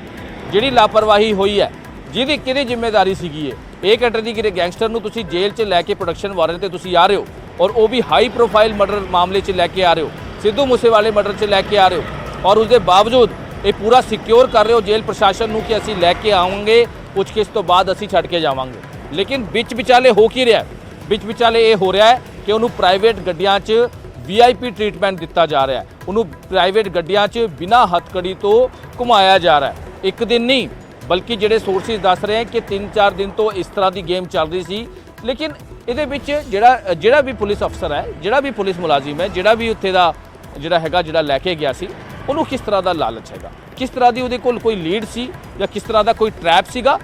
जिहड़ी लापरवाही हुई है, जिहदी किहदी जिम्मेदारी सीगी है। एक कैटेगरी गैंगस्टर नूं तुसीं जेल च लैके प्रोडक्शन वारंट ते तुसीं आ रहे हो, और वो भी हाई प्रोफाइल मर्डर मामले च लैके आ रहे हो, सिद्धू मूसेवाले मर्डर च लैके आ रहे हो, और उसके बावजूद ये पूरा सिक्योर कर रहे हो जेल प्रशासन नूं कि असीं लैके आवांगे, पुछगिछ तो बाद असीं छड्ड के जावांगे। लेकिन विच विचाले हो की रहा है? विच विचाले ये हो रहा है कि उन्होंने प्राइवेट गड्डियां च VIP ट्रीटमेंट दिता जा रहा है, उन्होंने प्राइवेट गड्डियां च बिना हथकड़ी तो घुमाया जा रहा है। एक दिन नहीं बल्कि ਜਿਹੜੇ सोर्सिस दस रहे हैं कि 3-4 दिन तो इस तरह की गेम चल रही सी। लेकिन ਇਹਦੇ ਵਿੱਚ ਜਿਹੜਾ ਵੀ ਪੁਲਿਸ ਅਫਸਰ ਹੈ, ਜਿਹੜਾ ਵੀ ਪੁਲਿਸ ਮੁਲਾਜ਼ਮ ਹੈ, ਜਿਹੜਾ ਵੀ ਉੱਥੇ ਦਾ ਜਿਹੜਾ ਲੈ ਕੇ ਗਿਆ ਸੀ, ਉਹਨੂੰ ਕਿਸ ਤਰ੍ਹਾਂ ਦਾ ਲਾਲਚ ਹੈਗਾ, ਕਿਸ ਤਰ੍ਹਾਂ ਦੀ ਉਹਦੇ ਕੋਲ ਕੋਈ ਲੀਡ ਸੀ, ਜਾਂ ਕਿਸ ਤਰ੍ਹਾਂ ਦਾ ਕੋਈ ਟਰੈਪ ਸੀਗਾ,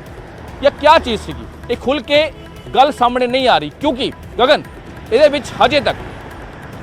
ਜਾਂ ਕੀ ਚੀਜ਼ ਸੀਗੀ, ਇਹ ਖੁੱਲ ਕੇ ਗੱਲ ਸਾਹਮਣੇ ਨਹੀਂ ਆ ਰਹੀ। ਕਿਉਂਕਿ ਗਗਨ ਇਹਦੇ ਵਿੱਚ ਹਜੇ ਤੱਕ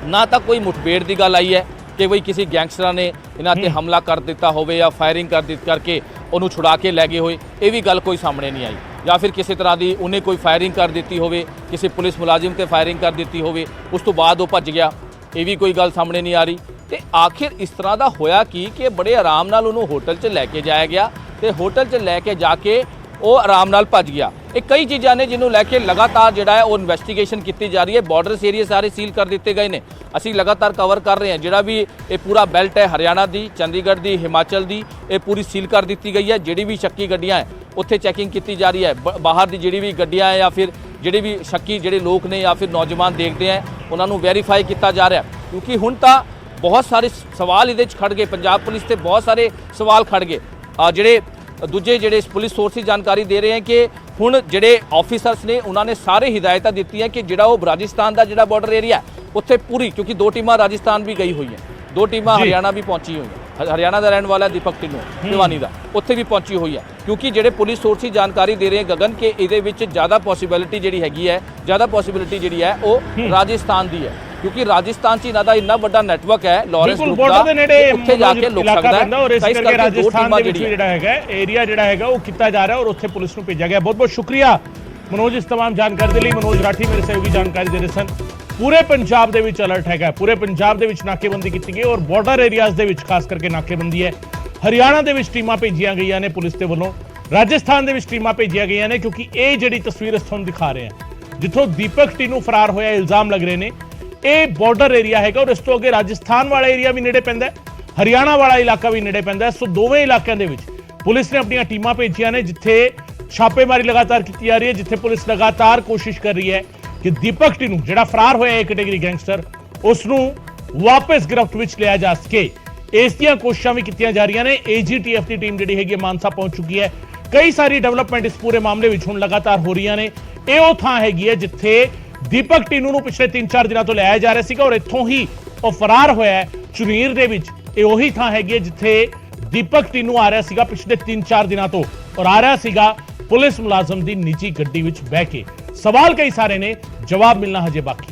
ਨਾ ਤਾਂ ਕੋਈ ਮੁਠਭੇੜ ਦੀ ਗੱਲ ਆਈ ਹੈ ਕਿ ਬਈ ਕਿਸੇ ਗੈਂਗਸਟਰਾਂ ਨੇ ਇਹਨਾਂ ਤੇ ਹਮਲਾ ਕਰ ਦਿੱਤਾ ਹੋਵੇ ਜਾਂ ਫਾਇਰਿੰਗ ਕਰਕੇ ਉਹਨੂੰ ਛੁਡਾ ਕੇ ਲੈ ਗਏ ਹੋਏ, ਇਹ ਵੀ ਗੱਲ ਕੋਈ ਸਾਹਮਣੇ ਨਹੀਂ ਆਈ, ਜਾਂ ਫਿਰ ਕਿਸੇ ਤਰ੍ਹਾਂ ਦੀ ਉਹਨੇ ਕੋਈ ਫਾਇਰਿੰਗ ਕਰ ਦਿੱਤੀ ਹੋਵੇ, ਕਿਸੇ ਪੁਲਿਸ ਮੁਲਾਜ਼ਮ ਤੇ ਫਾਇਰਿੰਗ ਕਰ ਦਿੱਤੀ ਹੋਵੇ, ਉਸ ਤੋਂ ਬਾਅਦ ਉਹ ਭੱਜ ਗਿਆ, ਇਹ ਵੀ ਕੋਈ ਗੱਲ ਸਾਹਮਣੇ ਨਹੀਂ ਆ ਰਹੀ। ਤੇ ਆਖਿਰ ਇਸ ਤਰ੍ਹਾਂ ਦਾ ਹੋਇਆ ਕਿ ਬੜੇ ਆਰਾਮ ਨਾਲ ਉਹਨੂੰ ਹੋਟਲ 'ਚ ਲੈ ਕੇ ਜਾਇਆ ਗਿਆ, ਤੇ ਹੋਟਲ 'ਚ ਲੈ ਕੇ ਜਾ ਕੇ ਉਹ ਆਰਾਮ ਨਾਲ ਭੱਜ ਗਿਆ। ਇਹ ਕਈ ਚੀਜ਼ਾਂ ਨੇ ਜਿਹਨੂੰ ਲੈ ਕੇ ਲਗਾਤਾਰ ਜਿਹੜਾ ਹੈ ਉਹ ਇਨਵੈਸਟੀਗੇਸ਼ਨ ਕੀਤੀ ਜਾ ਰਹੀ ਹੈ। ਬਾਰਡਰਸ ਏਰੀਆ ਸਾਰੇ ਸੀਲ ਕਰ ਦਿੱਤੇ ਗਏ ਨੇ, ਅਸੀਂ ਲਗਾਤਾਰ ਕਵਰ ਕਰ ਰਹੇ ਹਾਂ। ਜਿਹੜਾ ਵੀ ਇਹ ਪੂਰਾ ਬੈਲਟ ਹੈ, ਹਰਿਆਣਾ ਦੀ, ਚੰਡੀਗੜ੍ਹ ਦੀ, ਹਿਮਾਚਲ ਦੀ, ਇਹ ਪੂਰੀ ਸੀਲ ਕਰ ਦਿੱਤੀ ਗਈ ਹੈ। ਜਿਹੜੀ ਵੀ ਸ਼ੱਕੀ ਗੱਡੀਆਂ ਹੈ ਉੱਥੇ ਚੈਕਿੰਗ ਕੀਤੀ ਜਾ ਰਹੀ ਹੈ। ਬਾਹਰ ਦੀ ਜਿਹੜੀ ਵੀ ਗੱਡੀਆਂ ਹੈ ਜਾਂ ਫਿਰ ਜਿਹੜੇ ਵੀ ਸ਼ੱਕੀ ਜਿਹੜੇ ਲੋਕ ਨੇ ਜਾਂ ਫਿਰ ਨੌਜਵਾਨ ਦੇਖਦੇ ਆ, ਉਹਨਾਂ ਨੂੰ ਵੈਰੀਫਾਈ ਕੀਤਾ ਜਾ ਰਿਹਾ, ਕਿਉਂਕਿ ਹੁਣ ਤਾਂ ਬਹੁਤ ਸਾਰੇ ਸਵਾਲ ਇਹਦੇ 'ਚ ਖੜ ਗਏ। ਪੰਜਾਬ ਪੁਲਿਸ ਤੇ ਬਹੁਤ ਸਾਰੇ ਸਵਾਲ ਖੜ ਗਏ। ਜਿਹੜੇ ਦੂਜੇ ਜਿਹੜੇ ਪੁਲਿਸ ਸੋਰਸਿਸ ਜਾਣਕਾਰੀ ਦੇ ਰਹੇ ਹੈ ਕਿ ਹੁਣ ਜਿਹੜੇ ਆਫੀਸਰਸ ਨੇ ਉਹਨਾਂ ਨੇ ਸਾਰੇ ਹਿਦਾਇਤਾਂ ਦਿੱਤੀਆਂ ਕਿ ਜਿਹੜਾ ਉਹ ਰਾਜਸਥਾਨ ਦਾ ਜਿਹੜਾ ਬਾਰਡਰ ਏਰੀਆ ਉੱਥੇ ਪੂਰੀ, ਕਿਉਂਕਿ 2 ਟੀਮਾਂ ਰਾਜਸਥਾਨ ਵੀ ਗਈ ਹੋਈਆਂ, 2 ਟੀਮਾਂ ਹਰਿਆਣਾ ਵੀ ਪਹੁੰਚੀ ਹੋਈਆਂ। ਹਰਿਆਣਾ ਦਾ ਰਹਿਣ ਵਾਲਾ ਦੀਪਕ ਢਿੱਲੋਂ ਭਿਵਾਨੀ ਦਾ ਉੱਥੇ ਵੀ ਪਹੁੰਚੀ ਹੋਈ ਹੈ, ਕਿਉਂਕਿ ਜਿਹੜੇ ਪੁਲਿਸ ਸੋਰਸਿਸ ਜਾਣਕਾਰੀ ਦੇ ਰਹੇ ਗਗਨ ਕਿ ਇਹਦੇ ਵਿੱਚ ਜ਼ਿਆਦਾ ਪੋਸੀਬਿਲਿਟੀ ਜਿਹੜੀ ਹੈਗੀ ਹੈ, ਜ਼ਿਆਦਾ ਪੋਸੀਬਿਲਿਟੀ ਜਿਹੜੀ ਹੈ ਉਹ ਰਾਜਸਥਾਨ ਦੀ ਹੈ, ਕਿਉਂਕਿ ਰਾਜਸਥਾਨ 'ਚ ਇਹਨਾਂ ਦਾ ਇੰਨਾ ਵੱਡਾ ਨੈਟਵਰਕ ਹੈ ਲਾਰੈਂਸ ਗਰੁੱਪ ਦਾ, ਉੱਥੇ ਜਾ ਕੇ ਲੁਕ ਸਕਦਾ ਹੈ। ਔਰ ਇਸ ਕਰਕੇ ਰਾਜਸਥਾਨ ਦੇ ਵਿੱਚ ਜਿਹੜਾ ਹੈਗਾ ਏਰੀਆ ਜਿਹੜਾ ਹੈਗਾ ਉਹ ਕੀਤਾ ਜਾ ਰਿਹਾ ਔਰ ਉੱਥੇ ਪੁਲਿਸ ਨੂੰ ਭੇਜਿਆ ਗਿਆ। ਬਹੁਤ ਬਹੁਤ ਸ਼ੁਕਰੀਆ ਮਨੋਜ ਇਸ तमाम ਜਾਣਕਾਰੀ ਦੇ ਲਈ। ਮਨੋਜ ਰਾਠੀ ਮੇਰੇ ਸਹਿਯੋਗੀ ਜਾਣਕਾਰੀ ਦੇ ਰਹੇ ਸਨ। ਪੂਰੇ ਪੰਜਾਬ ਦੇ ਵਿੱਚ ਅਲਰਟ ਹੈਗਾ, ਪੂਰੇ ਪੰਜਾਬ ਦੇ ਵਿੱਚ ਨਾਕੇਬੰਦੀ ਕੀਤੀ ਗਈ ਔਰ ਬਾਰਡਰ ਏਰੀਆਜ਼ ਦੇ ਵਿੱਚ ਖਾਸ ਕਰਕੇ ਨਾਕੇਬੰਦੀ ਹੈ। ਹਰਿਆਣਾ ਦੇ ਵਿੱਚ ਟੀਮਾਂ ਭੇਜੀਆਂ ਗਈਆਂ ਨੇ ਪੁਲਿਸ ਦੇ ਵੱਲੋਂ, ਰਾਜਸਥਾਨ ਦੇ ਵਿੱਚ ਟੀਮਾਂ ਭੇਜੀਆਂ ਗਈਆਂ ਨੇ, ਕਿਉਂਕਿ ਇਹ ਜਿਹੜੀ ਤਸਵੀਰ ਅਸੀਂ ਤੁਹਾਨੂੰ ਦਿਖਾ ਰਹੇ ਹਾਂ ਜਿੱਥੋਂ ਦੀਪਕ ਟੀਨੂ ਫਰਾਰ ਹੋਇਆ ਇਲਜ਼ਾਮ ਲੱਗ ਰਹੇ ਨੇ, ਇਹ ਬਾਰਡਰ ਏਰੀਆ ਹੈਗਾ ਔਰ ਇਸ ਤੋਂ ਅੱਗੇ ਰਾਜਸਥਾਨ ਵਾਲਾ ਏਰੀਆ ਵੀ ਨੇੜੇ ਪੈਂਦਾ, ਹਰਿਆਣਾ ਵਾਲਾ ਇਲਾਕਾ ਵੀ ਨੇੜੇ ਪੈਂਦਾ। ਸੋ ਦੋਵੇਂ ਇਲਾਕਿਆਂ ਦੇ ਵਿੱਚ ਪੁਲਿਸ ਨੇ ਆਪਣੀਆਂ ਟੀਮਾਂ ਭੇਜੀਆਂ ਨੇ, ਜਿੱਥੇ ਛਾਪੇਮਾਰੀ ਲਗਾਤਾਰ ਕੀਤੀ ਜਾ ਰਹੀ ਹੈ, ਜਿੱਥੇ ਪੁਲਿਸ ਲਗਾਤਾਰ ਕੋਸ਼ਿਸ਼ ਕਰ ਰਹੀ ਹੈ ਕਿ ਦੀਪਕ ਟੀਨੂ ਜਿਹੜਾ ਫਰਾਰ ਹੋਇਆ ਹੈ ਕੈਟੇਗਰੀ ਗੈਂਗਸਟਰ, ਉਸ ਨੂੰ ਵਾਪਸ ਗ੍ਰਿਫਤ ਵਿੱਚ ਲਿਆ ਜਾ ਸਕੇ। ਇਸ ਦੀਆਂ ਕੋਸ਼ਿਸ਼ਾਂ ਵੀ ਕੀਤੀਆਂ ਜਾ ਰਹੀਆਂ ਨੇ। AGTF ਦੀ ਟੀਮ ਜਿਹੜੀ ਹੈਗੀ ਮਾਨਸਾ ਪਹੁੰਚ ਚੁੱਕੀ ਹੈ। ਕਈ ਸਾਰੀ ਡਿਵੈਲਪਮੈਂਟ ਇਸ ਪੂਰੇ ਮਾਮਲੇ ਵਿੱਚ ਹੁਣ ਲਗਾਤਾਰ ਹੋ ਰਹੀਆਂ ਨੇ। ਇਹ ਉਹ ਥਾਂ ਹੈਗੀ ਹੈ ਜਿੱਥੇ ਦੀਪਕ ਟੀਨੂ ਨੂੰ ਪਿਛਲੇ 3-4 ਦਿਨਾਂ ਤੋਂ ਲਿਆਇਆ ਜਾ ਰਿਹਾ ਸੀਗਾ ਔਰ ਇੱਥੋਂ ਹੀ ਉਹ ਫਰਾਰ ਹੋਇਆ ਹੈ ਚੁਨੀਰ ਦੇ ਵਿੱਚ। ਇਹ ਉਹੀ ਥਾਂ ਹੈਗੀ ਹੈ ਜਿੱਥੇ ਦੀਪਕ ਟੀਨੂ ਆ ਰਿਹਾ ਸੀਗਾ ਪਿਛਲੇ 3-4 ਦਿਨਾਂ ਤੋਂ, ਔਰ ਆ ਰਿਹਾ ਸੀਗਾ ਪੁਲਿਸ ਮੁਲਾਜ਼ਮ ਦੀ ਨਿੱਜੀ ਗੱਡੀ ਵਿੱਚ ਬਹਿ ਕੇ। ਸਵਾਲ ਕਈ ਸਾਰੇ ਨੇ, ਜਵਾਬ ਮਿਲਣਾ ਹਜੇ ਬਾਕੀ।